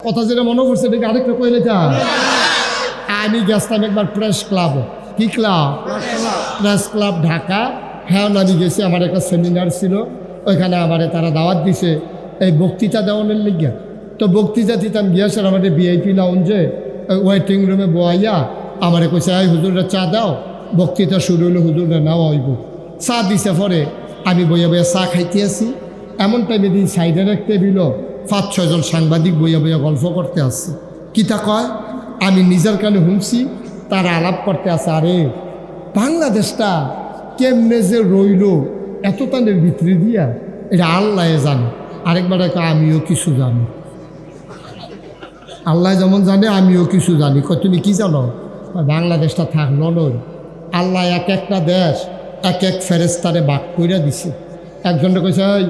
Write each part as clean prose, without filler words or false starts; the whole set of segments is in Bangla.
কথা যেটা মনে পড়ছে দেখে আরেকটা কইলে তা আমি গেছিলাম একবার প্রেস ক্লাব। কি ক্লাব? Press club Dhaka. হ্যাঁ, আমি গেছি, আমার একটা সেমিনার ছিল, ওইখানে আমারে তারা দাওয়াত দিছে এই বক্তৃতা দেওয়ানোর লিগে। তো বক্তৃতা দিতাম গিয়েছে আমাদের ভিআইপি লাউঞ্জে ওয়েটিং রুমে বয়াইয়া আমারে কইছে এই হুজুররা চা দাও, বক্তৃতা শুরু হলো, হুজুররা নাও হইব। চা দিছে পরে আমি বইয়া বইয়া চা খাইতে আসি। এমন টাইমে দিন সাইডের এক টেবিল 5-6 জন সাংবাদিক বইয়া বইয়া গল্প করতে আসছে। কিতা কয় আমি নিজের কানে শুনছি, তারা আলাপ করতে আসে, আরে বাংলাদেশটা কেমনে যে রইল এত তানের ভিতরে দিয়া, এটা আল্লাহ জানে। আরেকবার আমিও কিছু জানি, আল্লাহ যেমন জানে আমিও কিছু জানি। কয় তুমি কি জানো? বাংলাদেশটা থাকলো নয়, আল্লাহ এক একটা দেশ এক এক ফেরেস্তারে বাক কইরা দিছে। একজনটা কইছে এই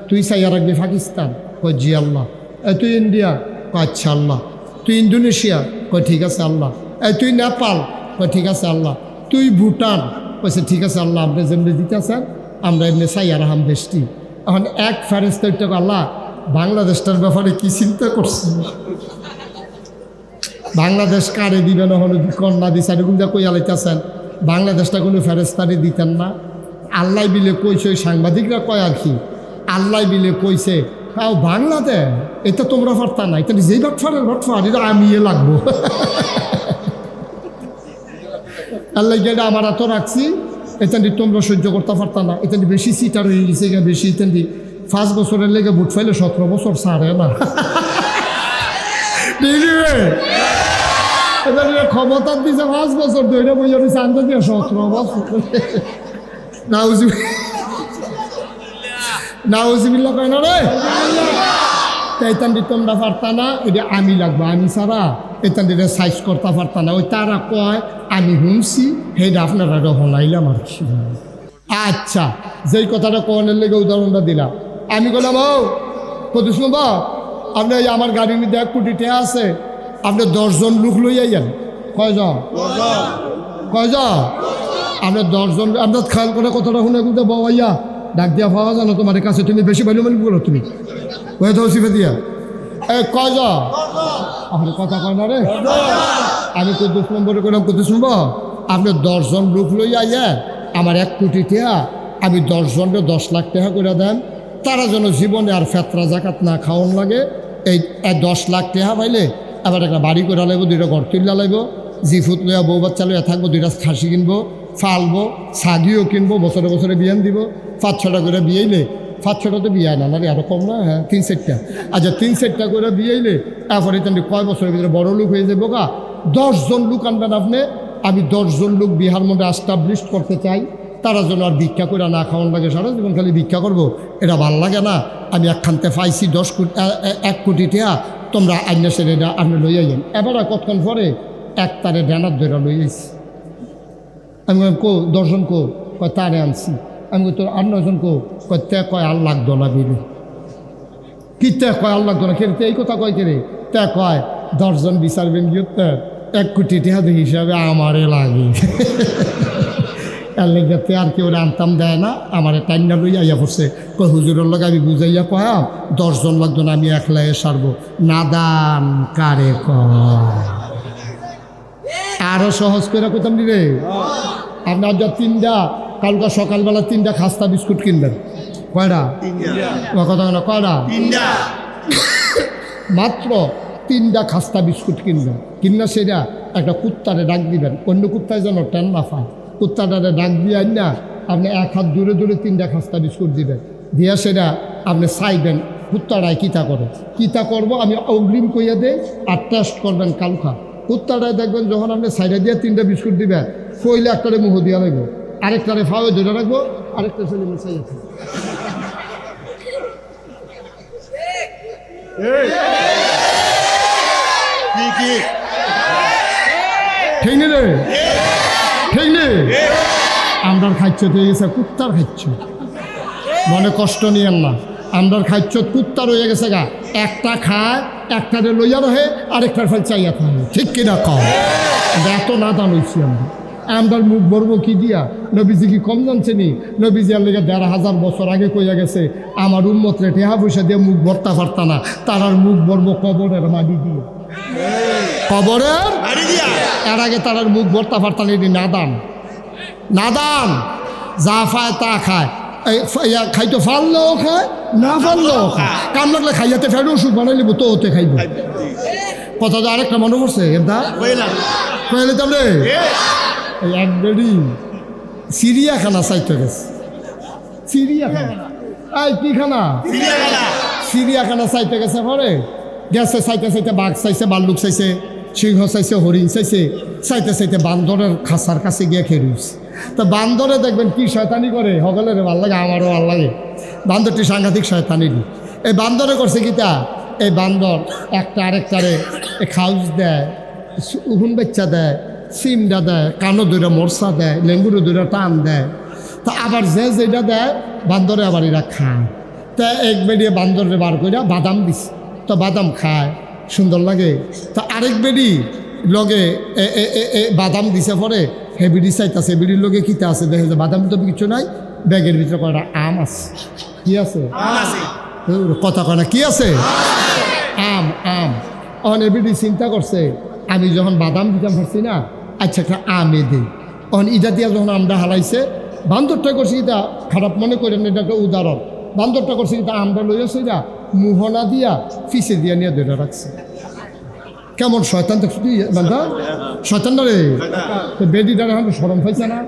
তুই চাইয়া রাখবি পাকিস্তান? কয় জি আল্লাহ। তুই ইন্ডিয়া? কয় আচ্ছা আল্লাহ। তুই ইন্দোনেশিয়া? কয় ঠিক আছে আল্লাহ। তুই নেপাল? কয় ঠিক আছে আল্লাহ। তুই ভুটান? কইছে ঠিক আছে আল্লাহ, আপনি যেমনি দিতেছেন আমরা এমনি চাইয়া রাখাম দেশটি। এখন এক ফেরেস্তা আল্লাহ বাংলাদেশটার ব্যাপারে কি চিন্তা করছে? বাংলাদেশ কারে দিবেন? হলো কন্যা দিচ্ছেন এরকম কই আলাইতেছেন, বাংলাদেশটা কোনো ফেরেস্তারে দিতেন না। আল্লাহ বিলে কইছে, ওই সাংবাদিকরা কয় আর কি, আল্লাহ বিলে কইছে তাও বাংলাদেশ এটা তোমরা পারতা না, এটা যেই বাটফারের বাটফার, এটা আমি লাগবো। আল্লাহ এটা আমার এত রাখছি, এটা তোমরা সহ্য করতে পারতা না, এটা বেশি সিটার হয়ে গেছে, বেশি এটা 5 বছরের লেগে বুট ফাইলে 17 বছর ছাড়ে না। ক্ষমতার দিছে 5 বছর ধরে বইয়া দিচ্ছে, আনতে দিয়ে 17 বছর। নাউজুবিল্লাহ কয় না রে, এইতান তোমরা পারতা না, এটা আমি লাগবো, আমি ছাড়া এইতান সাইজ করতে পারতা না। ওই তারা কয় আমি শুনছি, সেইটা আপনারা হলাইলাম আর কি। আচ্ছা, যেই কথাটা কনের লেগে উদাহরণটা দিলাম, আমি বললাম ও কত শুনবা, আপনি আমার গাড়ির মধ্যে 1 কোটি টাকা আছে, আপনি 10 জন লোক লই আইয়েন। কয়জন? আপনার 10 জন। আপনার খেয়াল করে কথাটা শুনে কিন্তু বাবাইয়া ডাক দিয়া পাওয়া জানো তোমার কাছে, তুমি বেশি ভালো মানে বলো, তুমি হয়ে তো সিফে দিয়া কয়জন? আপনি কথা কয় না রে, আমি 21 নম্বরে করলাম কত শুনবো, আপনি 10 জন লোক লই আইয়া আমার 1 কোটি টাকা, আমি 10 জনকে 10 লাখ টাকা করে দেন, তারা যেন জীবনে আর ফেতরা জাকাত না খাওয়ান লাগে। এই 10 লাখ টাকা পাইলে আবার একটা বাড়ি করে লাগবো, 2টা ঘর তুললা লাগবো, জিফুত লইয়া বউ বাচ্চা লইয়া থাকবো, 2টা খাসি কিনবো, ফালবো, ছাগিও কিনবো, বছরে বছরে বিয়ান দিব, 5-6টা করে বিয়েইলে, 5-6টা তো বিয়ে না, নারে আরো কম না, হ্যাঁ 3-4টা। আচ্ছা 3-4টা করে বিয়েইলে তারপরে কয় বছরের ভিতরে বড় লোক হয়ে যাবো গা। 10 জন লোক আনবেন আপনি, আমি 10 জন লোক বিহার মধ্যে এস্টাবলিশ করতে চাই, তারা যেন আর ভিক্ষা করে না খাওয়ান লাগে, সারা জীবন খালি ভিক্ষা করবো, এটা ভাল লাগে না। আমি একখানতে পাইছি 1 কোটি টাকা, তোমরা আইনা সেরে আপনি লইয়া যান। এবার কতক্ষণ পরে এক তারে ড্যানার ধরে লইয়াছি। আমি কো 10 জন কো, কয় তারে আনছি। আমি তোর 8-9 জন কো, কয় তে কয় আর লাগতো না বিলে। কি তে কয় আর লাগতো না, খেলতে এই কথা কয় কেরে, তে কয় 10 জন বিচারবেন গিয়ে 1 কোটি টাকা হিসাবে আমারে লাগে। এর লেগে আর কেউ আনতাম দেয় না, আমার টাইমটা লইয়া আইয়া পড়ছে। কয় হুজুরের লগে আমি বুঝাইয়া কয়া 10 জন লাগতো না, আমি একলাই সারবো। নাদান কারে কয়, আরো সহজ করে কইতাম রে, আপনার যা 3টা কালকা সকালবেলা 3টা খাস্তা বিস্কুট কিনবেন। কয়টা? কথা না, কয়টা? মাত্র 3টা খাস্তা বিস্কুট কিনবেন। কিনা সেটা একটা কুত্তারে ডাক দিবেন, অন্য কুত্তায় যেন টেন না পায়, কুত্তাটারে ডাক দিয়ে না আপনি 1 হাত দূরে দূরে 3টা খাস্তা বিস্কুট দিবেন, দিয়া সেটা আপনি চাইবেন কুত্তাটায় কিতা করে। কিতা করবো আমি অগ্রিম কইয়া দেই, আর টেস্ট করবেন কালকা। কুত্তাটায় দেখবেন যখন আপনি সাইডে দিয়ে 3টা বিস্কুট দিবেন, কইলে একটারে মুহ দিয়া লাগবো, আরেকটারে ফাওয়ে ধরে রাখবো, আরেকটা ছেলে মিশাই আছে। ঠিক নেই রে, ঠিক নেই। আমরার খাচ্ছ তো গেছে কুত্তার খাচ্ছ, মনে কষ্ট নিয়েন না। আমরার খাচ্ছ কুত্তার হয়ে গেছে গা, একটা খায়, একটারে লইয়া রহে, আরেকটার ফেল চাইয়া থাকে, ঠিক কিনা কম। এত না দান হইছি আমরা, আমরার মুখ ভরবো কি দিয়া? নবীজি কি কম জানছে নি? নবীজি আর লেগে ১৫০০ বছর আগে কইয়া গেছে, আমার উম্মতরে টেহা পয়সা দিয়ে মুখ ভরতে পারতা না, তারার মুখ ভরবো কবরের মাটি দিয়ে। কবরের এর আগে তারার মুখ ভরতে পারতা না। এটি নাদান, নাদান, যা খায় তা খায়। খাইতে ফাললেও খায়, না ফাললেও খায়। কাম লাগলে খাইয়াতে ফের ওষুধ বানাই লিব, তো ওতে খাইব। কথা তো আরেকটা মনে পড়ছে, এটা কইলে তো রে এক বেড়ি চিড়িয়াখানা চাইতে গেছে। চিড়িয়াখানা, এই কি খানা? চিড়িয়াখানা চাইতে গেছে। পরে গেছে, চাইতে চাইতে বাঘ চাইছে, ভাল্লুক চাইছে, সিংহ চাইছে, হরিণ চাইছে, চাইতে চাইতে বান্দরের খাঁচার কাছে গিয়ে খেলুছে। তো বান্দরে দেখবেন কি শয়তানি করে, সকলের ভাল লাগে, আমারও ভাল লাগে। বান্দরটি সাংঘাতিক শয়তানি। এই বান্দরে করছে কিতা, এই বান্দর একটা আরেকটারে খাউজ দেয়, উহুন বাচ্চা দেয়, সিমটা দেয়, কানো দুইটা মরসা দেয়, লেঙ্গুরো দুইটা টান দেয়। তা আবার যে যেটা দেয় বান্দরে আবার এরা খায়। তা এক বেরিয়ে বান্দরে বার করে বাদাম দিছে, তো বাদাম খায়, সুন্দর লাগে। তা আরেক বেরি লগে বাদাম দিছে, পরে হে বিড়ি চাইতেছে, বিড়ির লগে কিতা আছে দেখে যে বাদাম তো কিছু নাই, ব্যাগের ভিতরে কয়টা আম আছে। কি আছে? কথা কয় না, কি আছে? আম। আম। অনে বিড়ি চিন্তা করছে, আমি যখন বাদাম দিতাম পারছি না, আচ্ছা একটা আমে দিই। অন ইটা দিয়া যখন আমরা হালাইছে, বান্দরটা করছি এটা খারাপ মনে করেন, এটা একটা উদাহরণ। বান্দরটা করছে এটা আমরা লইয়াছে, এটা মোহনা দিয়া ফিসে দিয়া নিয়ে ধরে রাখছে। কেমন শয়তান দেখছি বান্ধা, শয়তান রে। তো বেডিটার এখন সরম পাইছে না?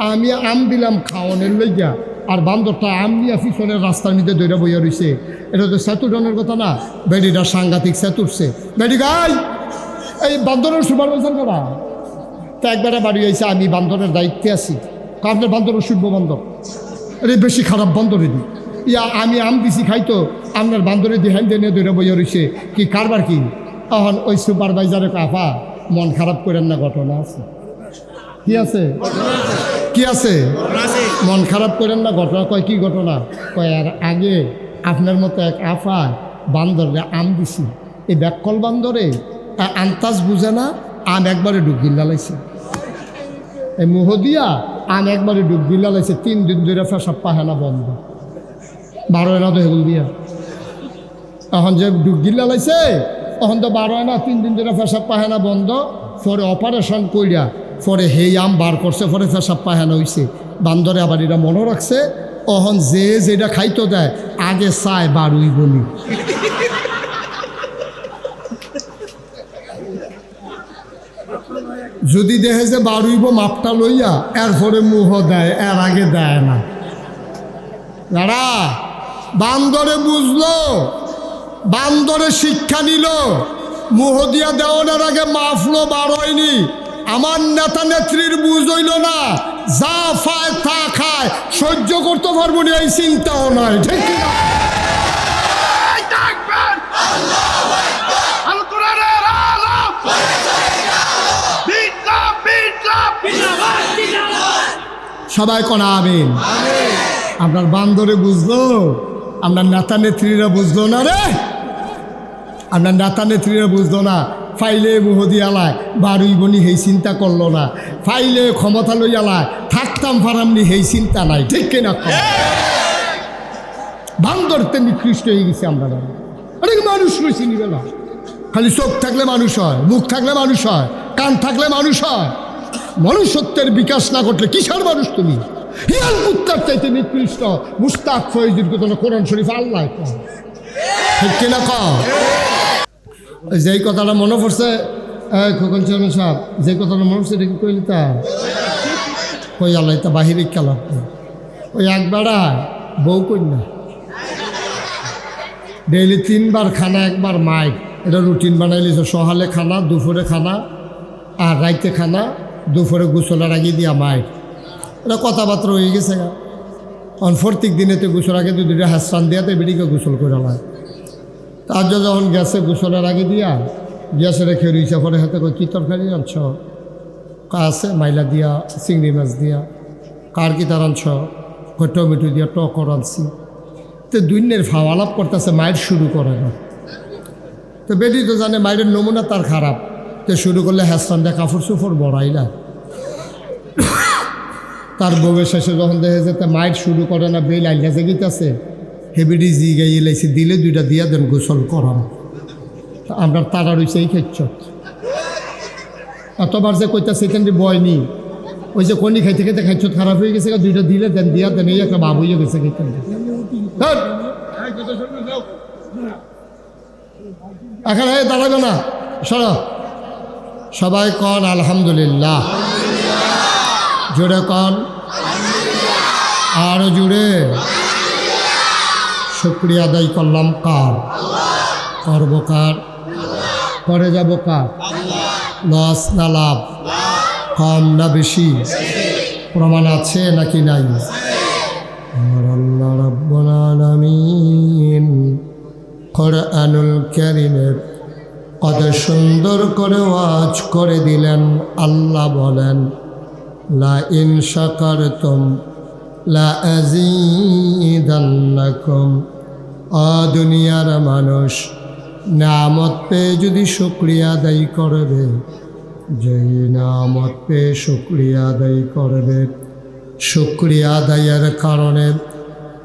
আমি আম দিলাম খাওয়ানোর লইয়া, আর বান্দরটা আম নিয়ে পিছনের রাস্তার মধ্যে দৌড়া বইয়া রয়েছে। এটা তো সেতুডনের কথা না, বেডিটা সাংঘাতিক সেতুরছে। বেডি গাই এই বান্দরের সুপারভাইজার করা। তা একবারে বাড়ি আইসে, আমি বান্দরের দায়িত্বে আছি। আপনার বান্দরের শুভ বান্দর, এটা বেশি খারাপ বান্দরে দি। আমি আম দিছি খাইতো, আপনার বান্দরে দিয়ে হ্যান্ডে নিয়ে দৌড়া বইয়া রয়েছে। কি কারবার কি? তখন ওই সুপারভাইজারে কাফা, মন খারাপ করেন না, ঘটনা আছে। কি আছে? কি আছে? মন খারাপ করেন না, ঘটনা। কয় কি ঘটনা? কয় আর আগে আপনার মতো এক আফা বান্দরে আম দিছি, এই ব্যাককল বান্দরে আন্তাজ বুঝে না, আম একবারে ডুব গিল্লা লাইছে। এই মুহ দিয়া আম একবারে ডুব গিল্লা লাইছে। 3 দিন ধরে ফেসাব পাহেনা বন্ধ, 12 আনা তো হেগুল দিয়া। এখন যে ডুব গিল্লা লাইছে, তখন তো 12 আনা, 3 দিন ধরে ফেসাব পাহেনা বন্ধ। পরে অপারেশন কইরা পরে হেই আম বার করছে, পরে ফেসাব পাহেনা হইছে। বান্দরে আবার এটা মনে রাখছে, অহন যে যেটা খাইতো দেয় আগে চায় বারুই বলি। যদি দেখে যে বারুইব মাপটা লইয়া, এরপরে মুহ দেয়, এর আগে দেয় না। দাঁড়া, বান্দরে বুঝলো, বান্দরে শিক্ষা নিল, মুহ দিয়া দেওয়ার আগে মাফলো, বার হয়নি। আমার নেতা নেত্রীর বুঝ হইল না, যা পায় তা খায়, সহ্য করতে পারবো না এই চিন্তাও নয়। ঠিক কিনা? সবাই কোনা আমিন। আপনার বান্দরে বুঝলো, আপনার নেতা নেত্রীরা বুঝলো না রে, আপনার নেতা নেত্রীরা বুঝলো না। ফাইলে মুহদি আলায় বারুই বনি হেই চিন্তা করলো না, ফাইলে ক্ষমতা লই আলায় থাকতাম ফারামনি হেই চিন্তা নাই। ঠিক কিনা? বান্দরতে নিকৃষ্ট হয়ে গেছে আমরা। অনেক মানুষ রয়েছে নিবেলা, খালি চোখ থাকলে মানুষ হয়, মুখ থাকলে মানুষ হয়, কান থাকলে মানুষ হয়। মনুষ্যত্বের বিকাশ না ঘটলে কিসের মানুষ তুমি? হিয়াল কুত্তার চাইতে নিকৃষ্ট মুস্তাক ফয়েজির কথা কোরআন শরীফ আল্লাহ। ঠিক কিনা? যেই কথাটা মনে পড়ছে, খোকন চেয়ারম্যান সাহেব, যে কথাটা মনে পড়ছে এটা কি কইলি তা কই আল্লাহ তা বাহিরে খেলা। ওই একবারা বউ কন্যা ডেইলি 3 বার খানা, 1 বার মাইক, এটা রুটিন বানাইলিছে। সকালে খানা, দুপুরে খানা, আর রাইতে খানা, দুপুরে গোসলের আগে দিয়া মাইক। এটা কথাবার্তা হয়ে গেছে। প্রত্যেক দিনেতে গোসল আগে 2টা হাসান দিয়াতে বেডিকে গোসল করে হয়। তার যখন গ্যাসে গোসলের আগে দিয়া গ্যাসে রেখে রইছে, পরে হাতে কই কি তরকারি আনছ? আছে মাইলা দিয়া, চিংড়ি মাছ দিয়া। কার কি তার আনছ? কই টমেটো দিয়া টকর আনছি। তো দুইনের ফাওয়ালাপ করতেছে, মায়ের শুরু করে না। তো বেটি তো জানে মায়ের নমুনা তার খারাপ, তো শুরু করলে হ্যাসান দিয়ে কাপড় চোপড় বড়াইলা। তার বউয়ের শেষে যখন দেখে যে তা মায়ের শুরু করে না বেল আইলা জেগিতেছে হেবিডি জি গাইয়ে লাইছে দিলে দুইটা দিয়া দেন গোসল করাম আমরা তারা রয়েছে এই খেচ্ছত এতবার যে কইতাছে এখান বয়নি ওই যে কনি খাইতে খাইতে খাইছত খারাপ হয়ে গেছে দুইটা দিলে দেন দিয়া দেন এই একটা বাবু হয়ে গেছে এখন দাঁড়াবে না সর সবাই কন আলহামদুলিল্লাহ জোরে কন আরো জুড়ে শুকরিয়া আদায় করলাম কার করবো কার করে যাব কার লস না লাভ কম না বেশি প্রমাণ আছে নাকি নাই আমার আল্লাহ রাব্বুল আলামিন কোরআনুল কারীমের কত সুন্দর করে ওয়াজ করে দিলেন আল্লাহ বলেন লা ইন শাকারতুম লা আযীদান্নাকুম দুনিয়ার মানুষ নামত পেয়ে যদি শুকরিয়া আদায় করবে যেই নামত পেয়ে শুকরিয়া আদায় করবে শুকরিয়া আদায়ের কারণে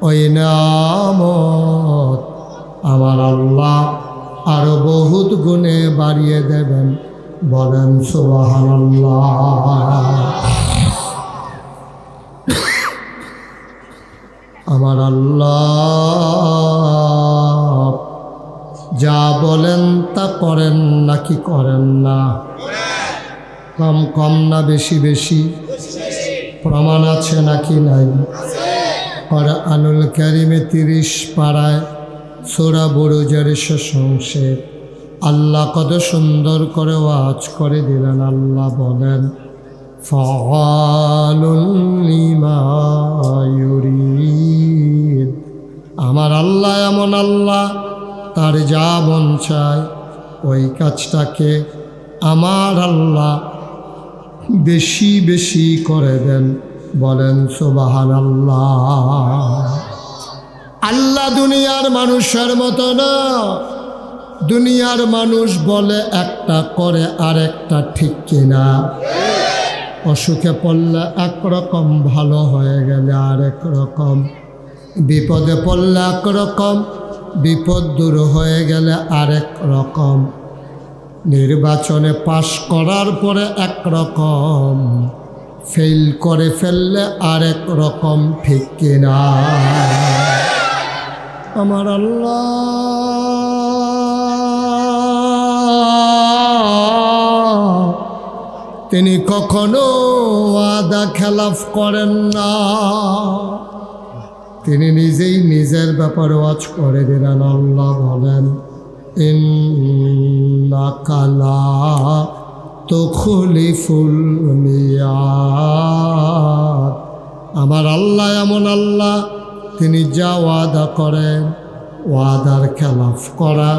ওই নামত আমার আল্লাহ আরো বহুত গুণে বাড়িয়ে দেবেন বলেন সুবহানাল্লাহ আমার আল্লাহ যা বলেন তা করেন নাকি করেন না কম কম না বেশি বেশি প্রমাণ আছে নাকি নাই কোরআনুল কারীমে 30 পারায় সূরা বুরুজের শেষ অংশে আল্লাহ কত সুন্দর করে ওয়াজ করে দিলেন আল্লাহ বলেন ফাআলুন লিমা ইউরিদ আমার আল্লাহ এমন আল্লাহ তার যা মন চায় ওই কাজটাকে আমার আল্লাহ বেশি বেশি করে দেন বলেন সুবহানাল্লাহ আল্লাহ দুনিয়ার মানুষের মতো না দুনিয়ার মানুষ বলে একটা করে আরেকটা ঠিক কিনা অসুখে পড়লে একরকম ভালো হয়ে গেলে আরেক রকম বিপদে পড়লে একরকম বিপদ দূর হয়ে গেলে আরেক রকম নির্বাচনে পাশ করার পরে একরকম ফেল করে ফেললে আরেক রকম ঠিক কিনা আমার আল্লাহ তিনি কখনো ওয়াদা খেলাফ করেন না তিনি নিজেই নিজের ব্যাপারে ওয়াজ করে দিলেন আল্লাহ বলেন ইন্নাকা লা তুখলিফুল মিয়াদ আমার আল্লাহ এমন আল্লাহ তিনি যা ওয়াদা করেন ওয়াদার খেলাফ করা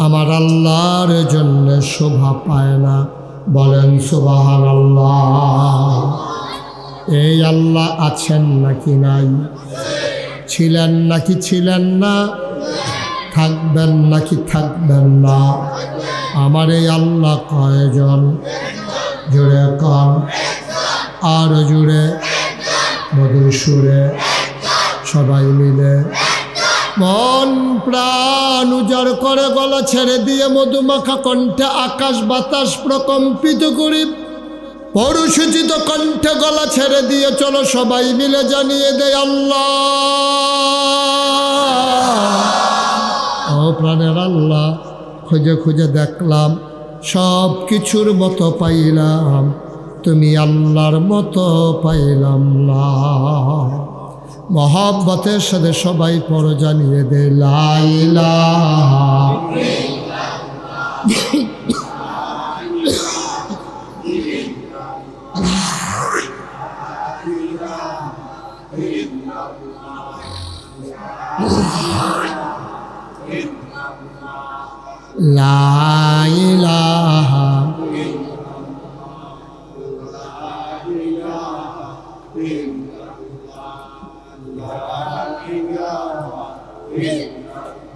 আমার আল্লাহর জন্য শোভা পায় না বলেন সুবহানাল্লাহ এই আল্লাহ আছেন নাকি নাই ছিলেন নাকি ছিলেন না থাকবেন নাকি থাকবেন না আমার এই আল্লাহ কয়জন জুড়ে কম আরো জুড়ে মধুর সুরে সবাই মিলে মন প্রাণ উজাড় করে গলা ছেড়ে দিয়ে মধুমাখা কণ্ঠে আকাশ বাতাস প্রকম্পিত করি পরশুচিত কণ্ঠে গলা ছেড়ে দিয়ে চলো সবাই মিলে জানিয়ে দেয় আল্লাহ ও প্রাণের আল্লাহ খুঁজে খুঁজে দেখলাম সব কিছুর মতো পাইলাম তুমি আল্লাহর মতো পাইলাম না মহব্বতের সাথে সবাই পর জানিয়ে দে লা ইলাহা লা ইলাহা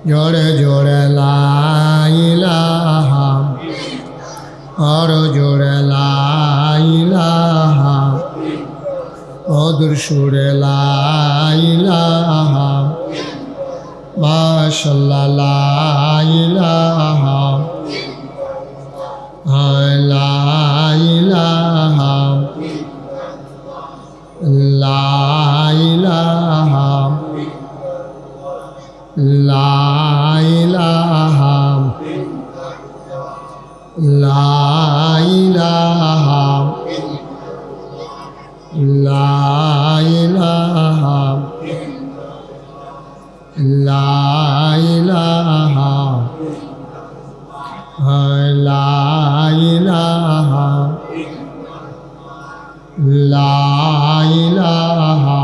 জোরে জোরে লা ইলাহা আর জোরে লা ইলাহা মধুর সুরে লা ইলাহা মাশাআল্লাহ লা ইলাহা লা ইলাহা লা ইলাহা লা ইলাহা লা ইলাহা লা ইলাহা লা ইলাহা লা ইলাহা লা ইলাহা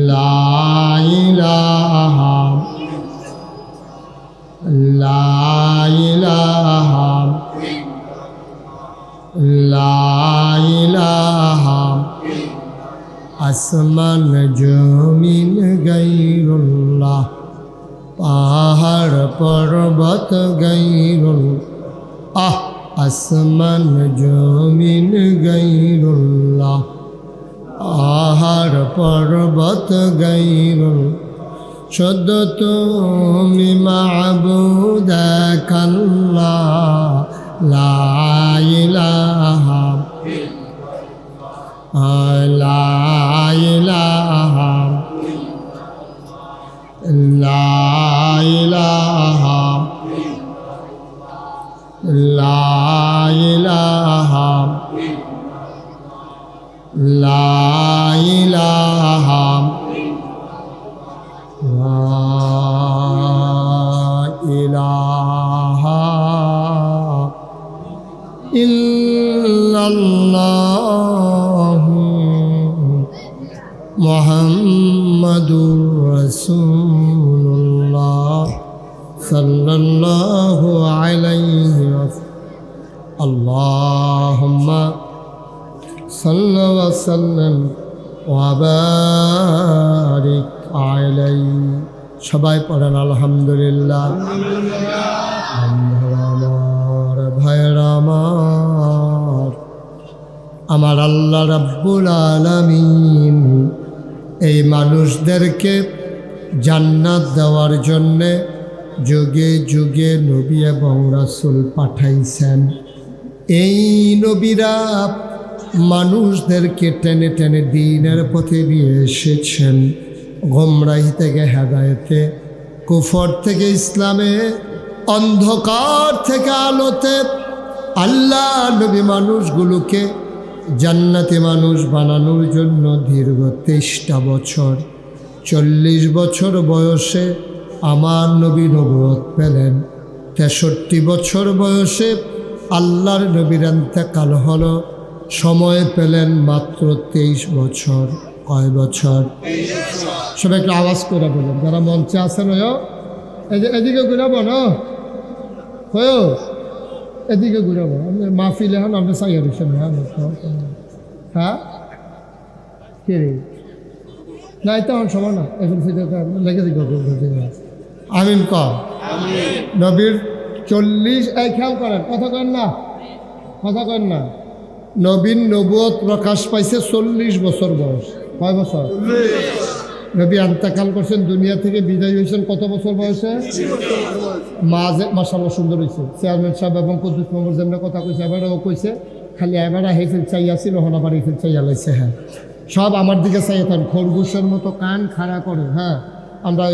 লা ইলাহা লা ইলাহা লা ইলাহা আসমান জমিন গায়রুল্লাহ পাহাড় পর্বত গায়রুল্লাহ আসমান জমিন গায়রুল্লাহ পাহাড় পর্বত গায়রুল্লাহ শুদ্ধ তুমি মাবুদ আল্লাহ লা ইলাহা লা ইলাহা লা ইলাহা লা ইলাহা লা ইলাহা লা ইলাহা ইল্লাল্লাহ মুহাম্মাদুর রাসূলুল্লাহ সাল্লাল্লাহু আলাইহি ওয়াসাল্লাম আল্লাহুম্মা সাল্লি ওয়া সাল্লিম ওয়া বারিক আলাইহি সবাই পড়েন আলহামদুলিল্লাহ আমার ভাইরা আমার আল্লাহ রাব্বুল আলামিন এই মানুষদেরকে জান্নাত দেওয়ার জন্যে যুগে যুগে নবী এবং রাসূল পাঠাইছেন। এই নবীরা মানুষদেরকে টেনে টেনে দ্বীনের পথে নিয়ে এসেছেন, গোমরাহি থেকে হেদায়েতে, কুফর থেকে ইসলামে, অন্ধকার থেকে আলোতে। আল্লাহ নবী মানুষগুলোকে জান্নাতি মানুষ বানানোর জন্য দীর্ঘ 23টা বছর 40 বছর বয়সে আমার নবী নবুয়ত পেলেন। 63 বছর বয়সে আল্লাহর নবীর ইন্তেকাল হলো। সময় পেলেন মাত্র 23 বছর। কয় বছর? সবাই একটু আওয়াজ করে বলেন, যারা মঞ্চে আছেন এদিকে ঘুরাবো না, এদিকে ঘুরাবো। মাহফিল এখন আপনি চাইয়া দিচ্ছেন হ্যাঁ কে রে না, এটা আমার সময় না, এখন লেগে দিকে আমিন ক নবীর 40 খেয়াল করেন, কথা কেন না, কথা কেন না। নবীন নবুয়ত প্রকাশ পাইছে 40 বছর বয়স। কয় বছর? নবী ইন্তেকাল করছেন, দুনিয়া থেকে বিদায় হয়েছেন কত বছর বয়সে? মাঝে মাশাআল্লাহ সুন্দর হয়েছে। চেয়ারম্যান সাহেব এবং কুদ্দুস মেম্বার যেমন কথা কইছে, এবারও কইছে, খালি এবারে হেফেল চাইয়াছিল, হন আবার হেফেল চাইয়া লাইছে। হ্যাঁ, সব আমার দিকে চাইতেন, খরগোশের মতো কান খাড়া করে। হ্যাঁ, আমরা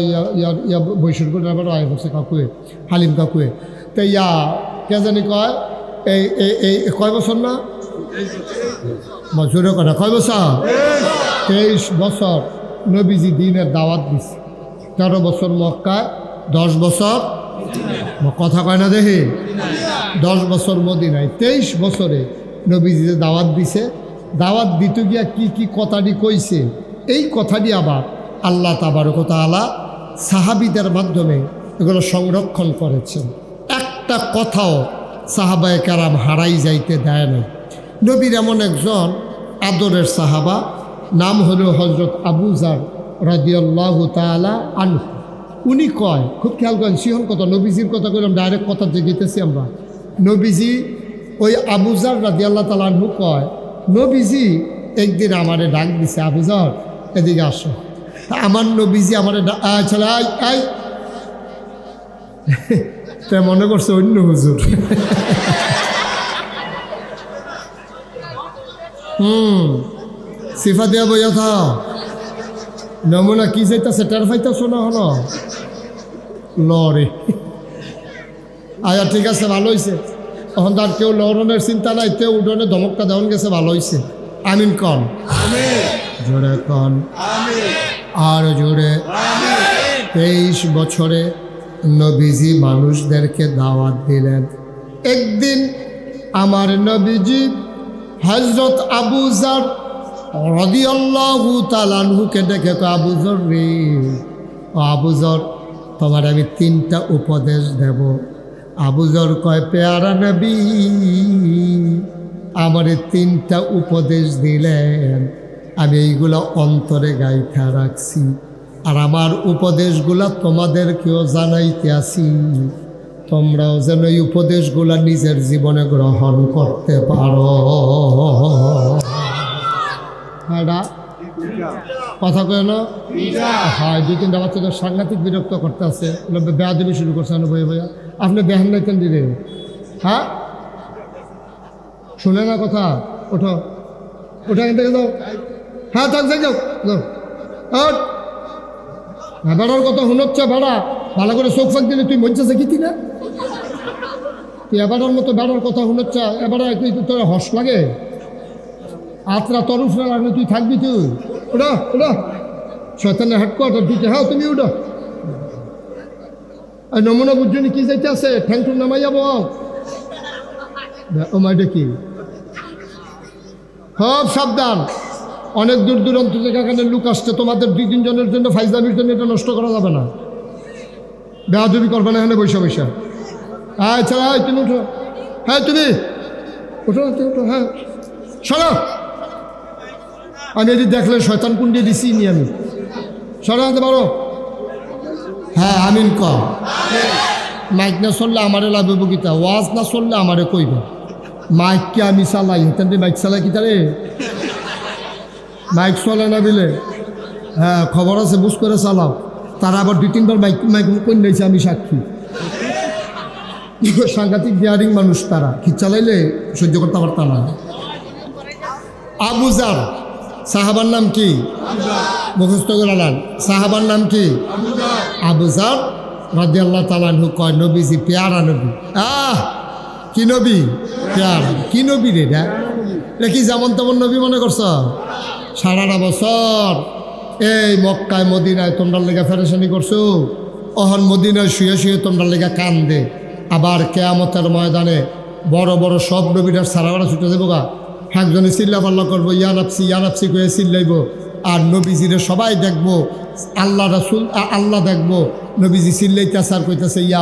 ইয়া বৈশর করে এবার আয় বসে কাকুয়ে, হালিম কাকুয়ে। তো ইয়া কে জানি কয় এই কয় বছর না জোরে কথা, কয় বছর? 23 বছর নবীজি দিনের দাওয়াত দিছে। 13 বছর মক্কায়, 10 বছর কথা কয় না দেখি, 10 বছর মদিনায়, 23 বছরে নবীজি দাওয়াত দিছে। দাওয়াত দিতে গিয়া কি কি কথাটি কইছে, এই কথাটি আবার আল্লাহ তাবারক ওয়া তাআলা সাহাবীদের মাধ্যমে এগুলো সংরক্ষণ করেছেন। একটা কথাও সাহাবায়ে কেরাম হারাই যাইতে দেয় না। নবীর এমন একজন আদরের সাহাবা, নাম হলো হযরত আবু যার রাদিয়াল্লাহু তাআলা আনহু। উনি কয়, খুব খেয়াল করেন, সিহন কথা, নবীজির কথা কইলাম, ডাইরেক্ট কথা যে গেতেছি আমরা। নবীজি ওই আবুজার রাদিয়াল্লাহু তাআলা আনহু কয়, নবীজি একদিন আমারে ডাক দিছে, আবুজার এদিকে আসো। আমার নবীজি আমারে ছেলে আই আই তে মনে করছে অন্য হুজুর। সিফা দিয়া বইয়া থাও, নমুনা কি যাইতেছে টের পাইতেছো না হলো লরে। আয়া ঠিক আছে, ভালো হয়েছে, তখন তার কেউ লড়নের চিন্তা নাই, কেউ উঠোনে ধমকটা দেওয়ান গেছে, ভালো হয়েছে। আমিন কন, জোরে কন, আর জোরে। 23 বছরে নবীজি মানুষদেরকে দাওয়াত দিলেন। একদিন আমার নবীজি হযরত আবু যর রাদিয়াল্লাহু তাআলা আনহুকে ডেকে কয়, আবু যর রে, ও আবু যর, তোমার আমি 3টা উপদেশ দেব। আবু যর কয়, পেয়ারা নবী আমারে 3টা উপদেশ দিলেন, আমি এইগুলো অন্তরে গাইথা রাখছি, আর আমার উপদেশগুলা তোমাদেরকেও জানাইতে আসি, তোমরাও যেন এই উপদেশগুলা নিজের জীবনে গ্রহণ করতে পারো। কথা কয় না? হ্যাঁ, 2-3টা বাচ্চাদের সাংঘাতিক বিরক্ত করতে আছে, বেয়াদবি শুরু করছে না বইয়া বইয়া। আপনি বেহান নাইতেন দিলে, হ্যাঁ শুনে না কথা, ওঠো ওঠো, এখান থেকে যাও, হ্যাঁ থাক, যাই যাও যাও। বেড়ার কথা শুনোচ্ছে, বেড়া ভালো করে চোখ ফাঁক দিলে তুই মঞ্চে কিতি না, তুই এবারের মতো বেড়ার কথা শুনোচ্ছে, এবারে তোর হস লাগে, আত্রা তরুফ না লাগলে তুই থাকবি, তুই ওটা ওটা শয়তানের হেডকোয়ার্টার দিতে, হ্যাঁ তুমি ওটা। নমুনা বুঝজনি কি যাইতে আছে, ঠ্যাংটুর নামাই যাবো ও মাইটা কি, সব সাবধান, অনেক দূর দূরান্ত থেকে এখানে লোক আসছে, তোমাদের 2-3 জনের জন্য ফাইজলামির জন্য এটা নষ্ট করা যাবে না, বেয়াদবি করবে না এখানে বৈশা বৈশা। আচ্ছা তুমি উঠো, হ্যাঁ তুমি উঠো, উঠো, হ্যাঁ সরো, আমি এটি দেখলে শয়তান কুন্ডি দিছি নি আমি, সরো আনতে পারো। হ্যাঁ আমিন কর। মাইক না চললে আমারে লাগবে বকিতা, ওয়াজ না চললে আমারে কইবে। মাইককে আমি চালাই, হেতেন মাইক চালাই কি তারে, মাইক চলে না দিলে, হ্যাঁ খবর আছে, বুঝ করে চালাও। তারা আবার 2-3বার মাইক মাইক কই নিয়েছে, আমি সাক্ষী। সাংঘাতিক ডিয়ারিং মানুষ তারা, কি চালাইলে সহ্য করতে পারতাম না। আবু যর সাহাবার নাম কি, মুখস্থ করে নেন, সাহাবার নাম কি, আবু যর রাদিয়াল্লাহু তাআলা আনহু কয়, নবীজি পেয়ারা নবী। কি নবী, পেয়ারা কি নবী রে, এটা কি যেমন তেমন নবী মনে করছ? সারাটা বছর এই মক্কায় মদিনায় তোমরা লেগে ফেরেশানি করছো, অহন মদিনায় শুয়ে শুয়ে তোমরা লেগে কান্দে, আবার কেয়ামতের ময়দানে বড় বড় সব নবীরা সারাবার ছুটে যাবো গা, একজনে চিল্লা পাল্লা করবো, ইয়া নাফসি করে চিল্লাইব, আর নবীজিরে সবাই দেখবো, আল্লাহ রাসূল আল্লাহ দেখবো, নবীজি চিল্লাইতেছে আর কইতেছে ইয়া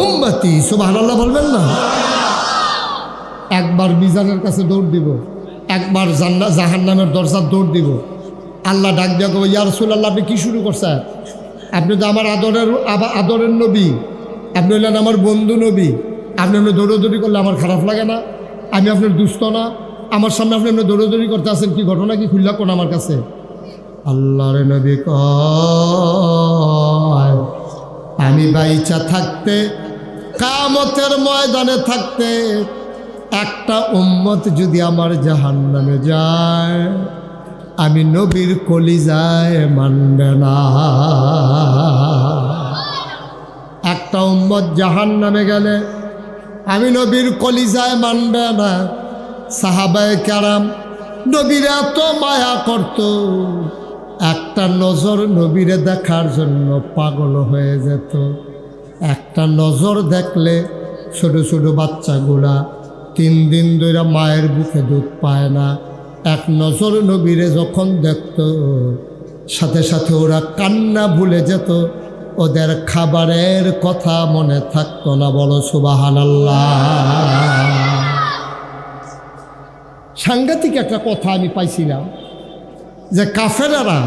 উম্মতি, সুবহানাল্লাহ বলবেন না? একবার মিজানের কাছে দৌড় দিব, একবার জাহান্নামের দরজার দৌড় দিব। আল্লাহ ডাক দিয়া কব, ইয়া রাসূলুল্লাহ আপনি কি শুরু করছেন? আপনি তো আমার আদরের নবী, আপনি হলেন আমার বন্ধু নবী, আপনি এমনি দৌড়দৌড়ি করলে আমার খারাপ লাগে না? আমি আপনার দুস্থ না? আমার সামনে আপনি এমনি দৌড়দৌড়ি করতে আসেন, কি ঘটনা কি খুললা কোন আমার কাছে? আল্লাহর নবী কয়, আমি বাইচা থাকতে, কিয়ামতের ময়দানে থাকতে, একটা উম্মত যদি আমার জাহান্নামে যায়, আমি নবীর কলিজায় মানবে না। একটা উম্মত জাহান্নামে গেলে আমি নবীর কলিজায় মানবে না। সাহাবায়ে কেরাম নবীরে এত মায়া করত, একটা নজর নবীরে দেখার জন্য পাগল হয়ে যেত। একটা নজর দেখলে ছোট ছোট বাচ্চাগুলা 3 দিন ধরে মায়ের বুকে দুধ পায় না, এক নজর নবীরে যখন দেখত, সাথে সাথে ওরা কান্না ভুলে যেত, ওদের খাবারের কথা মনে থাকতো না। বলো সুবহানাল্লাহ। সাংঘাতিক একটা কথা আমি পাইছিলাম যে কাফেরেরা,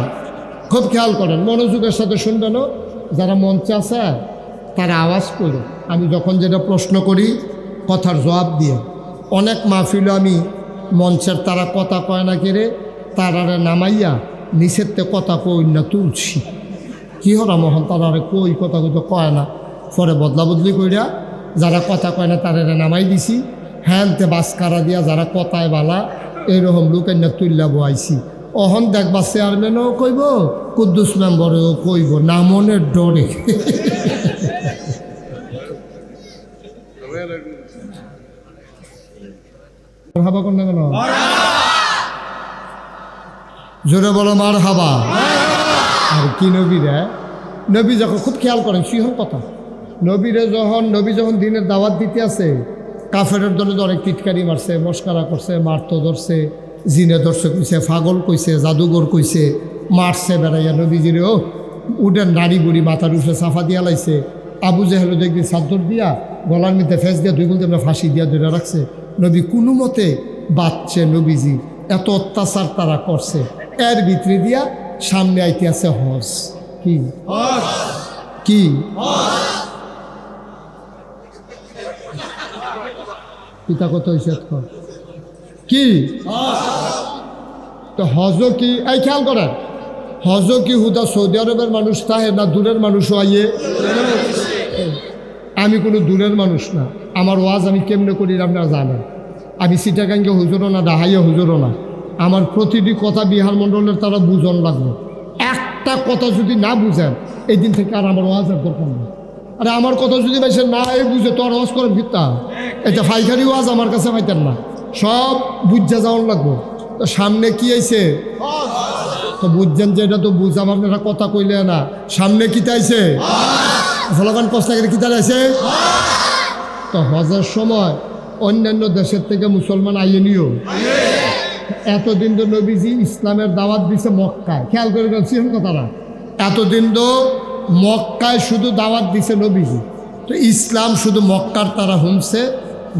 খুব খেয়াল করেন, মনোযোগের সাথে শুনবেন, যারা মঞ্চে আছে তারা আওয়াজ করো, আমি যখন যেটা প্রশ্ন করি কথার জবাব দিয়ে। অনেক মাহফিলে আমি মঞ্চের তারা কথা কয় না কেড়ে তারারে নামাইয়া নিষেধতে কথা কই না তুলছি, কী হরা মোহন তারারে কই কথা কইতে কয় না, পরে বদলা বদলি কইরা যারা কথা কয় না তারারে নামাই দিছি, হ্যানতে বাসকারা দিয়া যারা কথায় বালা এইরকম লোকের না তুল্লা বয়াইছি। অহন দেখবা চেয়ারম্যানও কইব, কুদ্দুস মেম্বরেও কইব, নামনের ডরে। হাবা কোন কেন জোরে বলো মার হাবা। আর কি নবীরা, নবী যখন খুব খেয়াল করেন সিংহর কথা, নবী যখন দিনের দাওয়াত দিতে আছে কাফেরের দলে অনেক টিটকারি মারছে, মস্কারা করছে, মারতো ধরছে, জিনে ধরছে কইছে, পাগল কইছে, জাদুঘর কইছে, মারছে বেড়াইয়া নবীজিরেও উডেন নাড়ি বুড়ি মাথার উপরে সাফা দিয়া লাইছে। আবু জেহেল দেখবি চাদর দিয়া গলার মধ্যে ফেস দিয়া দুই বলতে আমরা ফাঁসি দিয়া ধরে রাখছে। নবী কোনো মতে বাঁচছে, নবীজি এত অত্যাচার তারা করছে, এর ভিতরে দিয়া সামনে আইতে আছে হজ। কি কি পিতা কত হয়েছে কি তো হজ কি? এই খেয়াল করেন, হজ কি হুদা সৌদি আরবের মানুষ তাহে না দূরের মানুষও আইয়ে? আমি কোনো দূরের মানুষ না, আমার ওয়াজ আমি কেমনে করি আপনারা জানেন। আমি সিটাগাঙ্গে হুজুরও না, ডাহাইয়া হুজুরও না। আমার প্রতিটি কথা বিহার মণ্ডলের তারা বুঝন লাগবে। একটা কথা যদি না বুঝেন এই দিন থেকে আর আমার ওয়াজের দরকার নেই। আরে আমার কথা যদি বেশি না এই বুঝে তো আর ওয়াজ করেন ফিরতা, এটা ফাইকারি ওয়াজ আমার কাছে পাইতেন না, সব বুঝা যাওয়ার লাগবো। তো সামনে কি আইছে তো বুঝছেন যে এটা তো বুঝাম, আপনারা কথা কইলে না। সামনে কি তাইছে ফলাফান কষ্টাকে কি তাইছে। তো হজের সময় অন্যান্য দেশের থেকে মুসলমান আইয়ে নিও। এতদিন তো নবীজি ইসলামের দাওয়াত দিছে মক্কায়, খেয়াল করে গেছেন কথাটা। এতদিন তো মক্কায় শুধু দাওয়াত দিছে নবীজি, তো ইসলাম শুধু মক্কার তারা শুনছে,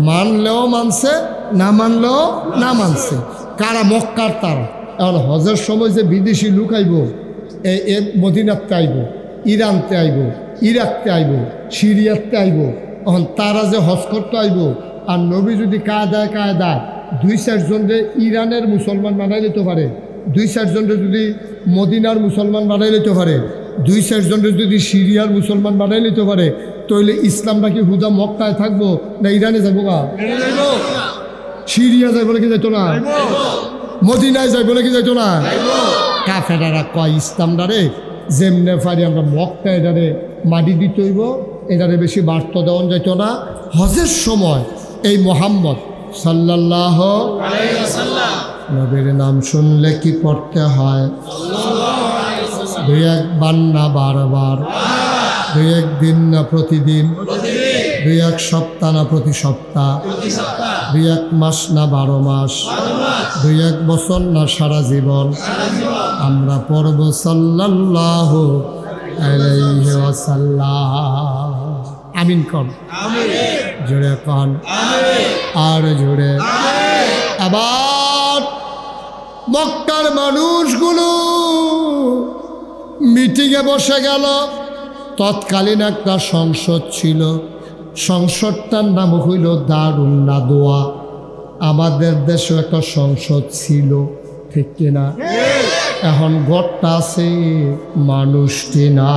মানলেও মানছে, না মানলেও না মানছে। কারা? মক্কার তারা। এখন হজের সময় যে বিদেশি লোক আইব, এই মদিনাতে আইব, ইরানতে আইব, ইরাকতে আইব, সিরিয়াতে আইব, এখন তারা যে হজ করতে আইব, আর নবী যদি কায়দায় 2-4 জনরে ইরানের মুসলমান বানাই দিতে পারে, 2-4 জনরে যদি মদিনার মুসলমান বানাই দিতে পারে, 2-4 জনরে যদি সিরিয়ার মুসলমান বানাই নিতে পারে, তাহলে ইসলামটা কি হুদা মক্কায় থাকবো না ইরানে যাবো? গা সিরিয়া যাইব নাকি যাইতো না? মদিনায় যাইব নাকি যাইতো না? কাফেরারা কয় ইসলামটারে যেমনে পারি আমরা মক্কায় এটারে মাটি দিতে হইব, এটারে বেশি বার্তা দেওয়া যাইতো না। হজের সময় এই মোহাম্মদ সাল্লাল্লাহু আলাইহি ওয়াসাল্লাম নবীর নাম শুনলে কি পড়তে হয়? 2-1 বার না বারবার, 2-1 দিন না প্রতিদিন, 2-1 সপ্তাহ না প্রতি সপ্তাহ, 2-1 মাস না 12 মাস, 2-1 বছর না সারা জীবন আমরা পড়ব সাল্লাল্লাহু আলাইহি ওয়াসাল্লাম। আমিন কন, জোরে কন, আর জোরে। আবার মক্কার মানুষগুলো মিটিংয়ে বসে গেল। তৎকালীন একটা সংসদ ছিল, সংসদটার নাম হইল দারুন নাদওয়া। আমাদের দেশে একটা সংসদ ছিল, ঠিক কিনা? এখন গড়টা আছে, মানুষটি না।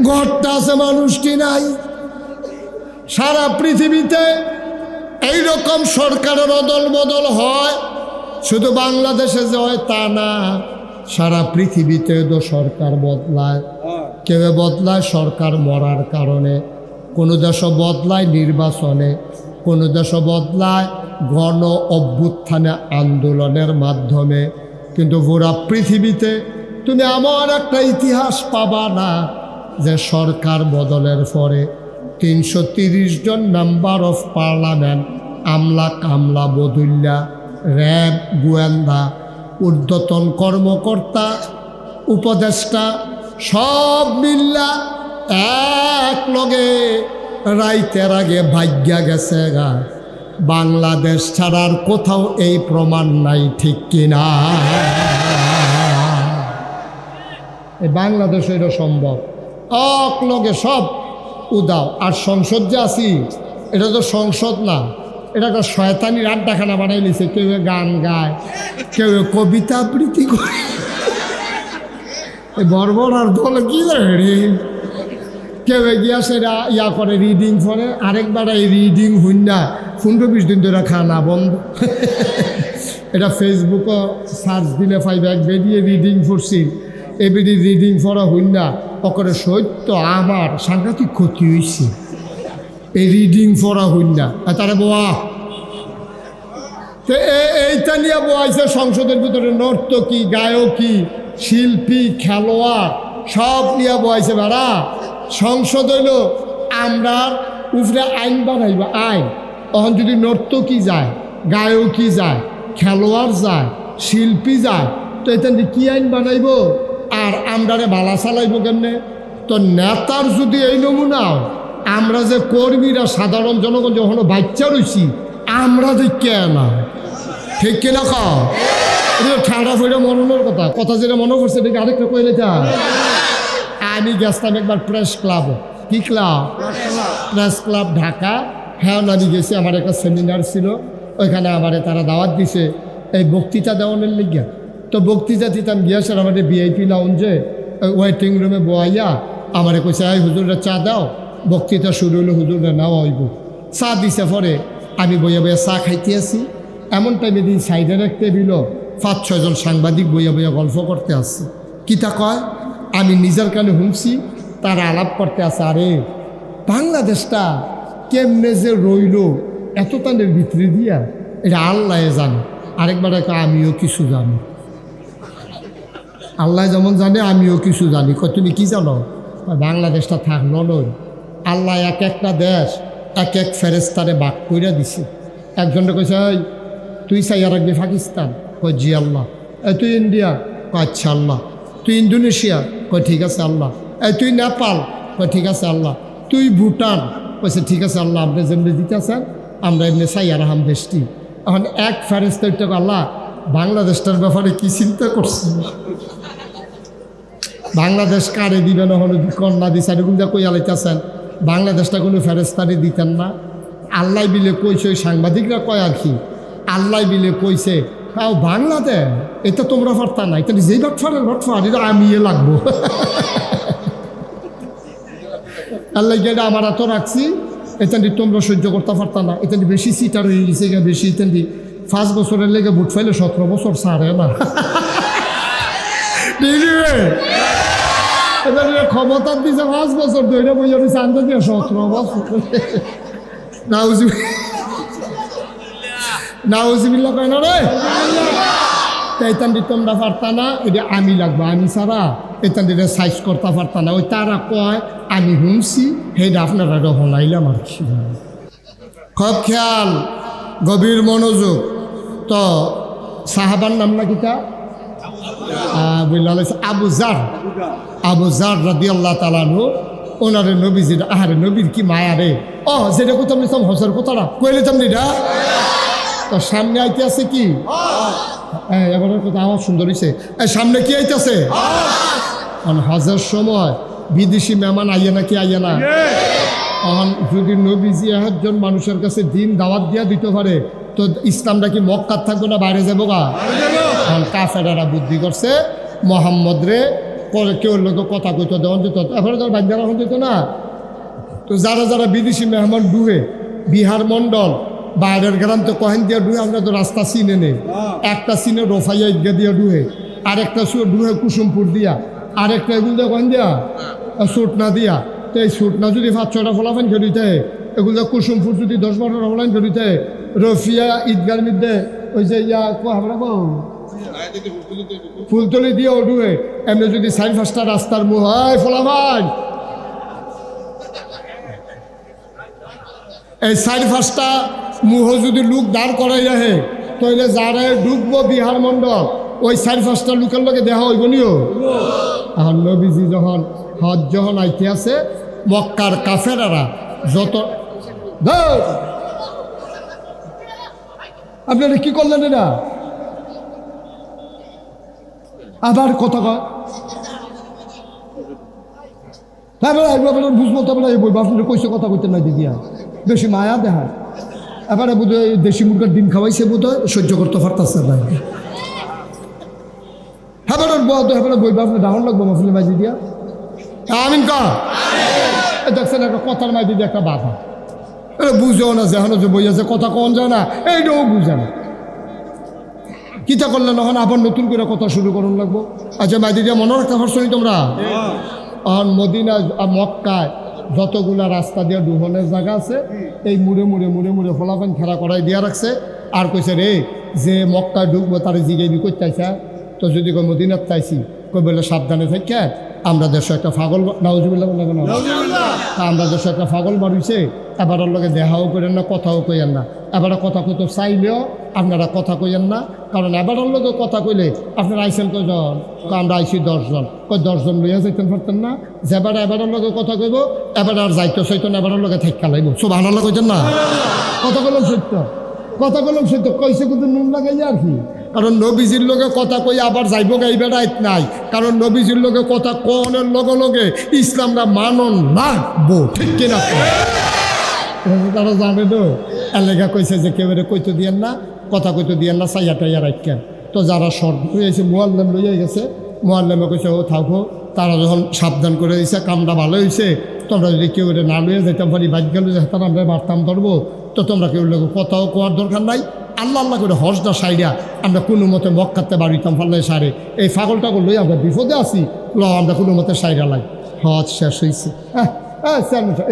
গড়টা আছে, মানুষটি নাই। সারা পৃথিবীতে এইরকম সরকারের অদল বদল হয়, শুধু বাংলাদেশে যে হয় তা না, সারা পৃথিবীতে তো সরকার বদলায়। কেউ বদলায় সরকার মরার কারণে, কোনো দেশও বদলায় নির্বাচনে, কোনো দেশও বদলায় গণ অভ্যুত্থানে আন্দোলনের মাধ্যমে। কিন্তু পুরা পৃথিবীতে তুমি এমন একটা ইতিহাস পাবা না যে সরকার বদলের পরে 330 জন মেম্বার অফ পার্লামেন্ট, আমলা কামলা বদুল্লা, র্যাব, গোয়েন্দা, ঊর্ধ্বতন কর্মকর্তা, উপদেষ্টা সব মিল্লা এক লগে রাইতের আগে ভাগ্যা গেছে গা। বাংলাদেশ ছাড়ার কোথাও এই প্রমাণ নাই, ঠিক কিনা? এই বাংলাদেশে এটা সম্ভব লগে সব উদাও। আর সংসদ যে আছি এটা তো সংসদ না, এটা একটা শয়তানির আড্ডাখানা বানাই নিছে। কেউ গান গায়, কেউ কবিতা আবৃত্তি করে। বর্বর আর দল কি রে, কেউ গিয়া সেটা ইয়া করে রিডিং করে, আরেকবার এই রিডিং হইন না 15-20 দিন ধরে খানা বন্ধ। এটা ফেসবুকও সার্চ দিলে পাইবে, এক বেরিয়ে রিডিং করছি, এবিডি রিডিং পড়া হইন না ওকরে সত্য আমার সাংঘাতিক ক্ষতি হয়েছে এই রিডিং পড়া হইন না। তারা বোয়া তো এইটা নিয়ে বোয়াইছে সংসদের ভিতরে নর্তকী, গায়কী, শিল্পী, খেলোয়াড় সব নিয়ে বোয়াইছে। বেড়া সংসদ হইল আমরা উপরে আইন বানাইব, আইন। তখন যদি নর্তকী যায়, গায়কী যায়, খেলোয়াড় যায়, শিল্পী যায়, তো এটা কি আইন বানাইব? আর আমরারে বালা চালাইব কেমনে? তো নেতার যদি এই নমুনাও, আমরা যে কর্মীরা সাধারণ জনগণ যখন বাচ্চা রয়েছি, আমরা যে কেন ঠিক কিনা খাও? এটা ঠান্ডা ফেরা মননের কথা যেটা মনে করছে দেখে আরেকটা কইলে যা। আমি গেছিলাম একবার প্রেস ক্লাব, কি ক্লাব? Press club Dhaka. হ্যাঁ, আমি গেছি, আমার একটা সেমিনার ছিল, ওইখানে আমারে তারা দাওয়াত দিছে এই বক্তৃতা দেওয়ানোর লিগে। তো বক্তৃতা দিতাম গিয়েছে আমাদের ভিআইপি লাউঞ্জে ওয়েটিং রুমে বয়াইয়া আমারে কইছে, এই হুজুররা চা দাও, বক্তৃতা শুরু হলো, হুজুররা নাও হইব। চা দিছে, পরে আমি বইয়া বইয়া চা খাইতে আসি। এমন টাইমে দিন সাইডের এক টেবিলও 5-6 জন সাংবাদিক বইয়া বইয়া গল্প করতে আসছে। কিতা কয় আমি নিজের কানে শুনছি, তারা আলাপ করতে আসে, আরে বাংলাদেশটা কেমনে যে রইল এত তাদের ভিতরে দিয়া, এটা আল্লাহ জানে। আরেকবার আমিও কিছু জানি, আল্লাহ যেমন জানে আমিও কিছু জানি। তুমি কি জানো? বাংলাদেশটা থাকলো নয়, আল্লাহ এক একটা দেশ এক এক ফেরেস্তারে বাক কইরা দিছে। একজনটা কইছে, এই তুই চাইয়া রাখবি পাকিস্তান? কয় জি আল্লাহ। এই তুই ইন্ডিয়া? কয় আচ্ছা আল্লাহ। তুই ইন্দোনেশিয়া? কয় ঠিক আছে আল্লাহ। এই তুই নেপাল? কয় ঠিক আছে আল্লাহ। তুই ভুটান? কইছে ঠিক আছে আল্লাহ, আপনি যেমনি দিতেছেন আমরা এমনি চাইয়া রাখাম দেশটি। এখন এক ফেরেস্তা আল্লাহ বাংলাদেশটার ব্যাপারে কি চিন্তা করছে? বাংলাদেশ কারে দিবেন? হলো কন্যা দিচ্ছেন, এরকম যা কই আলাইতেছেন। বাংলাদেশটা কোনো ফেরেস্তারে দিতেন না। আল্লাহ বিলে কইছে, ওই সাংবাদিকরা কয় আর কি, আল্লাহ বিলে কইছে তাও বাংলাদেশ এটা তোমরা পারতা না, এটা যেই বাটফারের বাটফার, এটা আমি লাগবো। আল্লাহ এটা আমার এত রাখছি, এটা তোমরা সহ্য করতে পারতা না। এটা বেশি সিটার হয়ে গেছে, বেশি এটা 5 বছরের লেগে বুট ফাইলে 17 বছর ছাড়ে না। ক্ষমতার দিছে 5 বছর ধরে বইয়া দিচ্ছে, আনতে দিয়ে 17 বছর। নাউজুবিল্লাহ কয় না রে। এতান তোমরা পারতা না, এটা আমি লাগবো, আমি ছাড়া এতান দিতে সাইজ করতে পারতা না। ওই তারা কয় আমি শুনছি, সেইটা আপনারা হলাইলাম আর কি। খুব খেয়াল, গভীর মনোযোগ। তো সাহাবার নাম না কিতা? আবু জার রাদিয়াল্লাহু তাআলা আনহু, ওনারে নবীজির, আহারে নবীর কি মায়া রে। ও যেটা কোথাও নিতাম হজের কথাটা কইলে তেমনি না। তো সামনে আইতে আছে কি? এবার কথা আমার সুন্দর হয়েছে। সামনে কি আইতেছে? হজের সময় বিদেশি মেহমান আইয়া নাকি আইয়া না? এখন যদি নবীজি একজন মানুষের কাছে দিন দাওয়াত দিয়া দিতে পারে, তো ইসলামটা কি মক্কার থাকবো না বাইরে যাবো গা? এখন কাফেরারা বুদ্ধি করছে, মোহাম্মদ রে পরে কেউ লোক কথা কইতো দেওয়ান দিত, এখন তো বাধ্য রাখুন দিত না। তো যারা যারা বিদেশি মেহমান ডুবে, বিহার মন্ডল, বাইরের গ্রাম তো কহেন দিয়া ডুয়ে, আমরা তো রাস্তা চিনে নেই। একটা চিনে রোফাইয়া ইদগা দিয়া ডুয়ে, আরেকটা ডুয়ে কুসুমপুর দিয়া, আরেকটা এগুলো দিয়ে কহেন দিয়া সুটনা দিয়া। তো এই সুটনা যদি 5-6টা ফলাফান খেলিতে, এগুলো কুসুমপুর যদি 10-12টা ফলাফান খেলিতে, রফিয়া ঈদগার মধ্যে ওই যে ইয়া আমরা ফুলতলি দিয়ে ওডুয়ে, এমনি যদি 4-5টা রাস্তার মুখ হয় ফলাফান, এই 4-5টা মুহ যদি লোক দাঁড় করাই আহে, তাহলে যারা ঢুকবো বিহার মন্ডল, ওই 4-5টা লোকের লোকে দেখা হইব নিও। এখন নবীজি যখন হজ যখন আইতে আছে, মক্কার কাফেরারা যত, আপনারা কি করলেন? এটা আবার কথা কয় হ্যাঁ বেড়া এগুলো বেড়া বুঝবো তো বেড়া এই বই বাপরে কইছে কথা কইতে নাই দিদিয়া বেশি মায়া দেখা এবারে বোধ হয় দেশি মুরগার ডিম খাওয়াইছে বোধ হয় সহ্য করতে পারতেছে না হ্যাঁ বেড়া হ্যাঁ বই বাপরে ডাউন লাগবো মাফিলে মাঝি দিয়া আমিন কা দেখছেন একটা কথার মাঝি দিয়ে একটা বাধা এটা বুঝেও না যেখানে যে বই আছে কথা কন যায় না এইটাও বুঝে না কিতা করলে নখন আবার নতুন করে কথা শুরু করুন লাগবো আচ্ছা মাইদি দিয়া মনে রাখতে পারছো নি তোমরা আর মদিনা মক্কায় যতগুলা রাস্তা দিয়ে ডুহনের জায়গা আছে এই মুড়ে ফলাফান খেলা করাই দিয়া রাখছে আর কইছে রে যে মক্কায় ঢুকবো তার জিগাইবি করতে চাইছা তো যদি কই মদিনার চাইছি কই বলে সাবধানে থাকে আমরা দেশে একটা ফাগল নাউজুবিল্লাহ বললাম না আমরা দেশে একটা ফাগল বাড়িছে এবার লগে দেখাও করেন না কথাও কইেন না এবারে কথা কইতো চাইলেও আপনারা কথা কইেন না কারণ এবার লগে কথা কইলে আপনারা আইসেন কয়জন আমরা আইসি 10 জন কই 10 জন লইয়া যাইতেন পারতেন না যে এবার লগে কথা কইব এবার আর যাইতো চাইতেন এবার লগে থাইকা লাইব সুবহানাল্লাহ কইতেন না কথা কইলাম সত্য কইছে কিন্তু নুন লাগাই আর কি কারণ নবীজির লোকে কথা কই আবার যাইব গাইবে রাইত নাই কারণ নবীজির লোকে কথা কনের লগে লগে ইসলামটা মানন লাগবো ঠিক কিনা তারা জানে তো এলাকা কইছে যে কেউ কইতে দিয়েন না কথা কইতে দিয়েন না চাইয়া টাইয়া রাখেন তো যারা শর্ট হয়েছে মোয়াল্লাম লইয়া গেছে মোয়াল্লামে কইছে ও থাকো তারা যখন সাবধান করে দিয়েছে কামটা ভালো হয়েছে তোমরা যদি কেউ না লইয়া যেতাম পারি বাইক গেল যে তারা আমরা মারতাম ধরবো তো তোমরা কেউ লোক কথাও কোয়ার দরকার নাই আল্লাহ করে হজটা সাইডা আমরা কোনো মতে মক্কাতে বাড়িতাম ফাল্লাই সারে এই ফাগলটা লই আমরা বিপদে আছি আমরা কোনো মতে সাইডা লাই হজ শেষ হয়েছে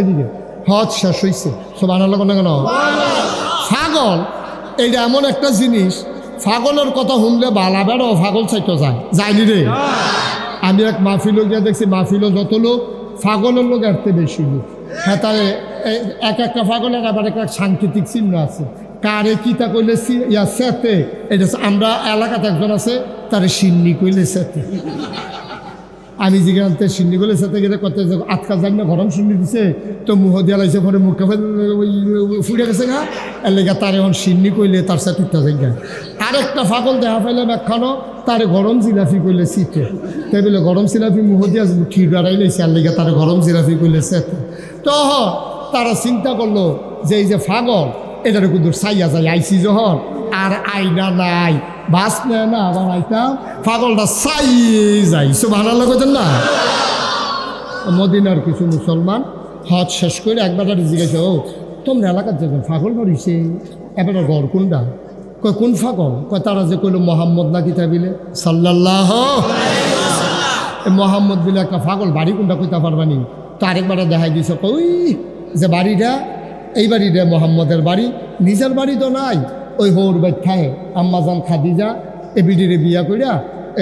এদিকে হজ শেষ হয়েছে সব আনার কেন ফাগল এইটা এমন একটা জিনিস ফাগলের কথা শুনলে বালা বেড়াও ফাগল চাইতে যায়নি রে আমি এক মাহফিলও গিয়ে দেখছি মাহফিলও যত লোক ফাগলের লোক এরতে বেশি লোক হ্যাঁ তাহলে একটা ফাগলের আবার একটা সাংকেতিক চিহ্ন আছে কারে কিতা কইলে ইয়া সেতে এটা আমরা এলাকাতে একজন আছে তারে সিন্নি কইলে সেতে আমি যেখানে সিন্নি কইলে সেতে গেলে কত আটকা যাই না গরম সিন্নি দিছে তো মুহ দিয়া লাইছে পরে মুখে ফুটে গেছে গা এলাকা তার এখন সিন্নি কইলে তার সাথে উঠতে যাই গা আরেকটা ফাগল দেখা পাইলে একখানো তারে গরম জিলাফি কইলে শীতে তাই বলে গরম জিলাফি মুহ দিয়া ঠিক বেড়াই লাইছে আর লেগে তারে গরম জিলাফি কইলে সেতে তো তারা চিন্তা করলো যে এই যে ফাগল এটার কিন্তু চাইয়া যায় আইসি যখন আর আইনা নাই বাস নেয় না আবার আইতাম ফাগলটা চাইয়ে যাই সুবহানাল্লাহ কইতেন না মদিনার কিছু মুসলমান হজ শেষ করে একবার জিজ্ঞাসা ও তোমরা এলাকার যখন ফাগল বাড়িছে এবার ঘর কোনটা কয় কোন ফাগল কয় তারা যে কইল মোহাম্মদ না কিতা বিলে সাল্লাল্লাহু মোহাম্মদ বিলে একটা ফাগল বাড়ি কোনটা কইতা পারবানি তো আরেকবার দেখাই দিছে ওই যে বাড়িটা এই বাড়িটা মোহাম্মদের বাড়ি নিজের বাড়ি তো নাই ওই হৌর বাইর থায় আম্মাজান খাদিজা এ বিডিরে বিয়া করিয়া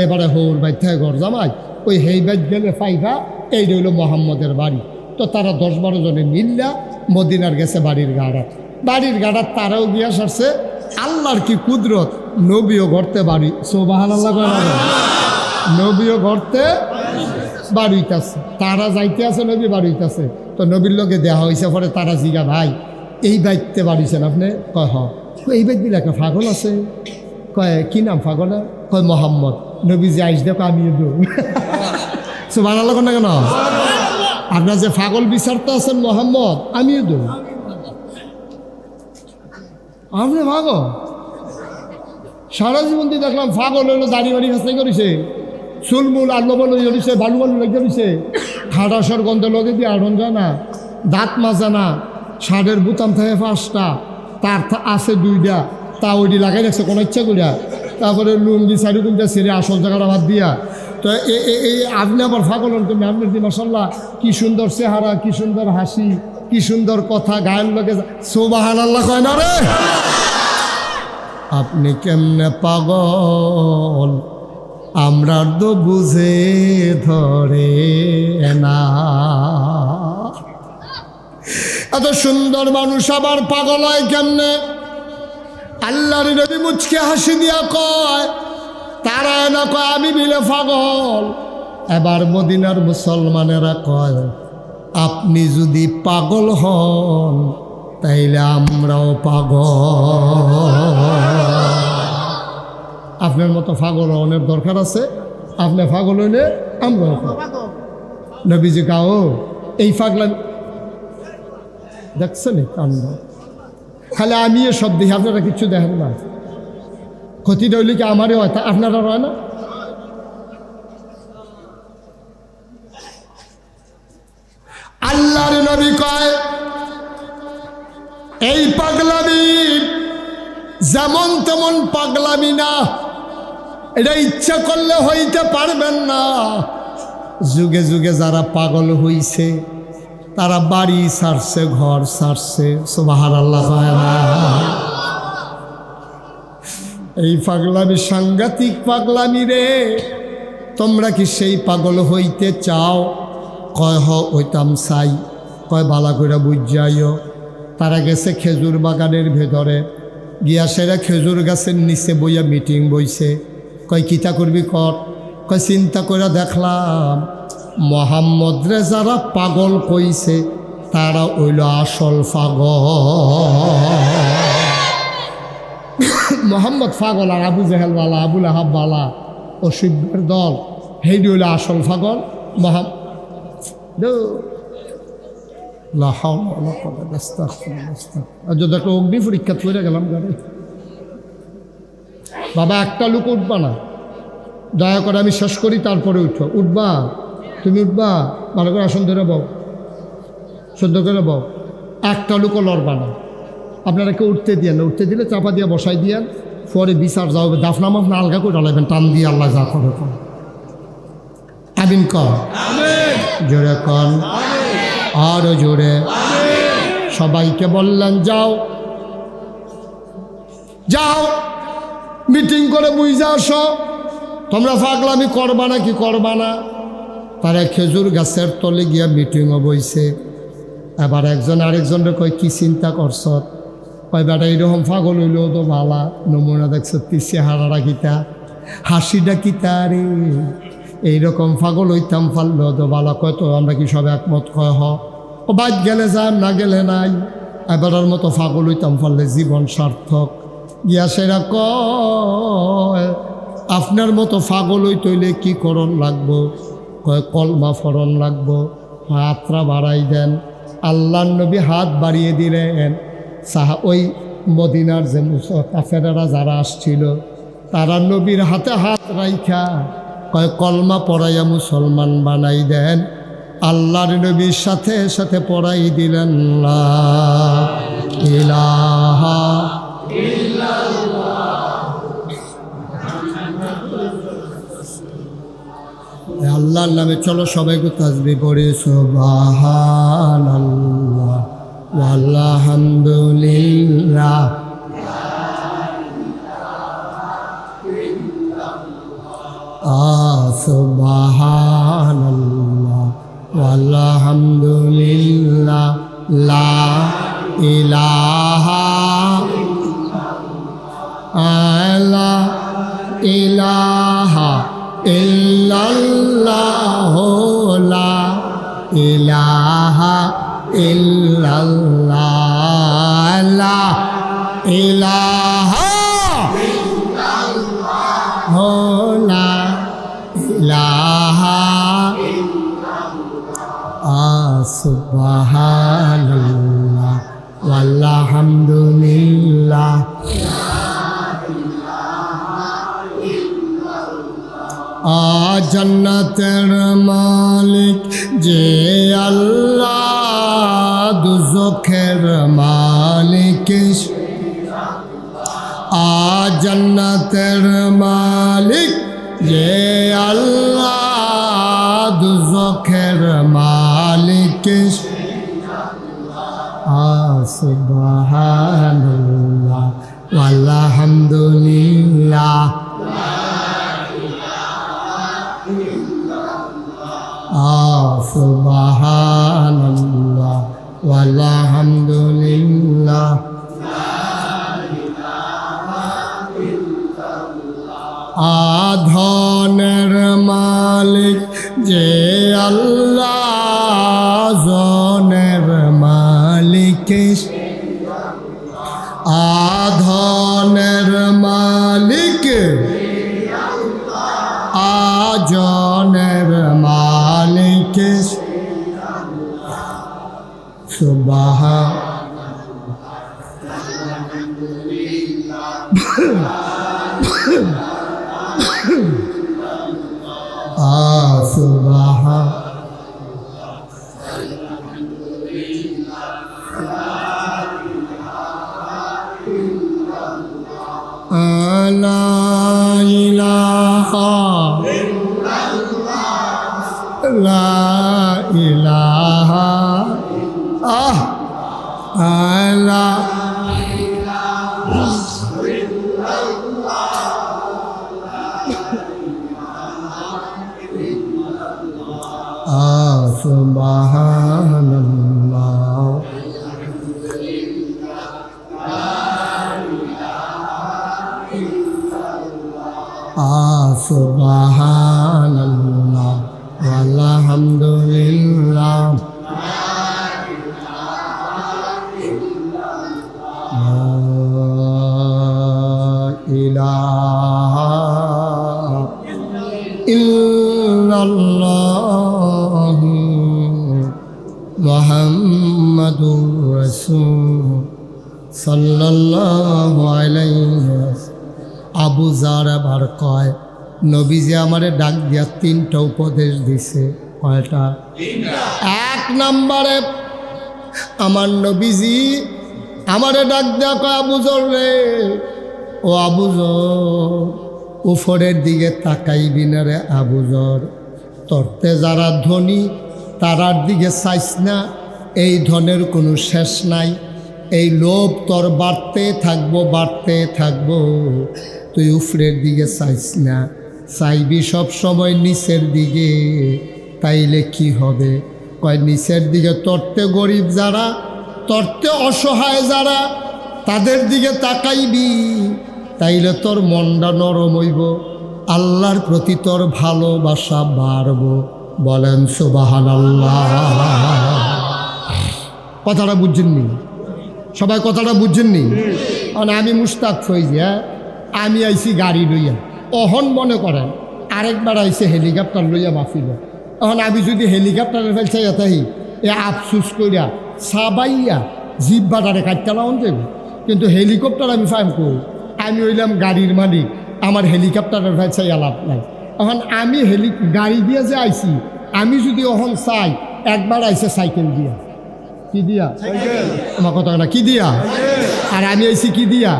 এবারে হৌর বাইর থায় ঘর জামাই ওই হেই বাইর গেলে ফাইভা এই রইল মোহাম্মদের বাড়ি তো তারা 10-12 জনে মিল্লা মদিনার গেছে বাড়ির গাড়াত তারাও গিয়া সারছে আল্লাহর কি কুদরত নবীও ঘরতে বাড়ি সুবহানাল্লাহ নবীও ঘরতে বাড়িতেছে তারা যাইতে আছে নবী বাড়িতেছে তো নবীর লোকে দেওয়া হয়েছে পরে তারা জিগা ভাই এই বাইতে বাড়িছেন আপনি কয় এই বাইত দিলে একটা ফাগল আছে কয় কি নাম ফাগলের কয় মোহাম্মদ নবী যে আইস দেখো আমিও দৌ সুবহানাল্লাহ না কেন আপনার যে ফাগল বিচারতে আছেন মোহাম্মদ আমিও দৌ আপনি ফাগল সারা জীবন দিয়ে দেখলাম ফাগল হলো দাড়ি বাড়ি হাসতে করেছে চুলমুল আল্লো বলো জ্বলিছে বালু বালু লেগে দিছে খাটাসর গন্ধ লগে দিয়ে আড়ন যায় না দাঁত মাজা না শার্টের বুতাম থাকে 5টা তার আছে 2টা তা ওইটি লাগাই রাখছে কোনো ইচ্ছা করিয়া তারপরে লুঙ্গি শাড়ি কুলটা ছেড়ে আসল জায়গাটা বাদ দিয়া তো এই আপনি আবার ফাগলেন তুমি আপনার দি মাশাআল্লাহ কি সুন্দর চেহারা কি সুন্দর হাসি কি সুন্দর কথা গায়ের লগে সুবহানাল্লাহ কয় না রে আপনি কেমনে পাগল আমরা তো বুঝে ধরে না এত সুন্দর মানুষ আবার পাগল হয় কেমনে আল্লাহর নবী মুচকে হাসি দিয়া কয় তারা না কয় আমি বিলে পাগল এবার মদিনার মুসলমানেরা কয় আপনি যদি পাগল হন তাইলে আমরাও পাগল আপনার মতো পাগল হওয়ার দরকার আছে আপনি পাগল হইলে আমরাও পাগল নবীজি গাও এই পাগলামি দেখছেন কাণ্ড। খালি আমি সব দেখি, আপনারা কিছু দেখেন না। ক্ষতিটা হইলে কি আমারই হয়, তা আপনারা হয় না? আল্লাহর নবী কয় এই পাগলামি যেমন তেমন পাগলামি না, এটা ইচ্ছা করলে হইতে পারবেন না। যুগে যুগে যারা পাগল হইছে তারা বাড়ি ছাড়ছে, ঘর ছাড়ছে। সুবহানাল্লাহ। এই পাগলামি সাংঘাতিক পাগলামি রে। তোমরা কি সেই পাগল হইতে চাও? কয় হইতাম চাই। কয় বালা কইরা বুঝাইও। তারা গেছে খেজুর বাগানের ভেতরে গিয়া, সেরা খেজুর গাছের নিচে বইয়া মিটিং বইছে। কয় কিতা করবি কর। কয় চিন্তা করে দেখলাম মোহাম্মদ রে যারা পাগল কইছে তারা হইল আসল পাগল। মোহাম্মদ পাগল আর আবু জেহেল বালা, আবুল আহাব বালা, অসিবের দল, হেডি হইল আসল পাগল। যদি একটা অগ্নি পরীক্ষা করে গেলাম গাড়ি। বাবা একটা লোক উঠবা না, দয়া করে আমি শেষ করি তারপরে উঠো। উঠবা? তুমি উঠবা? ভালো করে আসন ধরে বউ, সহ্য করে বউ। একটা লোকও লড়বা না। আপনারা কেউ উঠতে দিয়ে না, উঠতে দিলে চাপা দিয়ে বসাই দিয়েন, পরে বিচার যাও। দাফনা মাফনা আলগা করে ডালাইবেন, টান দিয়ে আল্লাহ যা করে কর। আমিন কর, জোরে কন, আরো জোরে। সবাইকে বললেন যাও যাও মিটিং করে বুঝা আসো, তোমরা পাগলামি করবা না কি করবা না। তারা খেজুর গাছের তলে গিয়া মিটিংও বইছে। এবার একজন আরেকজনের কয় কি চিন্তা করছ? কয় বেটা এরকম পাগল হইলেও তো ভালা, নমুনা দেখছ চেহারাটা কিতা, হাসিটা কিতা রে, এইরকম পাগল হইতাম পারল তো ভালো। কয় তো আমরা কি সব একমত? কয় হ। ও বাদ গেলে যান, না গেলে নাই। এবারের মতো পাগল হইতাম পারলে জীবন সার্থক। গিয়া সেরা কয় আপনার মতো পাগল হইতইলে কি করণ লাগবো? কয় কলমা ফরণ লাগবো। হাতটা বাড়াই দেন। আল্লাহর নবী হাত বাড়িয়ে দিলেন। ওই মদিনার যে কাফেরেরা যারা আসছিল তারা নবীর হাতে হাত রাইখা কয় কলমা পড়াইয়া মুসলমান বানাই দেন। আল্লাহর নবীর সাথে সাথে পড়াই দিলেন লা ইলাহা ইল্লাল্লাহ। আল্লাহর নামে চলো সবাইকে তাসবিহ পড়ে সুবহানাল্লাহ আলহামদুলিল্লাহ। সুবহানাল্লাহ আলহামদুলিল্লাহ লা ইলাহা ইলাহা ইল্লাল্লাহ লা ইলাহা ইল্লাল্লাহ লা ইলাহা ইল্লাল্লাহ লা ইলাহা সুবহানাল্লাহ আলহামদুলিল্লাহ। জান্নাতের মালিক যে আল্লাহ, দুজখের মালিক জান্নাতের মালিক যে আল্লাহ, দুজখের মালিক সুবহানাল্লাহ আলহামদুলিল্লাহ। সুবহানাল্লাহ আলহামদুলিল্লাহ। ধনের মালিক যে আল্লাহ, জনের মালিক ধনের মালিক জনের মালিক সুবহান লা ইলাহা লা ইলাহা লা সুবহানাল্লাহ সুবহানাল্লাহ আলহামদুলিল্লাহ ইলাহা ইল্লাল্লাহ মুহাম্মাদুর রাসূল সাল্লাল্লাহু আলাইহি ওয়াসাল্লাম। আবু যার আবার কয় নবীজি আমারে ডাক দিয়া তিনটা উপদেশ দিছে। কয়টা? এক নম্বরে আমার নবীজি আমারে ডাক দিয়া কয় আবু যর রে, ও আবু যর উপরের দিকে তাকাইবি না রে আবু যর, তরতে যারা ধনী তারার দিকে চাইস না, এই ধনের কোনো শেষ নাই, এই লোভ তোর বাড়তে থাকবো, তুই উপরের দিকে চাইস না, চাইবি সব সময় নিচের দিকে। তাইলে কি হবে? কয় নিচের দিকে তরতে গরিব যারা, তরতে অসহায় যারা, তাদের দিকে তাকাইবি, তাইলে তোর মনটা নরম হইব, আল্লাহর প্রতি তোর ভালোবাসা বাড়ব। বলেন সুবহানাল্লাহ। কথাটা বুঝছেননি? সবাই কথাটা বুঝছেননি? কারণ আমি মুস্তাক ফৈজি, আমি আইছি গাড়ি লইয়া, অহন মনে করেন আরেকবার আইসে হেলিকপ্টার লইয়া মাফিল। এখন আমি যদি হেলিকপ্টারের ফেলছে তাই এ আফসুস কইরা সাবাইয়া জিব্বাটারে কাটতে লাউন যাবে, কিন্তু হেলিকপ্টার আমি ফাইম করি, আমি হইলাম গাড়ির মালিক, আমার হেলিকপ্টারের ফেলছে লাভ নাই। এখন আমি গাড়ি দিয়ে যে আইছি, আমি যদি অহন চাই একবার আইসে সাইকেল দিয়া, কি দিয়া আমার কথা না, কি দিয়া, আর আমি আইছি কি দিয়া।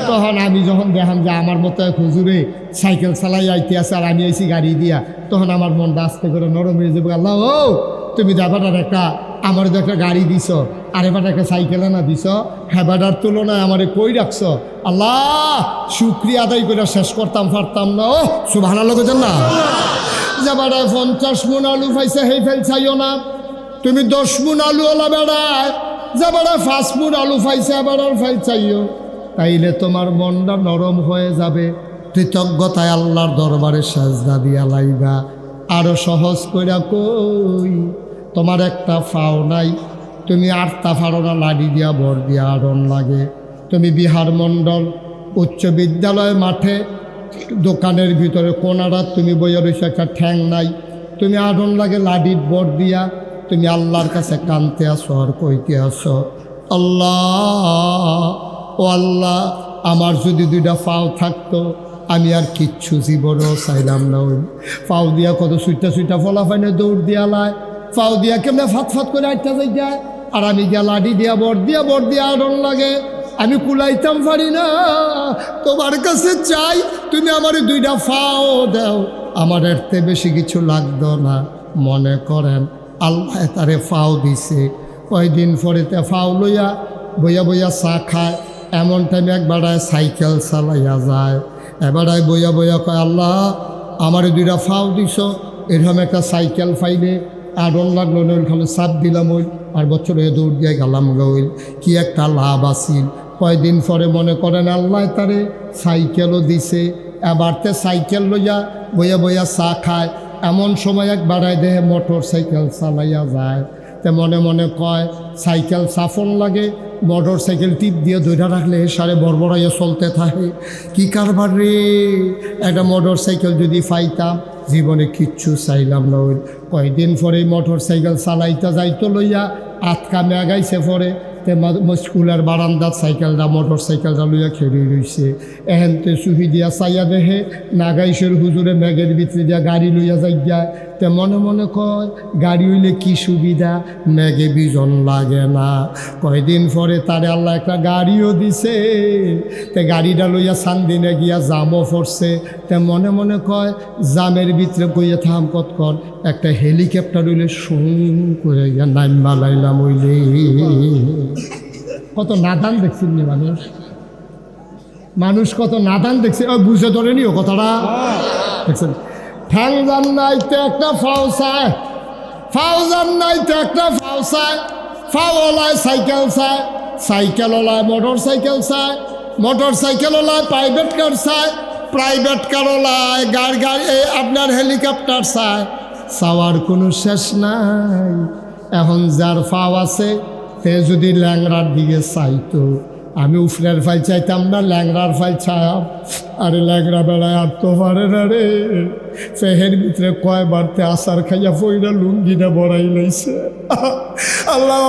তখন আমি যখন দেখাম যে আমার মতো এক হুজুরে সাইকেল চালাই আইতে আছে আর আমি আইছি গাড়ি দিয়া, তখন আমার মনটা আস্তে করে নরম হয়ে যাবে। আল্লাহ ও তুমি দেবাটার একটা আমার তো একটা গাড়ি দিছ, আর এবার একটা সাইকেল না দিছ, হেবাটার তুলনায় আমারে কই রাখছ, আল্লাহ শুক্রিয়া আদায় করে শেষ করতাম পারতাম না। ও সুবহানাল্লাহ কইতেন না? যাবাটা 50 মণ আলু পাইছে হেই ফেল চাইও না, তুমি 10 মণ আলু ওলা বেড়ায় যাবাটা 5 মণ আলু পাইছে আবার আর ফেল চাইও, তাইলে তোমার মনটা নরম হয়ে যাবে। কৃতজ্ঞতায় আল্লাহর দরবারে সাজদা দিয়া লাইবা। আরো সহজ কইরা কই, তোমার একটা ফাও নাই, তুমি আটটা ফাড়ো না, লাডি দিয়া বর দিয়া আড়ন লাগে। তুমি বিহার মণ্ডল উচ্চ বিদ্যালয় মাঠে দোকানের ভিতরে কোনারা তুমি বইয়া রয়েছে, একটা ঠ্যাং নাই, তুমি আড়ন লাগে লাডির বর দিয়া, তুমি আল্লাহর কাছে কানতে আসো আর কইতে আসো, আল্লাহ ও আল্লাহ আমার যদি 2টা পাও থাকতো আমি আর কিচ্ছু জীবনও চাইলাম না। ওই পাও দিয়া কত সুইটা ফলাফাইনে দৌড় দিয়া লাই, পাও দিয়া কেমনে ফাত করে আটটা যাই যায়, আর আমি গিয়া লাডি দিয়া বর দিয়া আড়ন লাগে, আমি কুলাইতাম পারি না। তোমার কাছে চাই তুমি আমার 2টা পাও দাও, আমার এরতে বেশি কিছু লাগতো না। মনে করেন আল্লাহ তারে পাও দিছে, কয়দিন পরেতে পাও লইয়া বইয়া চা খায়, এমন টাইমে একবারায় সাইকেল চালাইয়া যায়, এবারায় বইয়া কয় আল্লাহ আমার 2টা পাও দিছ, এরকম একটা সাইকেল পাইলে আড়ন লাগলো না, ওইখানে চাপ দিলাম ওই, আর বছরে দৌড় দিয়ে গেলাম গইল, কি একটা লাভ আসিল। কয়দিন পরে মনে করেন আল্লাহ তারে সাইকেলও দিছে, এবারতে সাইকেল লইয়া বইয়া চা খায়, এমন সময় একবারায় দেহে মোটর সাইকেল চালাইয়া যায়, তে মনে কয় সাইকেল সাফন লাগে, মোটর সাইকেল টিপ দিয়ে ধরে রাখলে সারে বড়বড়াইয়া চলতে থাকে। কি কারবার রে, একটা মোটর সাইকেল যদি পাইতাম, জীবনে কিচ্ছু চাইলাম না। ওই কয়দিন পরে মোটর সাইকেল চালাইতে যাইতো লইয়া আটকা মেগাইছে পরে, তে স্কুলের বারান্দাত সাইকেলটা মোটর সাইকেলটা লইয়া খেয়ে রইছে। এহেনতে সুহি দিয়া চাইয়া দেহে নাগাইশের হুজুরে মেঘের ভিতরে দিয়া গাড়ি লইয়া যাইয়া। তে মনে মনে কয় গাড়ি হইলে কি সুবিধা, মেঘে বিজন লাগে না। কয়দিন পরে তারে আল্লাহ একটা গাড়িও দিছে। তে গাড়িটা লইয়া সান্দিনে গিয়া জামও পড়ছে। তে মনে মনে কয় জামের ভিতরে কইয়া থাম কতক্ষণ, একটা হেলিকপ্টার হইলে সুং করে গিয়া নাইমা লাইলাম হইলে। কত নাদান দেখছেন নি মানুষ, মানুষ কত নাদান দেখছে। বুঝে ধরেনি ও কথাটা দেখছেন। ঠ্যাংজান নাইতে একটা ফাও চায়, ফাওজান নাইতে একটা ফাও চায়, ফাওলায় সাইকেল চায়, সাইকেলওয়ালায় মোটর সাইকেল চায়, মোটর সাইকেলওয়ালায় প্রাইভেট কার চায়, প্রাইভেট কারওয়ালায় গাড়ি আপনার হেলিকপ্টার চায়। চাওয়ার কোনো শেষ নাই। এখন যার ফাও আছে সে যদি ল্যাংড়ার দিকে চাইতো, আমি উফরের ফাইল চাইতাম না, ল্যাংড়ার ফাইল চাইব। আরে ল্যাংড়া বেড়ায় আর তো পারে না রে। ফেহের ভিতরে কয়বারতে আসার খাইয়া ফইরা লুঙ্গিটা বড়াই লাইছে। আল্লাহ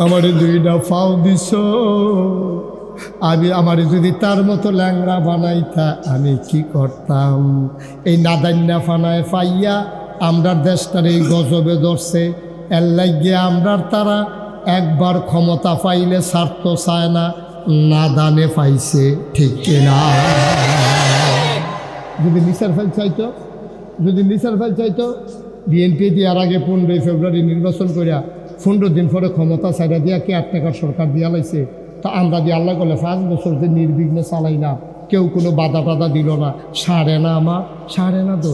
আমারে দুইটা ফাও দিছ, আমারে যদি তার মতো ল্যাংড়া বানাইতা আমি কি করতাম। এই নাদান্যা ফানায় পাইয়া আমরার দেশটার এই গজবে ধরছে। এর লাগিয়ে আমরার তারা একবার ক্ষমতা পাইলে স্বার্থ চায় না, নাদানে পাইছে, ঠিক কিনা? যদি নিসার ফাইল চাইতো, যদি নিসার ফাইল চাইতো, বিএনপি দেওয়ার আগে 15 ফেব্রুয়ারি নির্বাচন করিয়া 15 দিন পরে ক্ষমতা ছাড়া দিয়া কে 8 টাকার সরকার দিয়া লাইছে। তা আমরা দিয়ে আল্লাহ করলে 5 বছর যে নির্বিঘ্নে চালাই না, কেউ কোনো বাধা টাধা দিল না। সারে না আমার, সারে না তো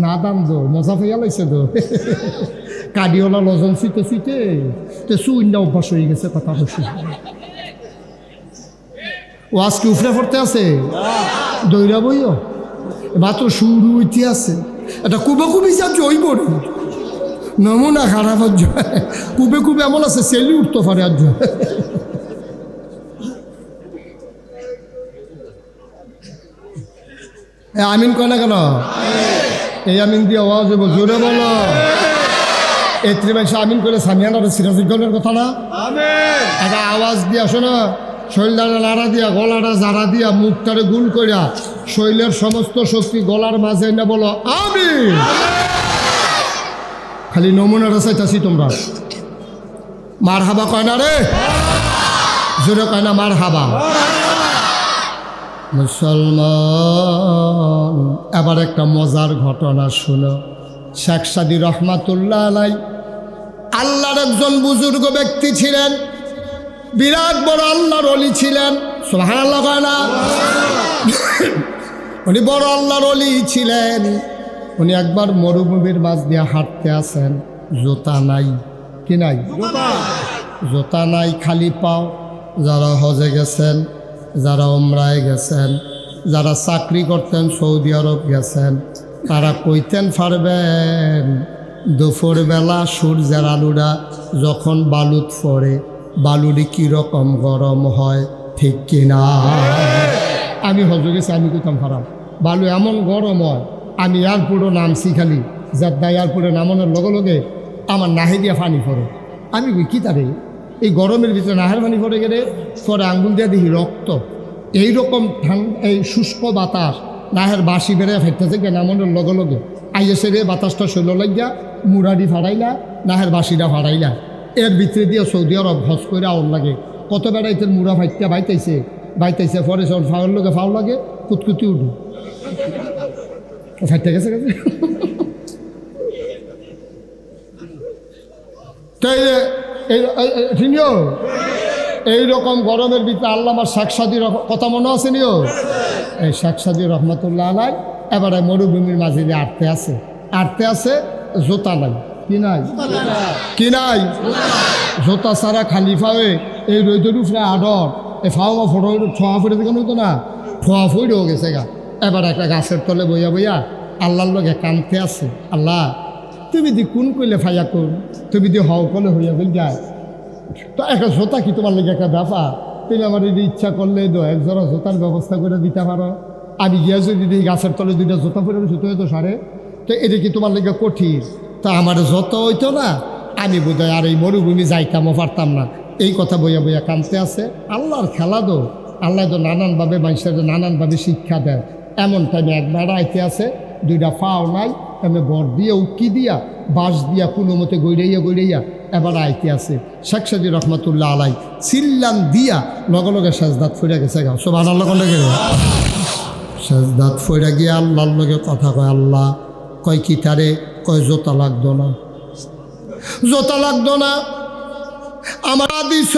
না দাম দো, মজা পেয়ে লাইছে তো। কাডিওলা লজন শুইতে শুইতে তো সুইন্ডা অভ্যাস হয়ে গেছে। কথা বলছি ও আজকে উফরে পড়তে আছে, দৈরা বইও মাত্র শুরু হইতে আছে। এটা কুবে কুবি যা জয় করি নমুনা খারাপ। কুবে কুবে এমন আছে সেলি উঠতে পারে। আর আমিন কয় না কেন? এই আমিন দিয়ে আওয়াজ হইব, জোরে বলো। এত্রি মাইসা আমিন করে সামিয়ানার সিরাজুজ্ঞানের কথা না, একটা আওয়াজ দিয়া শোনো। শৈলটারে লাড়া দিয়া, গলাটা জারা দিয়া, মুখটারে গুল করিয়া, শৈলের সমস্ত শক্তি গলার মাঝে না বলো আমিন। খালি নমুনাটা চাইতাছি তোমরা। মার হাবা কয় না রে, জোরে কয় না মার হাবা। মুসলমান, এবার একটা মজার ঘটনা শুনো। শেখ সাদী রহমাতুল্লাহ আলাই আল্লাহর একজন বুজুর্গ ব্যক্তি ছিলেন, বিরাট বড় আল্লাহর ওলি ছিলেন। সুবহানাল্লাহ কয় না? উনি বড় আল্লাহর ওলি ছিলেন। উনি একবার মরুভূমির মাঝ দিয়ে হাঁটতে আসেন, জুতা নাই। কি নাই? জুতা নাই, খালি পাও। যারা হজে গেছেন, যারা উমরায় গেছেন, যারা চাকরি করতেন সৌদি আরব গেছেন, তারা কইতেন পারবেন দুপুরবেলা সূর্যের আলুরা যখন বালুত পড়ে, বালুরি কীরকম গরম হয়, ঠিক কিনা? আমি হজে গেছি, আমি কইতাম পারাম বালু এমন গরম হয়। আমি এয়ারপোর্টও নামছি, খালি যাদ্দা এয়ারপোর্টে নামানোর লগে লগে আমার নাহে দিয়া পানি পড়ে। আমি কী তারে এই গরমের ভিতরে নাহের পানি পড়ে গেলে পরে আঙ্গুল দিয়ে দেখি রক্ত। এইরকম এই শুষ্ক বাতাস নাহের বাসি বেড়ে ফেটতেছে গে নামানোর লগে লগে আইয়ে সেরে বাতাসটা শৈল লাগিয়া মুরাডি ফাড়াইলা, নাহের বাসিটা ফাড়াইলা। এর ভিতরে দিয়ে সৌদি আরব হজ করে আওয়ার লাগে। কত বেড়াইতে মুড়া ফাইটটা বাইতাইছে বাইতাইছে, পরে সব ফাওয়ার লগে ফাও লাগে, কুতকুতি উঠু ফাইটটা গেছে গেছে। তাই নিও এইরকম গরমের ভিতরে আল্লাহ আমার শেখ সাদীর কথা মনে আছে নিও। এই শেখ সাদী রহমতুল্লাহ আলাই এবারে মরুভূমির মাঝে দিয়ে আটতে আছে, জোতা নাই। কি নাই? কি নাই? জোতা ছাড়া খালি ফাওয়ে এই রোদের উপরে আডর এই ফাওয়া ফটো ছোঁয়া ফুটে দেখানো হতো না, ঠোয়া ফুটেও গেছে গা। এবার একটা গাছের তলে বইয়া বইয়া আল্লাহর লগে কানতে আছে, আল্লাহ তুমি দি কোন কইলে ফাইয়া কোন, তুমি দি হও কলে হইয়া বল যায়। তো একটা জোতা কি তোমার লেগে একটা ব্যাপার, তুমি আমার যদি ইচ্ছা করলে এক জোড়া জোতার ব্যবস্থা করে দিতে পারো। আমি গিয়া যদি গাছের তলে 2টা জোতা পরে জুতো হইতো সারে, তো এটা কি তোমার লেগে কঠিন? তা আমার যত হইতো না, আমি বোধহয় আর এই মরুভূমি যাইতামও পারতাম না, এই কথা বইয়া বইয়া কামতে আছে। আল্লাহর খেলা দো, আল্লাহ তো নানানভাবে মানুষের নানানভাবে শিক্ষা দেয়। এমন টাইমে এক বেড়া আইতে আছে, দুইটা পাও নাই, এমনি বর দিয়ে উকি দিয়া বাঁশ দিয়া কোনো মতে গইড়াইয়া এবার আইতে আছে। শেখ সাদি রহমতুল্লাহ আলাই চিল্লান দিয়া লগে লগে সেজদাত ফিরে গেছে। গাও সুবহানাল্লাহ কোনটা গেল, সেজদাত ফিরে গিয়ে আল্লাহর লগে কথা কয়। আল্লাহ কয় কি তারে, কয় জোতা লাগতো না, জোতা লাগতো না, আমার দিস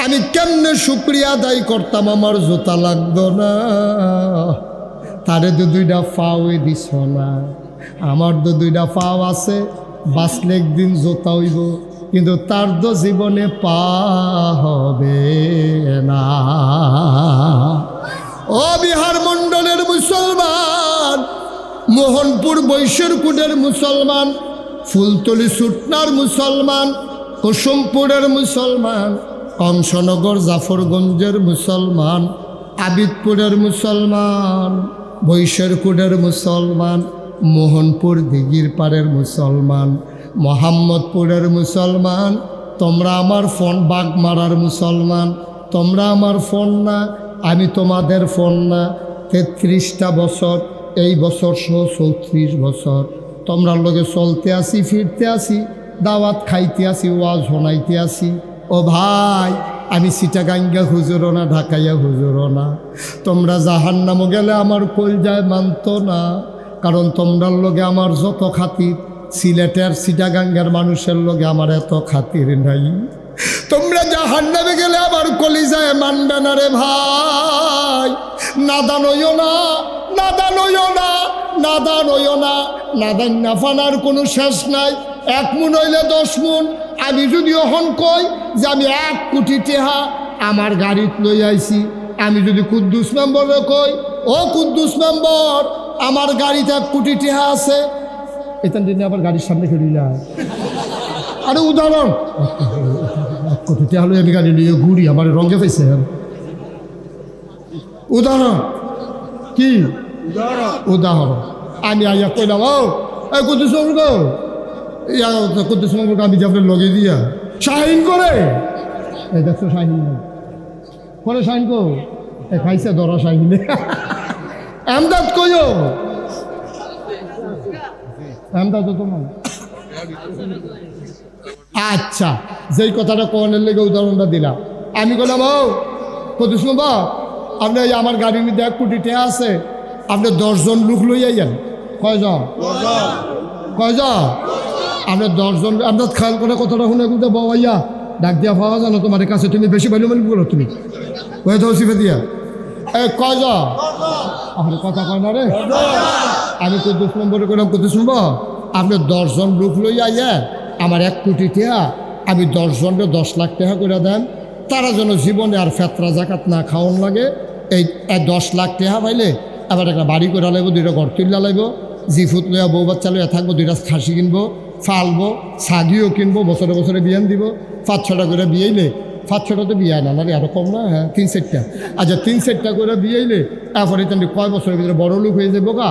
আমি কেমনে শুক্রিয়া আদায় করতাম, আমার জোতা লাগতো না। তারে তো দুইটা পাওয়ে দিস না, আমার তো দুইটা পাও আছে, বাঁচলে একদিন জোতা হইব, কিন্তু তার তো জীবনে পা হবে না। ও বিহার মণ্ডলের মুসলমান, মোহনপুর বৈশ্বরকুটের মুসলমান, ফুলতলি সুটনার মুসলমান, কুসুমপুরের মুসলমান, কংসনগর জাফরগঞ্জের মুসলমান, আবিদপুরের মুসলমান, বৈশ্বরকুটের মুসলমান, মোহনপুর দিঘির পাড়ের মুসলমান, মোহাম্মদপুরের মুসলমান, তোমরা আমার ফোন বাগমারার মুসলমান, তোমরা আমার ফোন না, আমি তোমাদের ফোন না। 33টা বছর, এই বছর 34 বছর তোমরা লোকে চলতে আসি, ফিরতে আসি, দাওয়াত খাইতে আসি, ওয়াজ শোনাইতে আসি। ও ভাই, আমি চিটাগাঙ্গা হুজুরও না, ঢাকাইয়া হুজুরও না। তোমরা জাহান্নামে গেলে আমার কলজায় মানতো না, কারণ তোমরার লগে আমার যত খাতির, সিলেটের চিটাগাঙ্গার মানুষের লগে আমার এত খাতির নাই। তোমরা জাহান্নামে গেলে আমার কলিজায় মানবে না রে ভাই। নাদান হইও না, নাদান হইও না, নাদান হইও না। নাদান না ফানার কোনো শেষ নাই। 1 মুন হইলে 10 মুন। আমি যদি অহন কই যে আমি 1 কোটি টেহা আমার গাড়িত লই আইছি, আমি যদি কুদ্দুস মেম্বরে কই, ও কুদ্দুস মেম্বর আমার গাড়িতে 1 কোটি টেহা আছে, এখান দিনে আবার গাড়ির সামনে খেলিলা। আরে উদাহরণ, 1 কোটি টেহা লই আমি গাড়ি নিয়ে ঘুরি, আমার রঙে পাইছে। উদাহরণ কি? উদাহরণ আমি আইয়া কইলাম, ও এই কুদ্দুস মেম্বর, কুদ্দুস মেম্বরকে আমি যে আপনার লগে দিয়া শাহিন করে, এই দেখছো শাহিন নাই পরে শাহিন কো এই খাইছে ধরা শাহিনে। আমদাদ কইও, আমদাদ তো তোমার। আচ্ছা, যেই কথাটা কোনের লেগে উদাহরণটা দিলাম, আমি বললাম, ও কুদ্দুস মেম্বর আপনি আমার গাড়ির মধ্যে 1 কোটি টাকা আছে, আপনি 10 জন লোক লই আইয়েন। কয়জন? কয়জন? আপনি 10 জন। আপনার খেয়াল করে কথাটা শুনে কিন্তু বাবাইয়া ডাক দিয়া পাওয়া জানো তোমার কাছে, তুমি বেশি ভালো মানে বলো, তুমি ওই তো সিফে দিয়া এই কয়জন? আমার কথা কয় না রে। আমি কুদ্দুস নম্বরে করলাম, কুদ্দুস নম্বর আপনি 10 জন লোক লই আইয়া আমার 1 কোটি টাকা, আমি 10 জনকে 10 লাখ টাকা করে দেন, তারা যেন জীবনে আর ফেতরা জাকাত না খাওয়ান লাগে। এই 10 লাখ টাকা পাইলে আবার একটা বাড়ি করে লাগবো, 2টা ঘর তুললা লাগবো, জিফুত লইয়া বউ বাচ্চা লইয়া থাকবো, 2টা খাসি কিনবো, ফালবো, ছাগিও কিনবো, বছরে বছরে বিয়ান দিব। 5-6টা করে বিয়েইলে, 5-6টা তো বিয়ে না, আরও কম না, হ্যাঁ 3-4টা। আচ্ছা 3-4টা করে বিয়েইলে এরপরে তুমি কয় বছরের ভিতরে বড় লোক হয়ে যাবো গা।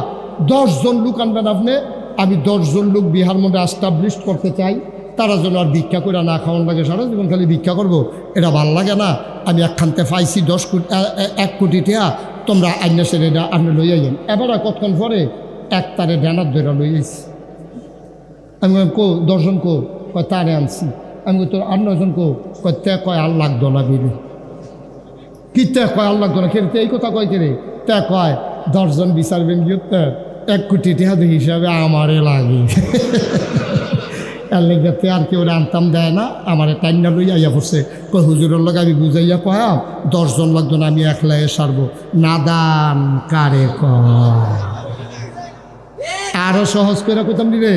10 জন লোক আনবেন আপনি, আমি 10 জন লোক বিহার মধ্যে এস্টাবলিশ করতে চাই, তারা যেন আর ভিক্ষা করে না খাওয়ান লাগে, সারা জীবন খালি ভিক্ষা করবো, এটা ভাল লাগে না। আমি একখানতে পাইছি 1 কোটি টাকা, তোমরা আইনা সেরে আপনি লই আইন। এবার কতক্ষণ পরে এক তারে ব্যানার ধরে লই আইছি। আমি কো 10 জন কো, কয় তারে আনছি। আমি তোর 8-9 জন কো, কয় তে কয় আর লাগতো না বিলে। কি তে কয় আর লাগতো না, খেলতে এই কথা কয় কেরে, তে কয় 10 জন বিচারবেন গিয়ে 1 কোটি টাকা হিসাবে আমারে লাগে। এর লেগে আর কেউ আনতাম দেয় না, আমার টাইমটা লইয়া আইয়া পড়ছে। কই হুজুরের লগে আমি বুঝাইয়া কয়া 10 জন লাগতো না, আমি একলাই সারবো। নাদান কারে কয়, আরো সহজ করে কইতাম রে।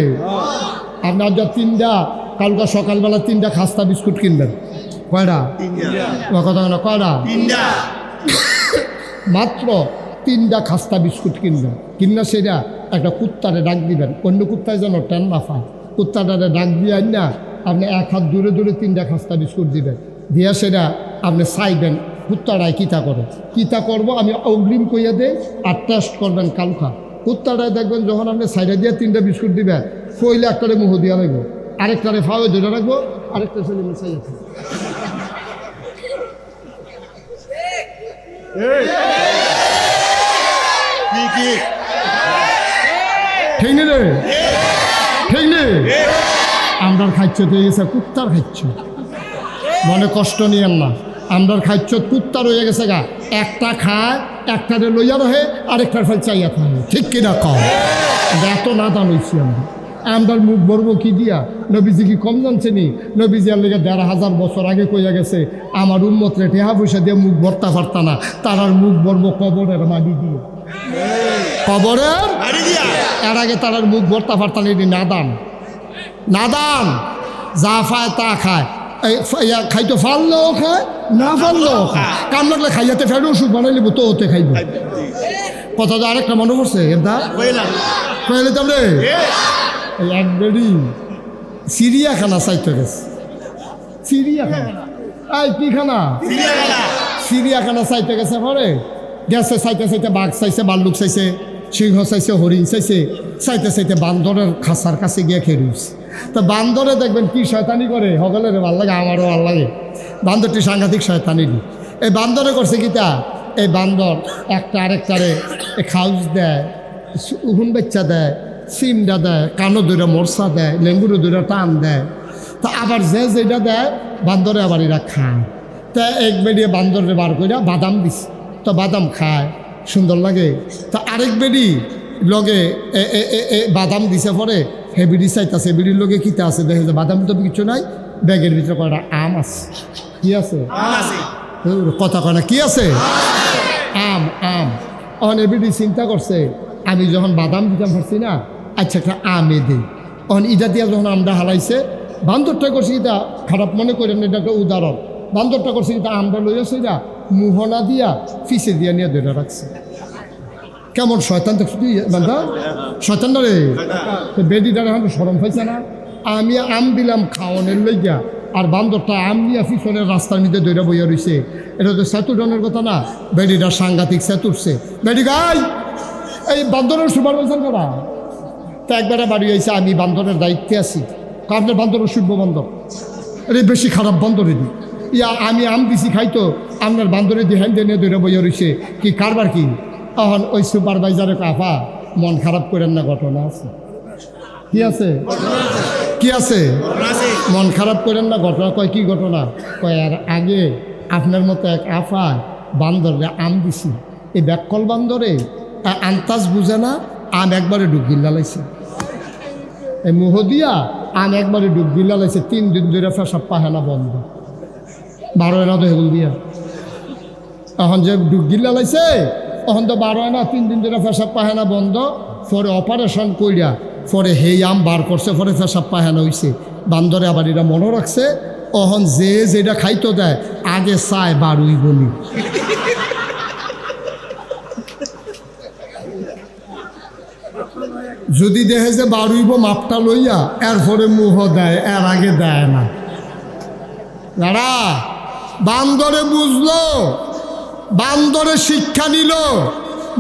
আপনার যা 3টা কালকা সকালবেলা 3টা খাস্তা বিস্কুট কিনবেন। কয়টা? কথা না, কয়টা? মাত্র 3টা খাস্তা বিস্কুট কিনবেন। কিনা সেটা একটা কুত্তারে ডাক দিবেন, অন্য কুত্তায় যেন টেন না পায়। কুত্তাটারে ডাক দিয়ে না, আপনি 1 হাত দূরে দূরে 3টা খাস্তা বিস্কুট দিবেন, দিয়া সেটা আপনি চাইবেন কুত্তাটায় কিতা করে। কিতা করবো আমি অগ্রিম কইয়া দেই, আর টেস্ট করবেন কালকা। কুত্তাটায় দেখবেন যখন আপনি সাইডে দিয়ে 3টা বিস্কুট দিবেন, কইলে একটারে মুহ দিয়া লাগবে, আরেকটারে ফাওয়ে ধরে রাখবো, আরেকটা ছেলে মিশাই আছে। ঠিক নেই রে, ঠিক নেই। আমরার খাচ্ছ তো গেছে কুত্তার খাচ্ছ, মনে কষ্ট নিয়েন না। আমরার খাচ্ছ কুত্তার হয়ে গেছে গা, একটা খায় একটারে লইয়া রহে আরেকটার ফেল চাইয়া থাকে, ঠিক কিনা কম? এত না দান হইছি আমরা। আমরার মুখ বর্ব কি দিয়া? নবীজি কি কম জানছে নি? নবীজি আর লেগে ১,৫০০ বছর আগে কইয়া গেছে আমার উম্মত রে টেহা পয়সা দিয়ে মুখ ভর্তা পারতা না, তারার মুখ বর্ব কবরের মাটি দিয়ে, কবরের এর আগে তারার মুখ ভর্তা পারতা না। নাদান নাদান, যা খায় তা খায়, খাইতে ফাললেও খায় না ফাললেও খায়, কাম লাগলে খাইয়াতে ফেলে ওষুধ বানাই লিব তো ওতে খাইব। কথা তো আরেকটা মনে পড়ছে এটা কইলে তো রে, এক বেড়ি চিড়িয়াখানা চাইতে গেছে। চিড়িয়াখানা এই কি খানা? চিড়িয়াখানা চাইতে গেছে, পরে গেছে চাইতে চাইতে বাঘ চাইছে, ভাল্লুক চাইছে, সিংহ চাইছে, হরিণ চাইছে, চাইতে চাইতে বান্দরের খাঁচার কাছে গিয়ে খেলুছে। তো বান্দরে দেখবেন কি শয়তানি করে, সকলের ভাল লাগে, আমারও ভাল লাগে। বান্দরটি সাংঘাতিক শয়তানি। এই বান্দরে করছে কিতা, এই বান্দর একটা আরেকটারে খাউজ দেয়, উহুন বাচ্চা দেয়, সিমটা দেয়, কানো দূরে মরসা দেয়, লেঙ্গুরো দূরে টান দেয়। তা আবার যে যেটা দেয় বান্দরে আবার এরা খায়। তা এক বেরিয়ে বান্দরে বার করে বাদাম দিছে, তো বাদাম খায়, সুন্দর লাগে। তা আরেক বেরি লগে বাদাম দিছে, পরে হে বিড়ি চাইতেছে, বিড়ির লগে কিতা আছে দেখে যে বাদাম তো কিছু নাই, ব্যাগের ভিতরে কয়টা আম আছে। কি আছে? কথা কয় না, কি আছে? আম। আম। অন বিড়ি চিন্তা করছে, আমি যখন বাদাম দিতাম পারছি না, আচ্ছা একটা আমে দিই। অন ইটা দিয়া যখন আমটা হালাইছে, বান্দরটা করছে এটা খারাপ মনে করেন, এটা একটা উদাহরণ। বান্দরটা করছে এটা আমটা লইয়াছে না, মুহনা দিয়া ফিসে দিয়া নিয়ে ধরে রাখছে। কেমন শয়তান দেখছি তুই বান্ধা, শয়তান না রে। বেডিটার এখন সরম পাইছে না, আমি আম দিলাম খাওয়ানোর লইয়া, আর বান্দরটা আম নিয়ে পিছনের রাস্তার মধ্যে দৌড়া বইয়া রয়েছে। এটা তো সেতুডনের কথা না, বেডিটা সাংঘাতিক সেতুরছে। বেডি গাই এই বান্দরের সুপারভাইজার করা। তা একবারে বাড়ি হয়েছে, আমি বান্দরের দায়িত্বে আছি। আপনার বান্দরের শুভ বান্দর, আরে বেশি খারাপ বান্দরে দি ইয়া, আমি আম দিছি খাইতো, আপনার বান্দরে দিয়ে হ্যান্ড নিয়ে দৌড়া বইয়া রয়েছে। কি কারবার কি? তখন ওই সুপারভাইজারের কাফা, মন খারাপ করেন না, ঘটনা আছে। কি আছে? কি আছে? মন খারাপ করেন না, ঘটনা। কয় কি ঘটনা? কয় আর আগে আপনার মতো এক আফা বান্দরে আম দিছি, এই ব্যাককল বান্দরে আন্তাজ বুঝে না, আম একবারে ডুব গিল্লা লাইছে। এই মুহ দিয়া আম একবারে ডুব গিল্লা লাইছে। 3 দিন ধরে পেশাব পায়খানা বন্ধ, 12 আনা তো হেগুল দিয়া। এখন যে ডুব গিল্লা লাইছে, তখন তো 12 আনা, 3 দিন ধরে পেশাব পায়খানা বন্ধ। পরে অপারেশন কইরা পরে হেই আম বার করছে, পরে পেশাব পায়খানা হইছে। বান্দরে আবার এটা মনে রাখছে, অহন যে যেটা খাইতো দেয় আগে চায় বারুই বলি। যদি দেখে যে বারুইব মাপটা লইয়া এরপরে মুহ দেয়, এর আগে দেয় না। দাঁড়া, বান্দরে বুঝলো, বান্দরে শিক্ষা নিল,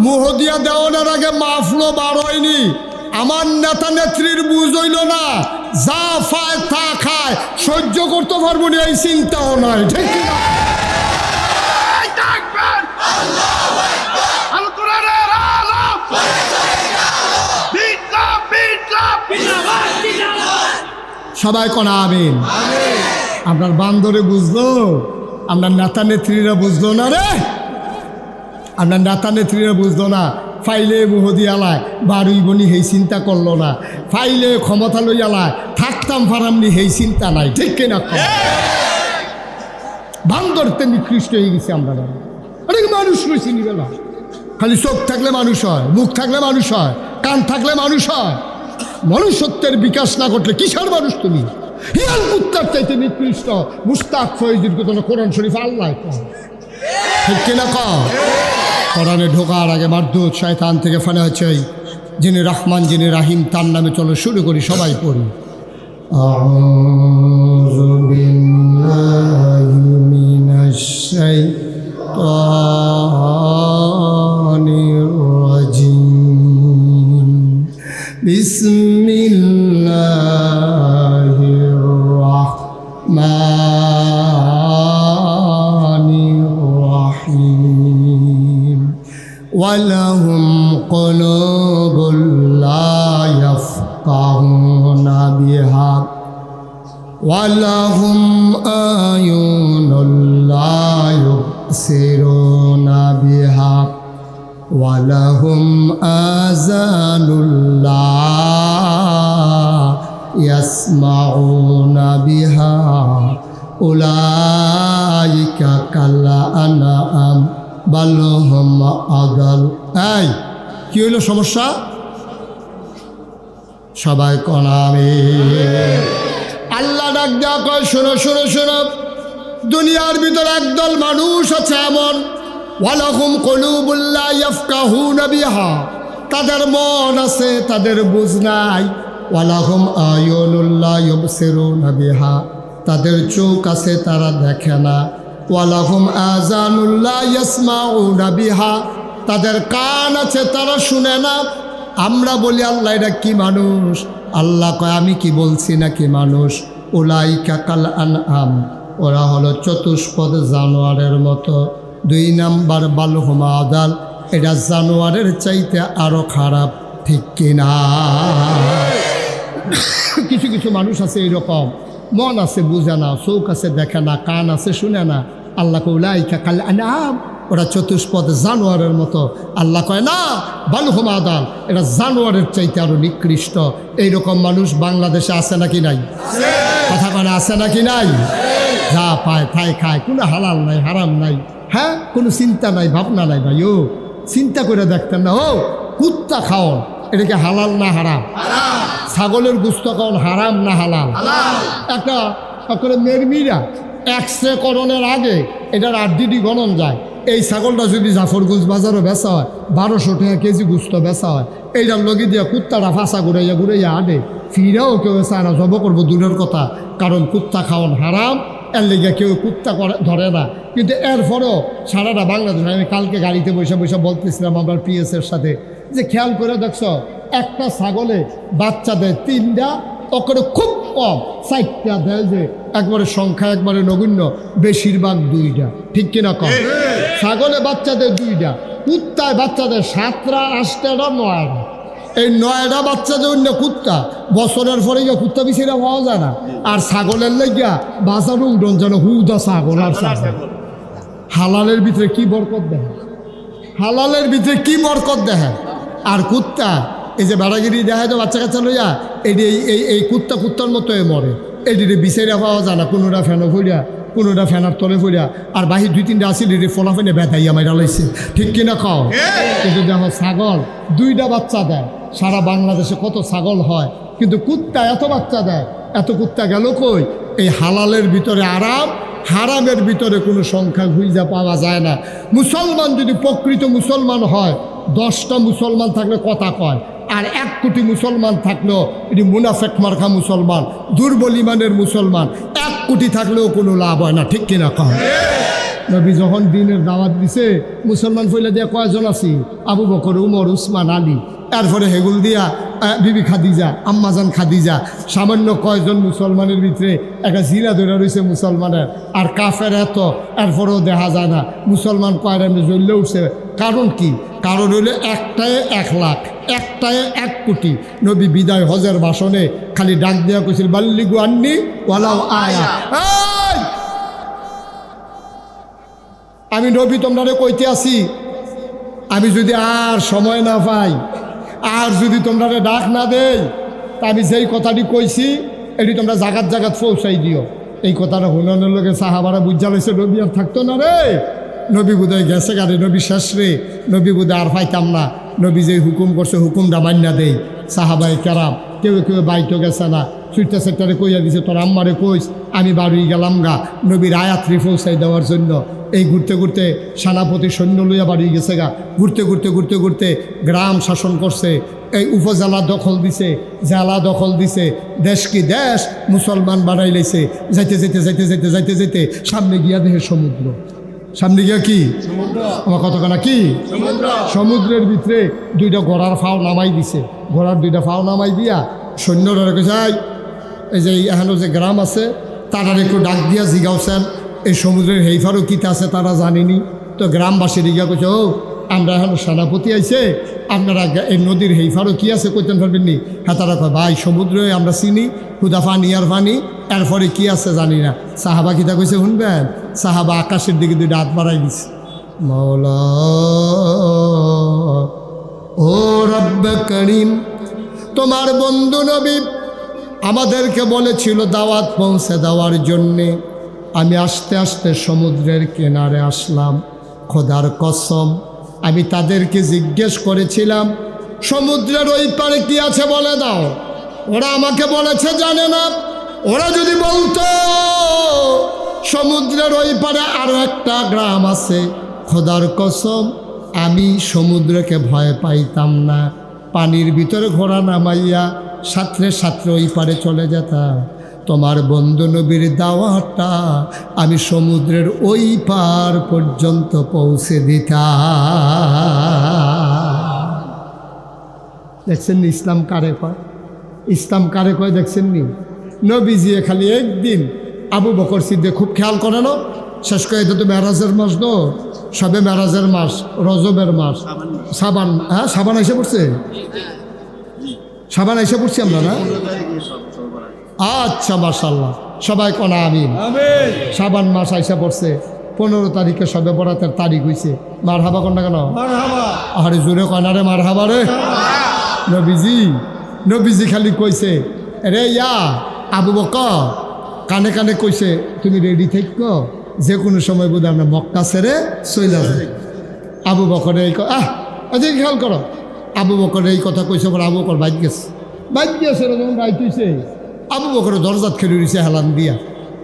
মুহ দিয়া দেওয়ার আগে মাফলো বার হয়নি। আমার নেতা নেত্রীর বুঝ হইল না, যা পায় তা খায়, সহ্য করতে পারবো না এই চিন্তাও নয়, ঠিক না? সবাই কোনা আমিন। আপনার বান্দরে বুঝলো, আপনার নেতা নেত্রীরা বুঝলো না রে, আপনার নেতা নেত্রীরা বুঝলো না। ফাইলে মুহদি আলায় বারুই বনি সেই চিন্তা করলো না, ফাইলে ক্ষমতা লই আলায় থাকতাম ফারামনি সেই চিন্তা নাই, ঠিক কিনা? বান্দরতে নিকৃষ্ট হয়ে গেছে আমরা। অনেক মানুষ রয়েছে নিবেলা, খালি চোখ থাকলে মানুষ হয়, মুখ থাকলে মানুষ হয়, কান থাকলে মানুষ হয়। মনুষ্যত্বের বিকাশ না করলে কিসের মানুষ তুমি? হিয়াল কুত্তার চাইতে নিকৃষ্ট মুস্তাক ফয়েজির কথা কোরআন শরীফ আল্লাহ ঠিক কিনা? কোরআনে ঢোকার আগে মারদুদ শয়তান থেকে ফানা হচ্ছে, যিনি রহমান যিনি রাহিম তার নামে চলো শুরু করি, সবাই পড়ি। আউযু বিল্লাহি মিনাশ শাইতানির রাজিম। বিসমিল্লাহির ওয়ালাহুম কুলুবুল লা ইয়াফকাহুনা বিহা ওয়ালাহুম আয়ুনুল লা ইউবসিরুনা বিহা ওয়ালাহুম আযানুল লা ইয়াসমাউনা বিহা উলাইকা কাল আনআম বাল হুম আদাল। এই কি হইল সমস্যা? সবাই কনামে আল্লাহ ডাক দেওয়া কয়, শোনো শোনো শোনো, দুনিয়ার ভিতরে একদল মানুষ আছে এমন, ওয়ালাহুম কুলুবুল লা ইয়াফকাহুনা বিহা, তাদের মন আছে তাদের বুঝ নাই, ওয়ালাহুম আয়ুনুল লা ইউবসিরুনা বিহা, তাদের চোখ আছে তারা দেখে না, ওয়ালাহুম আযানুল লা ইয়াসমাউনা বিহা, তাদের কান আছে তারা শুনে না। আমরা বলি আল্লাহ এটা কি মানুষ? আল্লাহ কয় আমি কি বলছি নাকি মানুষ? উলাইকা কাল আনআম, ওরা হলো চতুষ্পদ জানোয়ারের মতো। 2 নাম্বার বাল হুম আদাল, এটা জানোয়ারের চাইতে আরো খারাপ, ঠিক কিনা? কিছু কিছু মানুষ আছে এরকম, মন আছে বুঝে না, চোখ আছে দেখে না, কান আছে শুনে না। আল্লাহ কয় উলাইকা কাল আনআম, ওরা চতুষ্পদ জানোয়ারের মতো। আল্লাহ কয় না, বাল হুম আদাল, এটা জানোয়ারের চাইতে আরো নিকৃষ্ট। এইরকম মানুষ বাংলাদেশে আছে নাকি নাই? কথা কয় না, আছে নাকি নাই? যা পায় তাই খায়, কোনো হালাল নাই হারাম নাই, হ্যাঁ, কোনো চিন্তা নাই ভাবনা নাই। ভাই ও চিন্তা করে দেখতেন না, ও কুত্তা খাওয়ান এটা কি হালাল না হারাম? ছাগলের গোশত খাওয়ান হারাম না হালাল? একটা করে মেরমিরা এক্সরে করণের আগে এটার 8 গণন যায়। এই ছাগলটা যদি জাফরগঞ্জ বাজারও বেচা হয় 1200 টাকা কেজি গোশত বেচা হয়, এইটার লগে দিয়ে কুত্তাটা ফাঁসা ঘুরাইয়া ঘুরাইয়া আডে, ফিরেও কেউ চায় না, জব করবো দূরের কথা, কারণ কুত্তা খাওয়ান হারাম, এর লেগে কেউ কুত্তা ধরে না। কিন্তু এরপরেও সারাটা বাংলাদেশ, আমি কালকে গাড়িতে বসে বসে বলতেছিলাম আমার পিএসের সাথে, যে খেয়াল করে দেখছো একটা ছাগলে বাচ্চা দেয় 3টা, ওখানে খুব কম 4টা দেয়, যে একবারে সংখ্যা একবারে নগণ্য, বেশিরভাগ 2টা, ঠিক কিনা কম? ছাগলে বাচ্চা দেয় 2টা, কুত্তায় বাচ্চা দেয় 7টা 8টা 9টা। এই 9টা বাচ্চা যে অন্য কুত্তা, বছরের পরে গিয়ে কুত্তা বিছিরা পাওয়া যায় না। আর ছাগলের লেগিয়া বাজারও উডন যেন হুদা ছাগল আর ছাগল। হালালের ভিতরে কি বরকত দেখেন, হালালের ভিতরে কি বরকত দেখেন। আর কুত্তা এই যে বেড়াগিরি দেখা যায় বাচ্চা কাচ্চা লইয়া, এটি এই কুত্তার মতো মরে, এটি বিছাইরা পাওয়া যায় না, কোনোটা ফেনো ফুরিয়া, কোনোটা ফেনার তলে ফুরিয়া, আর বাহির 2-3টা আসিল এটি ফলাফেনে বেতাইয়া মাইরা লাইছে, ঠিক কিনা খাও? কিন্তু দেখো ছাগল 2টা বাচ্চা দেয়, সারা বাংলাদেশে কত ছাগল হয়, কিন্তু কুত্তা এত বাচ্চা দেয়, এত কুত্তা গেল কই? এই হালালের ভিতরে আরাম, হারামের ভিতরে কোনো সংখ্যা খুঁজে পাওয়া যায় না। মুসলমান যদি প্রকৃত মুসলমান হয়, 10টা মুসলমান থাকলে কথা কয়, আর 1 কোটি মুসলমান থাকলেও এটি মুনাফেক মার্কা মুসলমান, দুর্বল ইমানের মুসলমান। 1 কোটি থাকলেও কোনো লাভ হয় না, ঠিক কিনা কয়? নবী যখন দিনের দাওয়াত দিছে, মুসলমান ফইলা দিয়া কয়জন আছি? আবু বকর, উমর, উসমান, আলী, এরপরে হেগুল দিয়া বিবি খাদিজা, আম্মাজান খাদিজা, সামান্য কয়জন মুসলমানের ভিতরে একটা জিরা ধরে রয়েছে মুসলমানের। আর কাফের এত, এরপরেও দেখা যায় না মুসলমান কয়ের জ্বললে উঠছে। কারণ কি? কারণ হইলে একটায় 1 লাখ, একটায় 1 কোটি। নবী বিদায় হজের ভাষণে খালি ডাক দেওয়া কইছিল, বাল্লিগু আন্নি ওয়ালাউ আয়া। আমি নবী তোমরা কইতে আসি, আমি যদি আর সময় না পাই, আর যদি তোমরা ডাক না দেই, তা আমি যেই কথাটি কইছি এটি তোমরা জাগাত জাগাত পৌঁছাই দিও। এই কথাটা হুনানের লোকে সাহাবারা বুঝা লাইছে, নবী আর থাকতো না রে, নবী বোধহয় গেছে গাড়ি, নবী শেষ রে, নবী বোধহয় আর পাইতাম না। নবী যে হুকুম করছে হুকুমটা মান্যা দেই। সাহাবাই কেরাম কেউ কেউ বাইতো গেছে না, সুইটা সেক্টরে কইয়া দিছে, তোর আম্মারে কইস আমি বাড়ি গেলাম গা নবীর আয়াত্রী পৌঁছাই দেওয়ার জন্য। এই ঘুরতে ঘুরতে সেনাপতি সৈন্য লইয়া বাড়ি গেছে গা, ঘুরতে ঘুরতে ঘুরতে ঘুরতে গ্রাম শাসন করছে, এই উপজেলা দখল দিছে, জেলা দখল দিছে, দেশ কি দেশ মুসলমান বানাই লাইছে। যাইতে যেতে যাইতে যেতে যাইতে যেতে সামনে গিয়া দেখে সমুদ্র, সামনে গিয়া কি আমার কতখানা কি সমুদ্রের ভিতরে 2টা ঘোড়ার ফাও নামাই দিছে। ঘোড়ার 2টা ফাও নামাই দিয়া সৈন্যরা রেখে যায়, এই যে এখানে যে গ্রাম আছে তারা একটু ডাক দিয়া জিগাওছেন এই সমুদ্রের হেইফারও কিতা আছে তারা জানেনি। তো গ্রামবাসী রিগা কইছে, ও আমরা এখন সেনাপতি আইছে, আপনারা এই নদীর হেইফারও কি আছে কইতেন পারবেন নি? হ্যাঁ, তারা কয় ভাই সমুদ্রে আমরা চিনি, হুদা পানি আর পানি, এরপরে কি আছে জানি না। সাহাবা কিতা কইছে শুনবেন? সাহাবা আকাশের দিকে দুইটা হাত বাড়াই দিছে, মওলা ও রব্বে করিম, তোমার বন্ধু নবী আমাদেরকে বলেছিল দাওয়াত পৌঁছে দেওয়ার জন্যে। আমি আস্তে আস্তে সমুদ্রের কিনারে আসলাম। খোদার কসম, আমি তাদেরকে জিজ্ঞেস করেছিলাম সমুদ্রের ওই পারে কি আছে বলে দাও। ওরা আমাকে বলেছে জানে না। ওরা যদি বলতো সমুদ্রের ওই পারে আরও একটা গ্রাম আছে, খোদার কসম আমি সমুদ্রকে ভয় পাইতাম না। পানির ভিতরে ঘোড়া নামাইয়া সাঁতরে সাঁতরে ওই পারে চলে যেতাম। তোমার বন্ধু নবীর দাওয়াতটা আমি সমুদ্রের ওই পার পর্যন্ত পৌঁছে দিতাম। দেখছেন নি ইসলাম কারে কয়? ইসলাম কারে কয় দেখছেন নি? নবীজি খালি একদিন আবু বকর সিদ্দিক খুব খেয়াল করে না, শেষ করে এটা তো মেরাজের মাস, তো সবে মেরাজের মাস, রজবের মাস, সাবান। হ্যাঁ, সাবান এসে পড়ছে, সাবান এসে পড়ছি আমরা না? আচ্ছা, মাশাআল্লাহ, সবাই কোনা আমিন। সাবান মাস আইসা পড়ছে, 15 তারিখে সবে বরাতের তারিখ হইছে। মার হাবা কন না কেন? আরে জোরে কনা রে, মার হাবা রে। নবীজি খালি কইছে রে ইয়া আবু বকর, কানে কানে কইছে তুমি রেডি থেকো, যে কোনো সময় বোধ আমরা মক্কা ছেড়ে চলে যাবে। আবু বকর এই এদিকে খেয়াল করো, আবু বকর এই কথা কইছে, পর আবু বকর বাইক গেছে যখন বাইক হইছে, আবু বকর দরজাত খেলে দিছে হেলান দিয়া।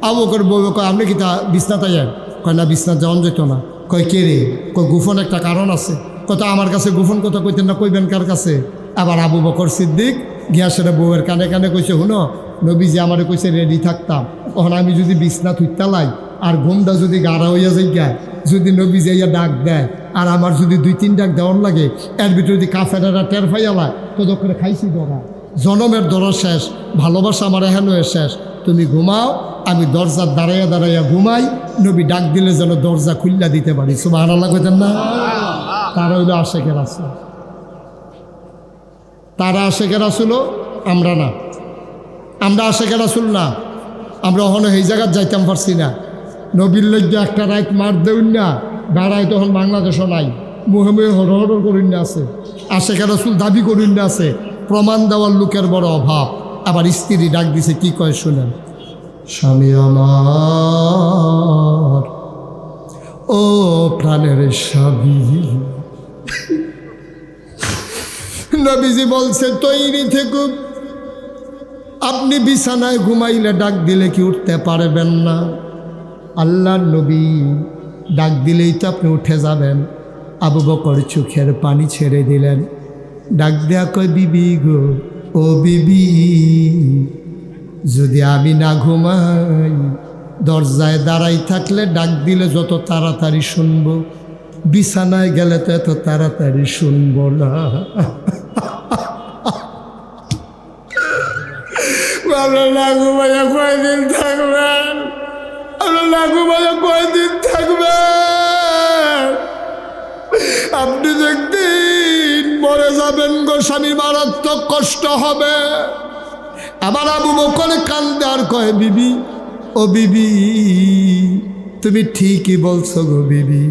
আবু বকর বউ কয় আপনি কি তা বিছনাতে যান? কয় না, বিছনাত যাওয়ান যেত না। কয় কে রে? কয় গোপন একটা কারণ আছে। কথা আমার কাছে গোপন কথা কইতেন না, কইবেন কার কাছে? আবার আবু বকর সিদ্দিক গিয়া সেটা বউয়ের কানে কানে কইছে শুনো, নবীজি আমারে কইছে রেডি থাকতাম, তখন আমি যদি বিছনা থুইতালাই আর ঘুমটা যদি গাড়া হইয়া যাই গায়, যদি নবীজি ইয়া ডাক দেয় আর আমার যদি 2-3 ডাক দেওয়ার লাগে, এর ভিতরে যদি কাফেরেরা টের পাইয়ালায় তো দোকানে খাইছি ধরা, জনমের ধরা শেষ, ভালোবাসা আমার এহেন শেষ। তুমি ঘুমাও, আমি দরজার দাঁড়াইয়া দাঁড়াইয়া ঘুমাই, নবী ডাক দিলে যেন দরজা খুল্লা দিতে পারি। সুবহানাল্লাহ কইতেন না? তারা হইল আশেকের রাসূল, তারা আশেকের রাসূল, আমরা না। আমরা আশেকের রাসূল না, আমরা ওখানে এই জায়গায় যাইতাম পারছি না। নবীর লজ্জা একটা রাত মার দেউন না, বেড়ায় তখন বাংলাদেশও নাই, মুহে মুহে হর করুন না আছে, আশেকের রাসূল দাবি করুন না আছে, প্রমাণ দেওয়ার লোকের বড় অভাব। আবার স্ত্রী ডাক দিছে, কি কয় শুনেন, স্বামী আমার, ও প্রাণের স্বামী। নবীজি বলছে তৈরি থেকে, আপনি বিছানায় ঘুমাইলে ডাক দিলে কি উঠতে পারবেন না? আল্লাহর নবী ডাক দিলেই তো আপনি উঠে যাবেন। আবু বকর চোখের পানি ছেড়ে দিলেন, ডাক দেয়া কয় বিবি গো, ও বিবি, যদি আমি না ঘুমাই দরজায় দাঁড়াই থাকলে ডাক দিলে যত তাড়াতাড়ি শুনবো, বিছানায় গেলে তো এত তাড়াতাড়ি শুনবো না। না ঘুমাইয়া কয়দিন থাকবেন? না ঘুমাইয়া কয়দিন থাকবেন? আপনি একদিন মরে যাবেন গো, স্বামী মারাত্মক কষ্ট হবে। আবার আবু বকর কান্দে আর কয় বিবি, ও বিবি, তুমি ঠিকই বলছো গো বিবি,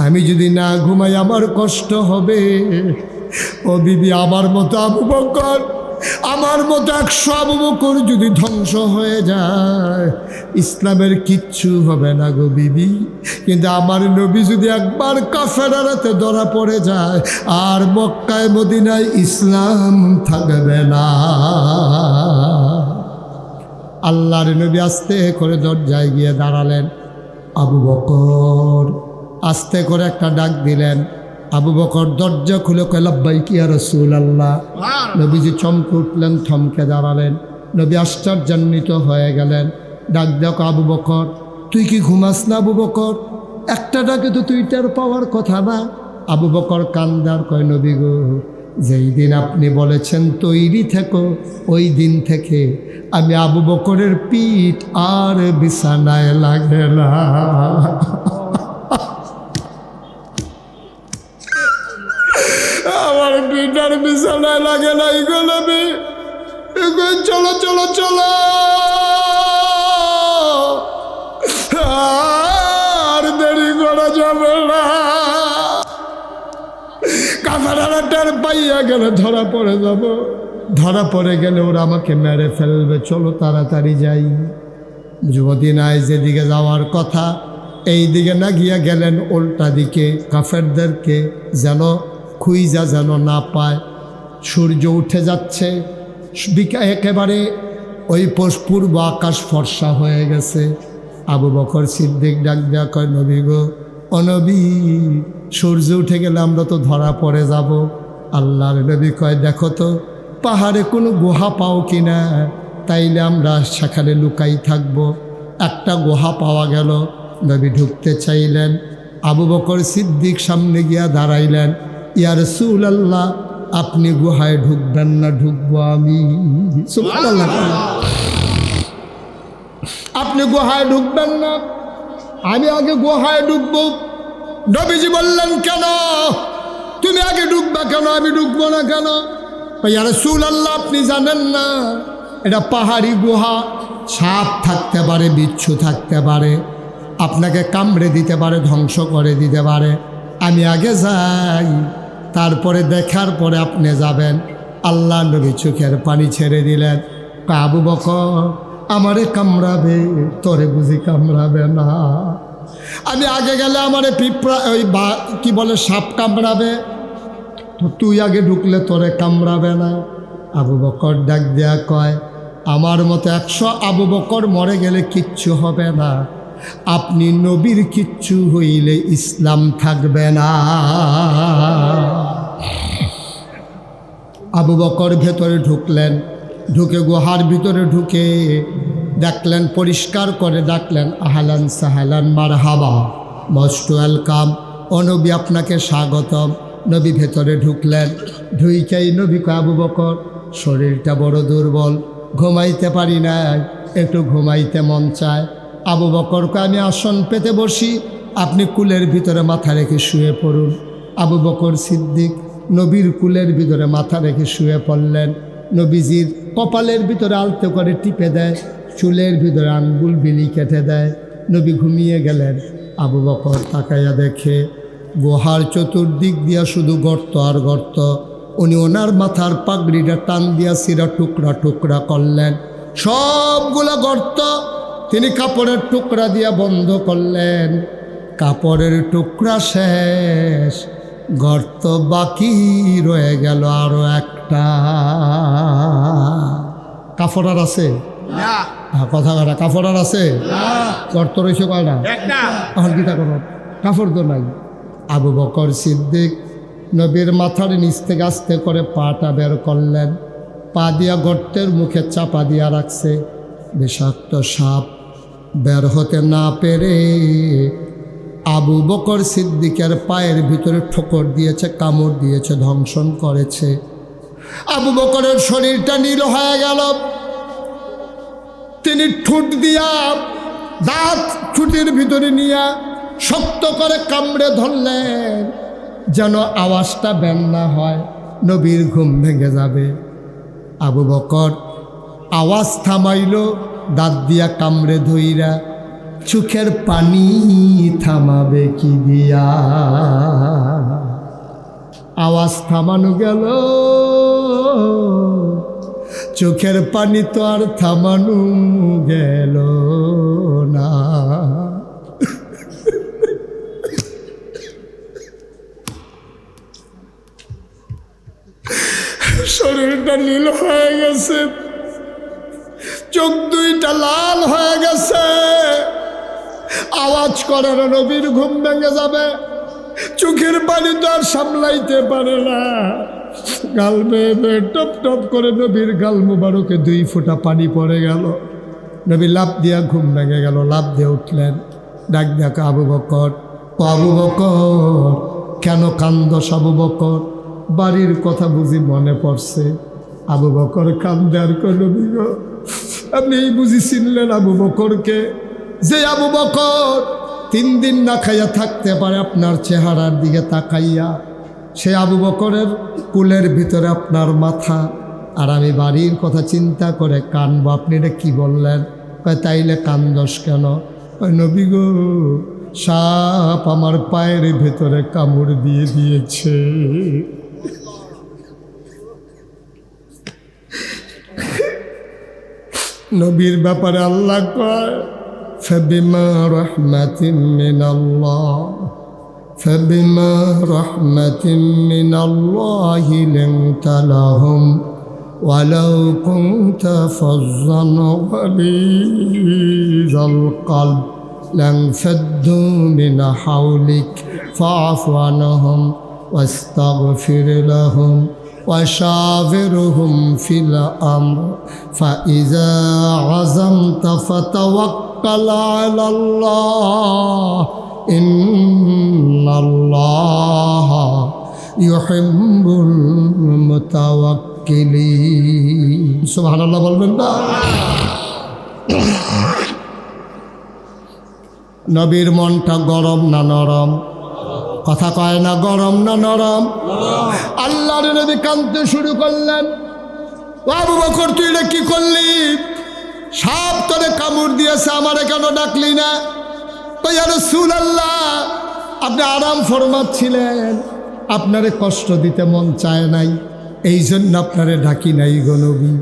আমি যদি না ঘুমাই আমার কষ্ট হবে। ও বিবি, আমার মতো আবু বকর, আমার মতো 100 আবু বকর যদি ধ্বংস হয়ে যায়, ইসলামের কিচ্ছু হবে না গো বিবি। কিন্তু আমার নবী যদি একবার কাফেরের হাতে ধরা পড়ে যায়, আর মক্কায় মদিনায় ইসলাম থাকবে না। আল্লাহর নবী আস্তে করে দরজায় গিয়ে দাঁড়ালেন। আবু বকর আস্তে করে একটা ডাক দিলেন। আবু বকর দরজা খুলে কয় লাব্বাইক ইয়া রাসূলুল্লাহ। নবীজি চমকে উঠলেন, থমকে দাঁড়ালেন। নবী আশ্চর্যান্বিত হয়ে গেলেন। ডাক দেখ আবু বকর, তুই কি ঘুমাস না আবু বকর? একটা ডাকে তো তুই টের পাওয়ার কথা না। আবু বকর কান্দার কয় নবী গো, যেই দিন আপনি বলেছেন তৈরি থেকো, ওই দিন থেকে আমি আবু বকরের পিঠ আর বিছানায় লাগে না। পিঠার বিছানায় লাগে নাই গো নবী। চলো চলো চলো, আর দেরি করা যাবে না। কাফেররা টের পাইয়া গেলে ধরা পড়ে যাব, ধরা পড়ে গেলে ওরা আমাকে মেরে ফেলবে, চলো তাড়াতাড়ি যাই। যুবতী নাই যেদিকে যাওয়ার কথা এই দিকে না গিয়া গেলেন উল্টা দিকে, কাফেরদেরকে যেন খুইজা যেন না পায়। সূর্য উঠে যাচ্ছে, একেবারে ওই পূর্ব আকাশ ফর্সা হয়ে গেছে। আবু বকর সিদ্দিক ডাক দেয়া কয়, নবী গো, অনবী, সূর্য উঠে গেলে আমরা তো ধরা পড়ে যাব। আল্লাহর নবী কয়, দেখো তো পাহাড়ে কোনো গুহা পাও কিনা, তাইলে আমরা সেখানে লুকাই থাকব। একটা গুহা পাওয়া গেল, নবী ঢুকতে চাইলেন। আবু বকর সিদ্দিক সামনে গিয়া দাঁড়াইলেন, ইয়া রাসূলুল্লাহ, আপনি গুহায় ঢুকবেন না, ঢুকবো আমি। সুবহানাল্লাহ, আপনি গুহায় ঢুকবেন না, আমি আগে গুহায় ঢুকবো। নবীজি বললেন, কেন তুমি আগে ঢুকবা কেন, আমি ঢুকবো না কেন? ইয়া রাসূলুল্লাহ, আপনি জানেন না এটা পাহাড়ি গুহা, সাপ থাকতে পারে, বিচ্ছু থাকতে পারে, আপনাকে কামড়ে দিতে পারে, ধ্বংস করে দিতে পারে। আমি আগে যাই, তারপরে দেখার পরে আপনি যাবেন। আল্লাহ নবী চোখের পানি ছেড়ে দিলেন। আবু বকর, আমারে কামড়াবে, তোরে বুঝি কামড়াবে না? আমি আগে গেলে আমারে পিঁপড়া ওই কি বলে সাপ কামড়াবে, তো তুই আগে ঢুকলে তোরে কামড়াবে না? আবু বকর ডাক দেয়া কয়, আমার মতো 100 আবু বকর মরে গেলে কিচ্ছু হবে না, আপনি নবীর কিচ্ছু হইলে ইসলাম থাকবে না। আবু বকর ভেতরে ঢুকলেন, ঢুকে গুহার ভিতরে ঢুকে দেখলেন, পরিষ্কার করে ডাকলেন, আহলান সাহলান মারহাবা, মোস্ট ওয়েলকাম, ও নবী আপনাকে স্বাগতম। নবী ভেতরে ঢুকলেন, ঢুইকাই নবী কয়, আবু বকর, শরীরটা বড় দুর্বল, ঘুমাইতে পারি না, একটু ঘুমাইতে মন চায়। আবু বকরকে আমি আসন পেতে বসি, আপনি কুলের ভিতরে মাথা রেখে শুয়ে পড়ুন। আবু বকর সিদ্দিক নবীর কুলের ভিতরে মাথা রেখে শুয়ে পড়লেন। নবীজির কপালের ভিতরে আলতো করে টিপে দেয়, চুলের ভিতরে আঙ্গুল বিলি কেটে দেয়। নবী ঘুমিয়ে গেলেন। আবু বকর তাকাইয়া দেখে গুহার চতুর্দিক দিয়া শুধু গর্ত আর গর্ত। উনি ওনার মাথার পাগড়িটা টান দিয়া সিরা টুকরা টুকরা করলেন, সবগুলা গর্ত তিনি কাপড়ের টুকরা দিয়া বন্ধ করলেন। কাপড়ের টুকরা শেষ, গর্ত বাকি রয়ে গেল আরো একটা। কাপড় আর আছে না? কথা কাটা, কাপড় আর আছে? গর্ত রয়েছে কয়টা? এখন কি তা করো, কাপড় তো নাই। আবু বকর সিদ্দিক নবীর মাথার নিচ থেকে আস্তে করে পাটা বের করলেন, পা দিয়া গর্তের মুখে চাপা দিয়া রাখছে। বিষাক্ত সাপ বের হতে না পেরে আবু বকর সিদ্দিকের পায়ের ভিতরে ঠোকর দিয়েছে, কামড় দিয়েছে, ধ্বংসন করেছে। আবু বকরের শরীরটা নীল হয়ে গেল। তিনি ঠোঁট দিয়া দাঁত ঠুটির ভিতরে নিয়ে শক্ত করে কামড়ে ধরলেন, যেন আওয়াজটা বের না হয়, নবীর ঘুম ভেঙে যাবে। আবু বকর আওয়াজ থামাইল, দাঁত দিয়া কামড়ে ধইরা। চোখের পানি থামাবে কি দিয়া? আওয়াজ থামানো গেল, চোখের পানি তো আর থামানো গেল না। শরীরটা নীল হয়ে গেছে, চোখ দুইটা লাল হয়ে গেছে। আওয়াজ করে না, নবীর ঘুম ভেঙে যাবে। চোখের পানি তো আর সামলাইতে পারে না, গাল বেয়ে টপ টপ করে নবীর গাল মুবারকে 2 ফোঁটা পানি পড়ে গেল। নবী লাফ দিয়া ঘুম ভেঙে গেল, লাফ দিয়ে উঠলেন। ডাক ডাক, আবু বকর, ও আবু বকর, কেন কান্দস আবু বকর? বাড়ির কথা বুঝি মনে পড়ছে? আবু বকর কান্দে আর কই, নবী গো, আপনি এই বুঝি চিনলেন আবু বকরকে? যে আবু বকর 3 দিন না খাইয়া থাকতে পারে আপনার চেহারার দিকে তাকাইয়া। সে আবু বকরের কুলের ভিতরে আপনার মাথা, আর আমি বাড়ির কথা চিন্তা করে কানবো। আপনি এটা কী বললেন? কয় তাইলে কান্দস কেন? ওই নবী গো, সাপ আমার পায়ের ভেতরে কামড় দিয়ে দিয়েছে। নবীর ব্যাপারে আল্লাহ কয় ফাবিমা রাহমাতিন মিনাল্লাহ ফাবিমা রাহমাতিন মিনাল্লাহি লিনতা লাহুম ওয়ালাউ কুনতা ফাজ্জান গালিযাল কলব লানফাদ্দু মিন হাওলিক ফাআফু আনহুম ওয়াস্তাগফির লাহুম وشاورهم في الأمر فإذا عزمت فتوكل على الله إن الله يحب المتوكلين سبحان الله বলবেন না? নবীর মনটা গরম না নরম? কথা কয় না, গরম না নরম? আল্লাহর নবী কাঁদতে শুরু করলেন। আবু বকর তুই এটা কি করলি? সাপ তোরে কামড় দিয়েছে, আমারে কেন ডাকলি না? তো ইয়া রাসূলুল্লাহ, আপনি আরাম ফরমাচ্ছিলেন, আপনারে কষ্ট দিতে মন চায় নাই, এই জন্য আপনারে ডাকি নাই গো নবী।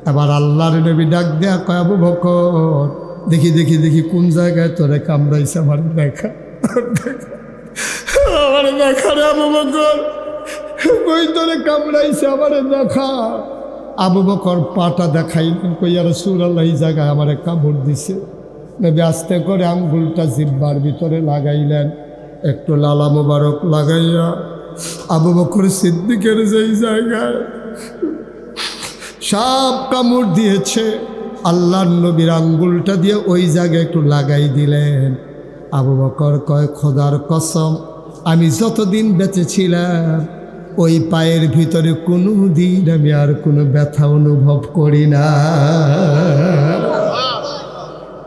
এবার আল্লাহর নবী ডাক দেয়া কয় আবু বকর, দেখি দেখি দেখি কোন জায়গায় তোরে কামড়াইছে, আমার দেখা আমার দেখা রে আবু বকর, কই তোরে কামড়াইছে আমারে দেখা। আবু বকর পাটা দেখাইলেন, কই ইয়া রাসূলুল্লাহ এই জায়গায় আমারে কামড় দিছে। নবী আস্তে করে আঙ্গুলটা জিহ্বার ভিতরে লাগাইলেন, একটু লালা মোবারক লাগাইয়া আবু বকর সিদ্দিকের যেই জায়গায় সাপ কামড় দিয়েছে, আল্লাহর নবীর আঙ্গুলটা দিয়ে ওই জায়গায় একটু লাগাই দিলেন। আবু বকর কয় খোদার কসম, আমি যতদিন বেঁচে ছিলাম ওই পায়ের ভিতরে কোনো দিন আমি আর কোনো ব্যথা অনুভব করি না।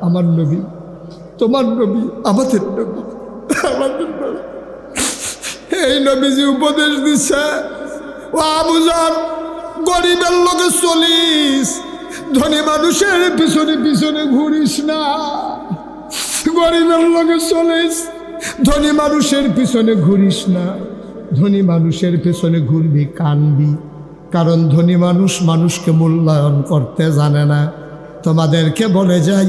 আমার নবী, তোমার নবী, আমাদের নবী, আমাদের নবী, এই নবীজি উপদেশ দিচ্ছে, ও আবু যর, গরিবের লোকে চলিস, ধনী মানুষের পিছনে পিছনে ঘুরিস না। গরিবের লোকে চলিস, ধনী মানুষের পিছনে ঘুরিস না। ধনী মানুষের পেছনে ঘুরবি, কানবি, কারণ ধনী মানুষ মানুষকে মূল্যায়ন করতে জানে না। তোমাদেরকে বলে যাই,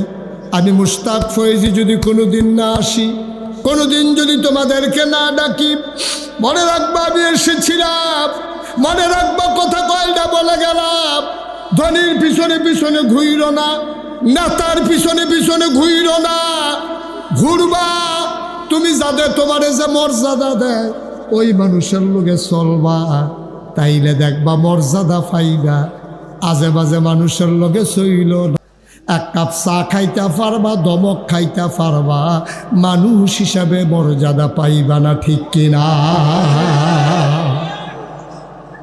আমি মুশতাক ফয়েজি যদি কোনোদিন না আসি, কোনোদিন যদি তোমাদেরকে না ডাকি, মনে রাখবা আমি এসেছিলাম, মনে রাখবা কথা কয়টা বলে গেলাম। ধনীর পিছনে পিছনে ঘুইর না, নেতার পিছনে পিছনে ঘুইর না, ঘুরবা তুমি যাদের তোমারে যে মর্যাদা দেয় ওই মানুষের লোকে চলবা, তাইলে দেখবা মর্যাদা পাইবা। আজে বাজে মানুষের লোকে চইল না, এক কাপ চা খাইতে পারবা, দমক খাইতে পারবা, মানুষ হিসাবে মর্যাদা পাইবা না, ঠিক কিনা?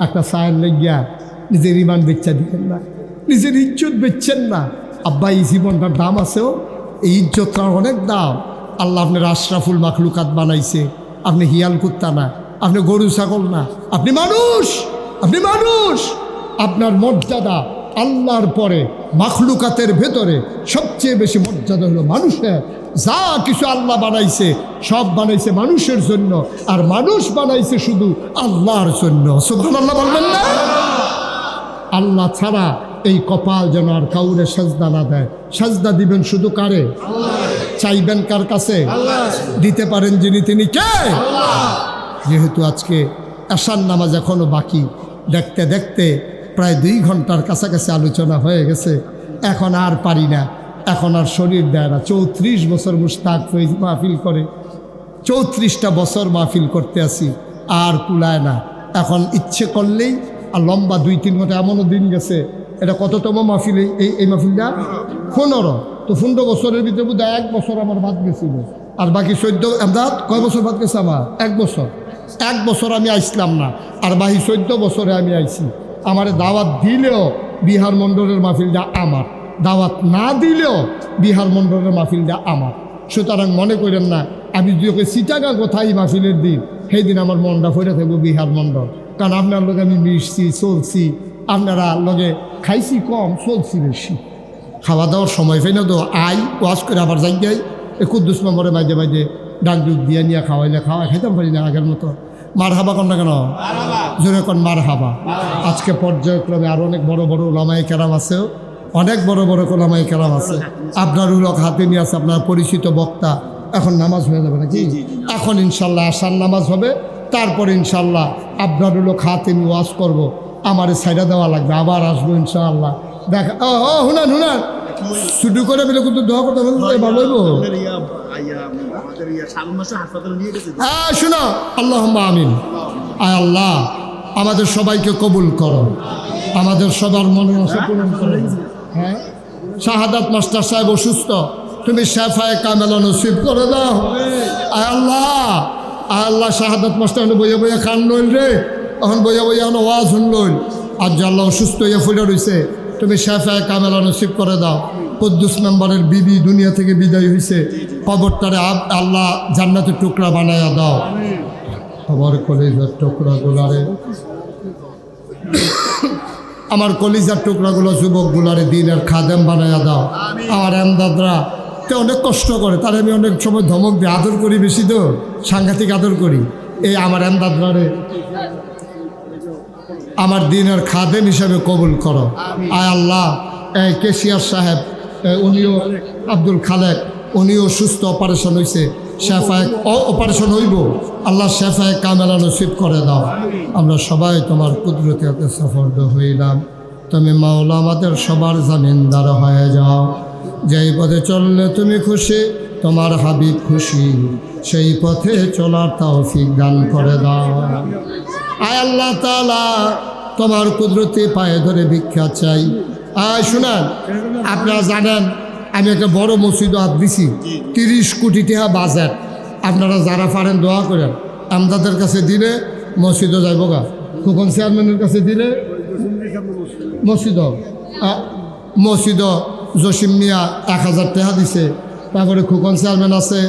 একটা চায়ের লেগিয়া নিজের ইমান বেচ্চা দিবেন না, নিজের ইজ্জত বেচছেন না। আব্বা এই জীবনটার দাম আছেও, এই ইজ্জতটার অনেক দাম। আল্লাহ আপনার আশরাফুল মাখলুকাত বানাইছে, আপনি হিয়াল কুত্তা না, আপনি গরু ছাগল না, আপনি মানুষ, আপনি মানুষ। আপনার মর্যাদা আল্লাহর পরে মাখলুকাতের ভেতরে সবচেয়ে বেশি মর্যাদা হলো মানুষের। যা কিছু আল্লাহ বানাইছে সব বানাইছে মানুষের জন্য, আর মানুষ বানাইছে শুধু আল্লাহর জন্য। সুবহানাল্লাহ বলবেন না? আল্লাহ ছাড়া এই কপাল যেন আর কাউরে সাজদা না দেয়। সাজদা দিবেন শুধু কারে? চাইবেন কার কাছে? দিতে পারেন যিনি, তিনি কে? যেহেতু আজকে এশার নামাজ এখনো বাকি, দেখতে দেখতে প্রায় 2 ঘন্টার কাছাকাছি আলোচনা হয়ে গেছে, এখন আর পারি না, এখন আর শরীর দেয় না। 34 বছর মুশতাক ফয়েজ মাহফিল করে, 34টা বছর মাহফিল করতে আসি, আর কুলায় না। এখন ইচ্ছে করলেই আর লম্বা 2-3 ঘন্টা, এমনও দিন গেছে, এটা কততম মাহফিল এই মাহফিলটা? 15। তো 15 বছরের ভিতরে বোধ 1 বছর আমার বাদ গেছিল, আর বাকি 14 এমদাদ কয় বছর বাদ গেছে আমার? 1 বছর। 1 বছর আমি আইসলাম না, আর বাকি 14 বছরে আমি আইছি। আমার দাওয়াত দিলেও বিহার মণ্ডলের মাহফিলটা আমার, দাওয়াত না দিলেও বিহার মণ্ডলের মাহফিলটা আমার। সুতরাং মনে করেন না আমি যদি ওকে চিটাগাং কোথায় মাহফিলের দিন সেই দিন আমার মনটা ফিরে থাকবো বিহার মন্ডল। কারণ আপনার লগে আমি মিশছি, চলছি, আপনারা লগে খাইছি কম, চলছি বেশি। খাওয়া দাওয়ার সময় পাই না তো আই ওয়াশ করে আবার যাই যাই এই কুদ্দুস নম্বরে মাঝে মাঝে ডাক ডুক দিয়ে নিয়ে খাওয়াইলে খাইতাম পারি না আগের মতো। মার হাবা কন না কেন, জোরে কন মার হাবা। আজকে পর্যায়ক্রমে আরও অনেক বড় বড় ওলামায়ে কেরাম আছে, অনেক বড় বড় ওলামায়ে কেরাম আছে। আপনার উলক হাতে নিয়ে আছে, আপনার পরিচিত বক্তা। এখন নামাজ হয়ে যাবে নাকি? এখন ইনশাল্লাহ আসার নামাজ হবে, তারপরে ইনশাল্লাহ আপনার উলক হাতে নিয়ে ওয়াজ করবো। আমার সাইডা দেওয়া লাগবে, আবার আসবো ইনশাআল্লাহ। দেখা ও হুনান হুনান শুধু করে বলে কিন্তু দোয়া করতে ভালো হইব। শোনো, আল্লাহুম্মা আমিন। আয় আল্লাহ, আমাদের সবাইকে কবুল করো, আমাদের সবার মনে আশা পূরণ করো। হ্যাঁ, শাহাদাত মাস্টার সাহেব অসুস্থ, তুমি শেফায়ে কামেলা নসিব করে দাও। আয় আল্লাহ, আয় আল্লাহ, শাহাদাত মাস্টার বইয়া বইয়া খান লইল রে, এখন বইয়া বইয়া এখন ওয়াজ শুনলইল। আজ যে আল্লাহ অসুস্থ হইয়া ফুলে রয়েছে, তুমি শেফায়ে কামেলা নসিব করে দাও। কুদ্দুস মেম্বারের বিবি দুনিয়া থেকে বিদায় হয়েছে, কবরটারে আল্লাহ জান্নাতের টুকরা বানায়া দাও। আমার কলিজার টুকরাগুলারে, আমার কলিজার টুকরাগুলো যুবকগুলারে দিনের খাদেম বানায়া দাও। আমার এমদাদরা তে অনেক কষ্ট করে, তার আমি অনেক সময় ধমক দিই, আদর করি বেশি তো, সাংঘাতিক আদর করি। এই আমার এমদাদরারে আমার দিনের খাদেম হিসাবে কবুল করো। আয় আল্লাহ, এই কেশিয়ার সাহেব, উনিও আব্দুল খালেক, উনিও সুস্থ, অপারেশন হয়েছে, শেফায়ে অপারেশন হইব, আল্লাহ শেফায়ে কামেলা নসিব করে দাও। আমরা সবাই তোমার কুদরতে হাতে সফর্দ হইলাম, তুমি মাওলা আমাদের সবার জামিনদার হয়ে যাও। যেই পথে চললে তুমি খুশি, তোমার হাবিব খুশি, সেই পথে চলার তৌফিক দান করে দাও। আয় আল্লাহ তাআলা, তোমার কুদরতে পায়ে ধরে ভিক্ষা চাই। আয় শুনান, আপনারা জানেন আমি একটা বড় মসজিদ হাত দিছি, 30 কোটি টাকা বাজেট। আপনারা যারা পারেন দোয়া করেন, আমদাদের কাছে দিলে মসজিদও যাইব গা, খোকন চেয়ারম্যানের কাছে দিলে মসজিদ জসিম মিয়া 1000 টাকা দিছে, তারপরে খোকন চেয়ারম্যান আছে,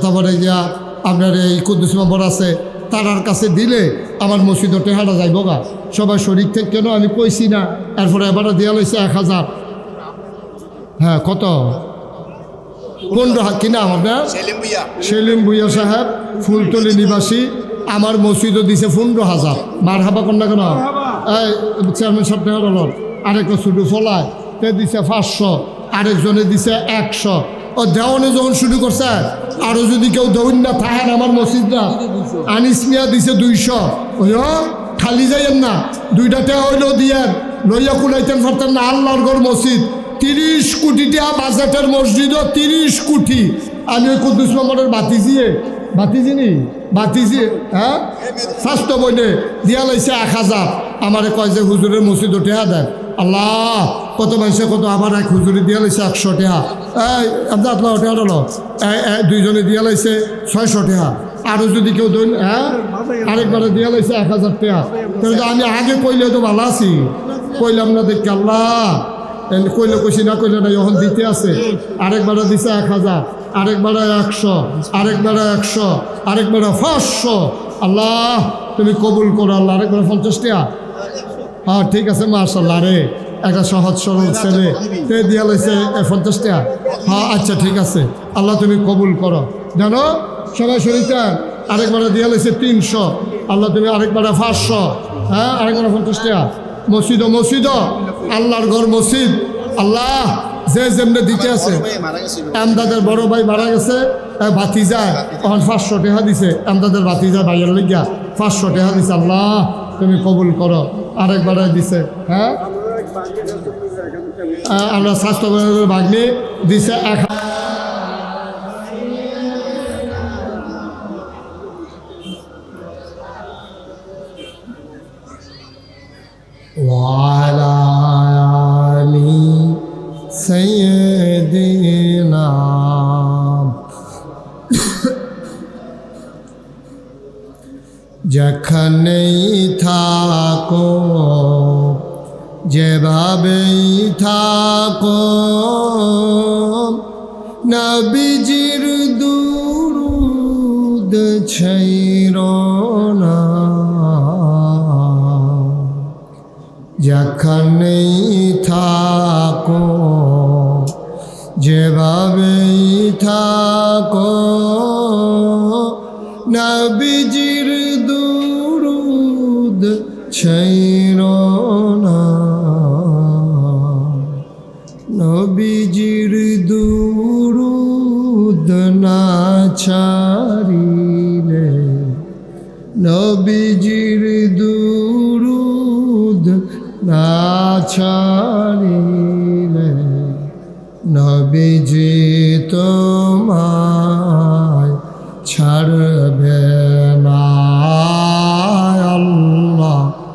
তারপরে গিয়া আপনার এই কুদ্দুস মেম্বার আছে, তারার কাছে দিলে আমার মসজিদও টেহাটা যাইব গা। সবাই শরীর থেকে কেন আমি কইছি না, এরপরে এবারে দেওয়া লইছে 1000। হ্যাঁ, কত? 15 কিনা আপনার সেলিম ভুইয়া সাহেব, ফুলতলি নিবাসী, আমার মসজিদও দিছে 15,000। মার হাবা কন্যা কেন? এই চেয়ারম্যান সাহেব টেহার হল, আরেকটা শুধু ফলায় তে দিছে 500, আরেকজনে দিছে 100। ও দেওয়ানে যখন শুরু করছে, আরও যদি কেউ দৌড় না থাকেন আমার মসজিদরা, আনিস মিয়া দিছে 200। ওই খালি যাইয়েন না, 2টা টাকা হইলেও দিয়েন, লইয়া কুলাইতেন পারতেন না। আল্লাহর ঘর মসজিদ 30 কোটি টাকা বাজেটের মসজিদও 30 কোটি। আমি ওই কুদ্দুস মেম্বারের বাতিজি হ্যাঁ স্বাস্থ্য বইলে দিয়া লাইছে 1000। আমারে কয় যে হুজুরের মসজিদও টেহা দেন। আল্লাহ, কত মানুষে কত, আবার এক হুজুরি দিয়া লাইছে 100 টাকা। এই আপনার টেহা হলো, দুইজনে দিয়া লাইছে 600 টাকা। আরও যদি কেউ দেন, হ্যাঁ আরেকবারে দিয়া লাইছে 1000 টাকা। তাহলে আমি আগে কইলে তো ভালো আছি, কইলাম না দেখি আল্লাহ, কইলে কইছি না কইলে না, এখন দিতে আছে। আরেকবারে দিছে 1000, আরেকবারে 100, আরেকবারে 100, আরেকবারে 500। আল্লাহ তুমি কবুল করো আল্লাহ। আরেকবারে 50 টাকা। হ্যাঁ ঠিক আছে, মাশাআল্লাহ রে, একটা সহজ সরল ছেলে, তে দিয়া লাইছে 50 টাকা। হ্যাঁ আচ্ছা ঠিক আছে, আল্লাহ তুমি কবুল করো। জানো সবাই শরীরটা আরেকবারে দিয়া লাইছে 300, আল্লাহ তুমি আরেকবারে 500, হ্যাঁ আরেকবারে 50 টাকা। মসজিদ আল্লাহর ঘর মসজিদ, আল্লাহ যে যেমনি দিতে আছে। আমদাদের বড় ভাই মারা গেছে, ভাতিজা তখন 500 টাকা দিছে, আমদাদের ভাতিজা ভাইয়ের লইয়া 500 টাকা দিছে। আল্লাহ তুমি কবুল করো। আরেকবারে দিছে, হ্যাঁ আমরা স্বাস্থ্য ভাগ্নে দিছে 1000। وعلى آل سيدنا যেখানেই থাকো, যেভাবেই থাকো, নবীজির দুরূদ দুরুদ ছাইরো না, যেখানেই থাকো যেভাবেই থাকো, নবীজির দুরুদ ছাইরো না, নবীজির দুরুদ না ছাড়িলে, নবীজির দুরুদ না ছাড়িলে, নবীজি তোমায় ছাড়বে না। আল্লাহুম্মা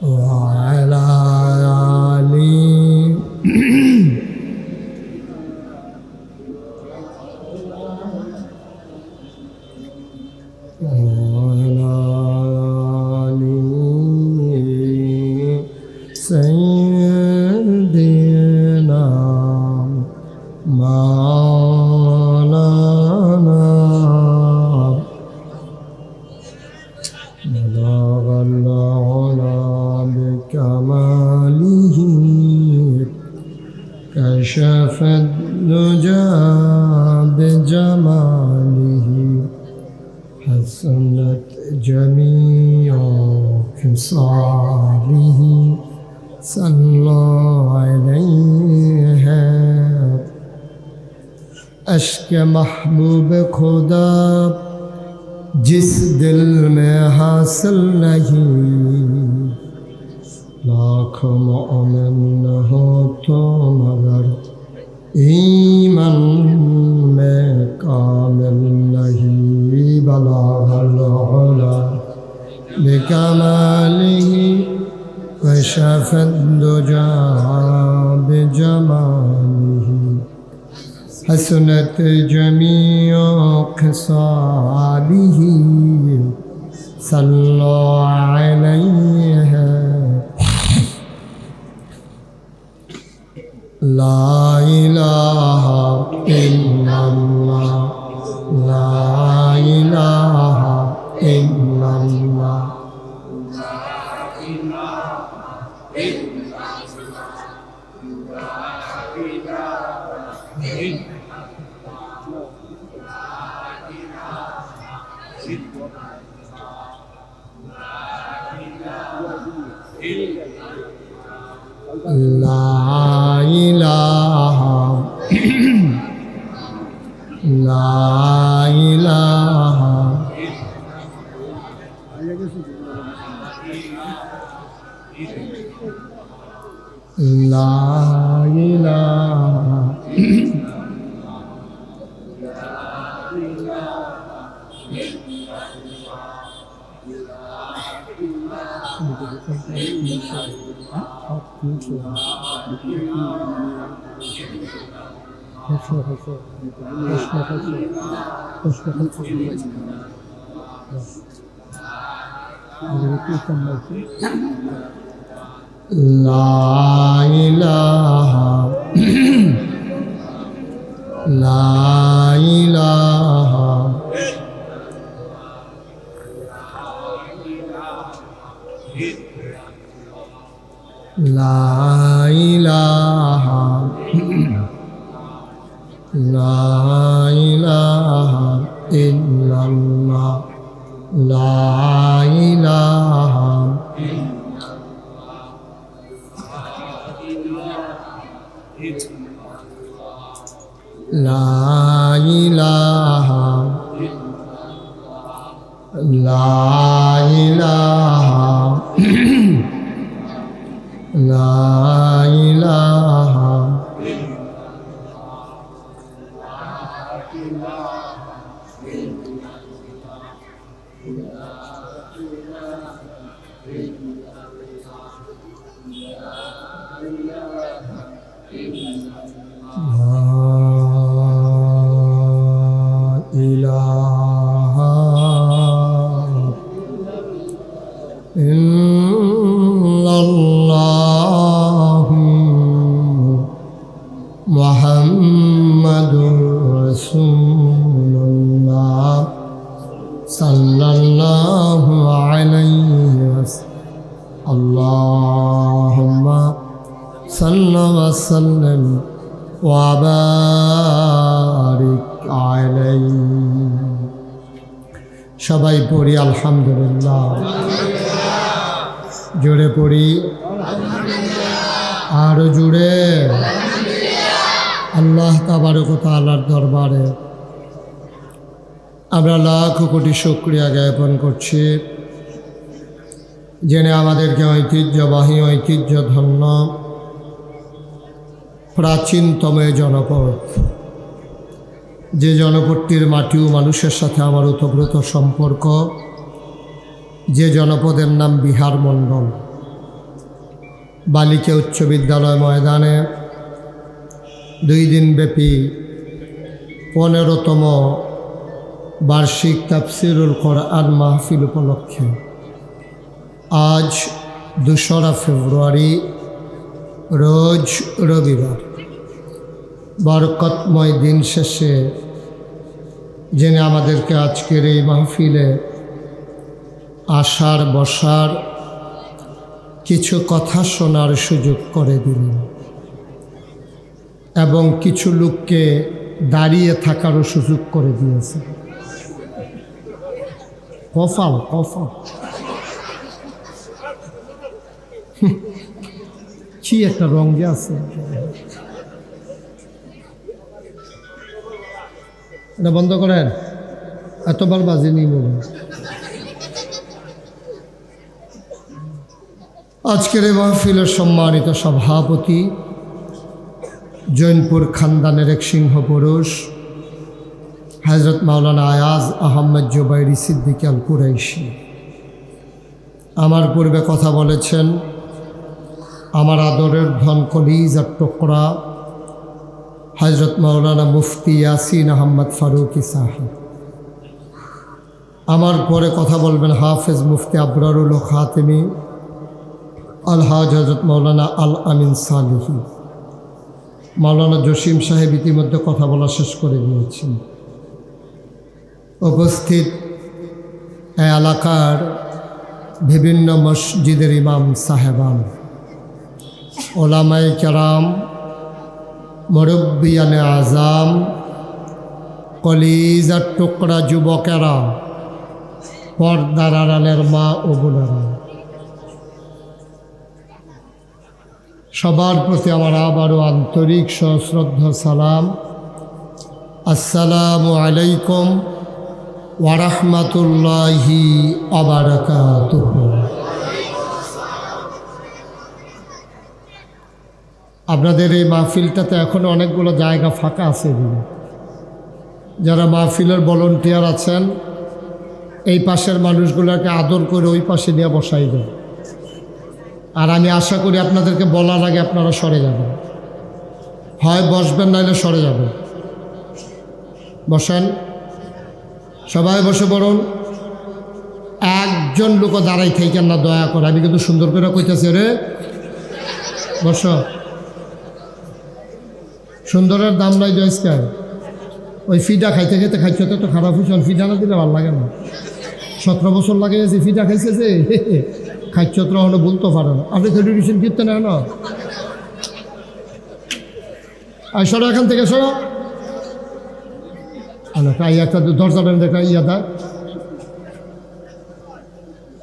ওয়া আলা আলি سيدنا مولانا بلغ العلا بكماله، كشف الدجى بجماله، حسنت جميع خصاله، صلوا عليه اشک محبوب خدا جس دل میں حاصل نہیں، لاکھ مومن ہو تو مگر ایمان میں کامل نہیں، بلغ العلا بکمالہ، کشف الدجى بجماله، حسنت جميع خصاله، صلوا عليه لا إله إلا الله، لا إله إلا الله، لا إله لا إله لا إله لا إله لا إله لا إله لا إله إلا الله، لا إله لا إله لا إله لا إله আল্লাহুম্মা সাল্লি ওয়া সাল্লিম ওয়া বারিক আলাইহি। সবাই পড়ি আলহামদুলিল্লাহ, জোরে পড়ি আরো জোরে। আল্লাহ তাবারক ওয়া তাআলার দরবারে আমরা লাখ কোটি শুকরিয়া জ্ঞাপন করছি, যিনি আমাদেরকে ঐতিহ্যবাহী ঐতিহ্যধন্য প্রাচীনতম জনপদ, যে জনপদটির মাটি ও মানুষের সাথে আমার ওতপ্রোত সম্পর্ক, যে জনপদের নাম বিহার মণ্ডল, বালিকা উচ্চ বিদ্যালয় ময়দানে 2 দিনব্যাপী 15তম বার্ষিক তাফসিরুল কোরআন মাহফিল উপলক্ষে আজ 2রা ফেব্রুয়ারি রোজ রবিবার বরকতময় দিন শেষে যিনি আমাদেরকে আজকের এই মাহফিলে আসার বসার কিছু কথা শোনার সুযোগ করে দিলেন এবং কিছু লোককে দাঁড়িয়ে থাকারও সুযোগ করে দিয়েছে। কফাল কফাল কি একটা রঙে আছে, এটা বন্ধ করেন, এতবার বাজে নিয়ে বলুন। আজকের এই মাহফিলের সম্মানিত সভাপতি, জৈনপুর খানদানের এক সিংহ পুরুষ হযরত মাওলানা আয়াজ আহমদ জুবাইরি সিদ্দিকী আল কুরাইশি, আমার পূর্বে কথা বলেছেন আমার আদরের ধন কলিজার টুকরা হযরত মাওলানা মুফতি ইয়াসিন আহমদ ফারুকি সাহেব, আমার পরে কথা বলবেন হাফেজ মুফতি আবরারুল খাতেমি আলহাজ হযরত মাওলানা আল আমিন সালেহী, মাওলানা জসিম সাহেব ইতিমধ্যে কথা বলা শেষ করে দিয়েছেন। উপস্থিত এই এলাকার বিভিন্ন মসজিদের ইমাম সাহেবান, ওলামায়ে কেরাম, মুরব্বিয়ানে আজাম, কলিজার টুকরা যুবকেরা, পর্দার আড়ালের মা ও বোনেরা, সবার প্রতি আমার আবারও আন্তরিক সশ্রদ্ধা সালাম। আসসালামু আলাইকুম ওয়া রাহমাতুল্লাহি ওয়া বারাকাতুহু। আপনাদের এই মাহফিলটাতে এখনও অনেকগুলো জায়গা ফাঁকা আছে। যারা মাহফিলের ভলান্টিয়ার আছেন, এই পাশের মানুষগুলোকে আদর করে ওই পাশে নিয়ে বসাই দেন। আর আমি আশা করি আপনাদেরকে বলার আগে আপনারা সরে যাবেন, হয় বসবেন নাহলে সরে যাবেন। বসেন, সবাই বসে পড়ুন। একজন লোকও দাঁড়াই থাকেন না দয়া করে, আমি কিন্তু সুন্দর করে কইতেছি রে বস। সুন্দরের দাম নাই জয়স্কার, ওই ফিডা খাইতে খেতে খাইছে তো খারাপ হয়েছে, ফিডা না দিলে ভালো লাগে না। 17 বছর লাগে গেছে ফিডা খাইছে যে খাইছত্র হলো বলতে পারে না। আপনি টেলিভিশন কিনতে নেন না, আর সরো এখান থেকে সরো। একটা দরজাটা দেখা ইয়াদা,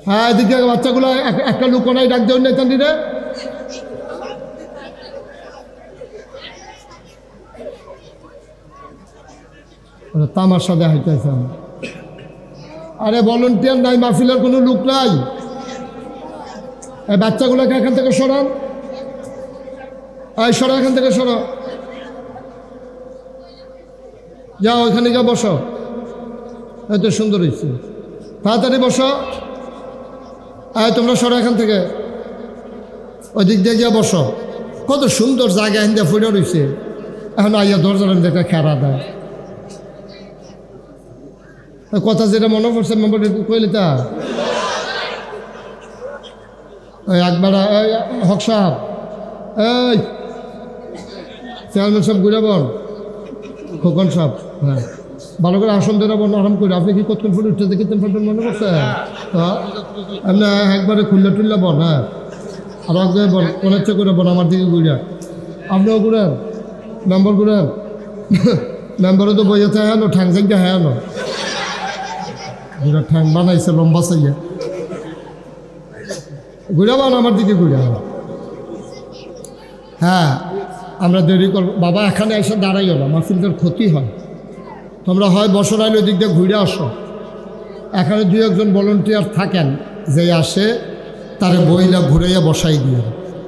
হ্যাঁ এদিকে বাচ্চাগুলো একটা লোক নাই ডাক দেন না রে। তামাশা দেখাইতেছেন। আরে ভলান্টিয়ার নাই, মাহফিলের কোনো লোক নাই। এই বাচ্চাগুলোকে এখান থেকে সরান, এই সরো এখান থেকে সরো, যাও ওইখানে গিয়ে বসো। এত সুন্দর হয়েছে, তাড়াতাড়ি বসো। এই তোমরা সরো এখান থেকে, ওই দিক দিয়ে গিয়ে বসো। কত সুন্দর জায়গা হিন্দা ফুটে রয়েছে, এখন আইয়া দরজার দেখে খেরা দেয়। কথা যেটা মনে পড়ছে কইলে তা একবার হক সাহেব, এই চেয়ারম্যান সাহেব ঘুরে বল, খোকন সাহেব, হ্যাঁ ভালো করে আসন ধরে বন্ধ আরাম করে। আপনি কি কতক্ষণ ফুল উঠতে দেখেছেন ফোনটা মনে করছে? আপনি একবারে খুললে টুললে বন, হ্যাঁ, আর একবার বন, মনে হচ্ছে করে বন আমার দিকে ঘুরে। আপনিও ঘুরেন, মেম্বার ঘুরেন, মেম্বারও তো বইয়েছে হ্যাঁ নো, ঠ্যাং ঠ্যাংটা হ্যাঁ নো, ঘুরে ঠ্যাং বানাইছে লম্বা চাইয়া, ঘুরে বান আমার দিকে ঘুরে। হ্যাঁ, আমরা দেরি করবো বাবা, এখানে এসে দাঁড়াইও না, মাহফিলটার ক্ষতি হয়। তোমরা হয় বসর আইলে ওই দিক দিয়ে ঘুরে আসো। এখানে 2-1 জন ভলেন্টিয়ার থাকেন, যে আসে তারে বইলা ঘুরাইয়া বসাই দিয়ে।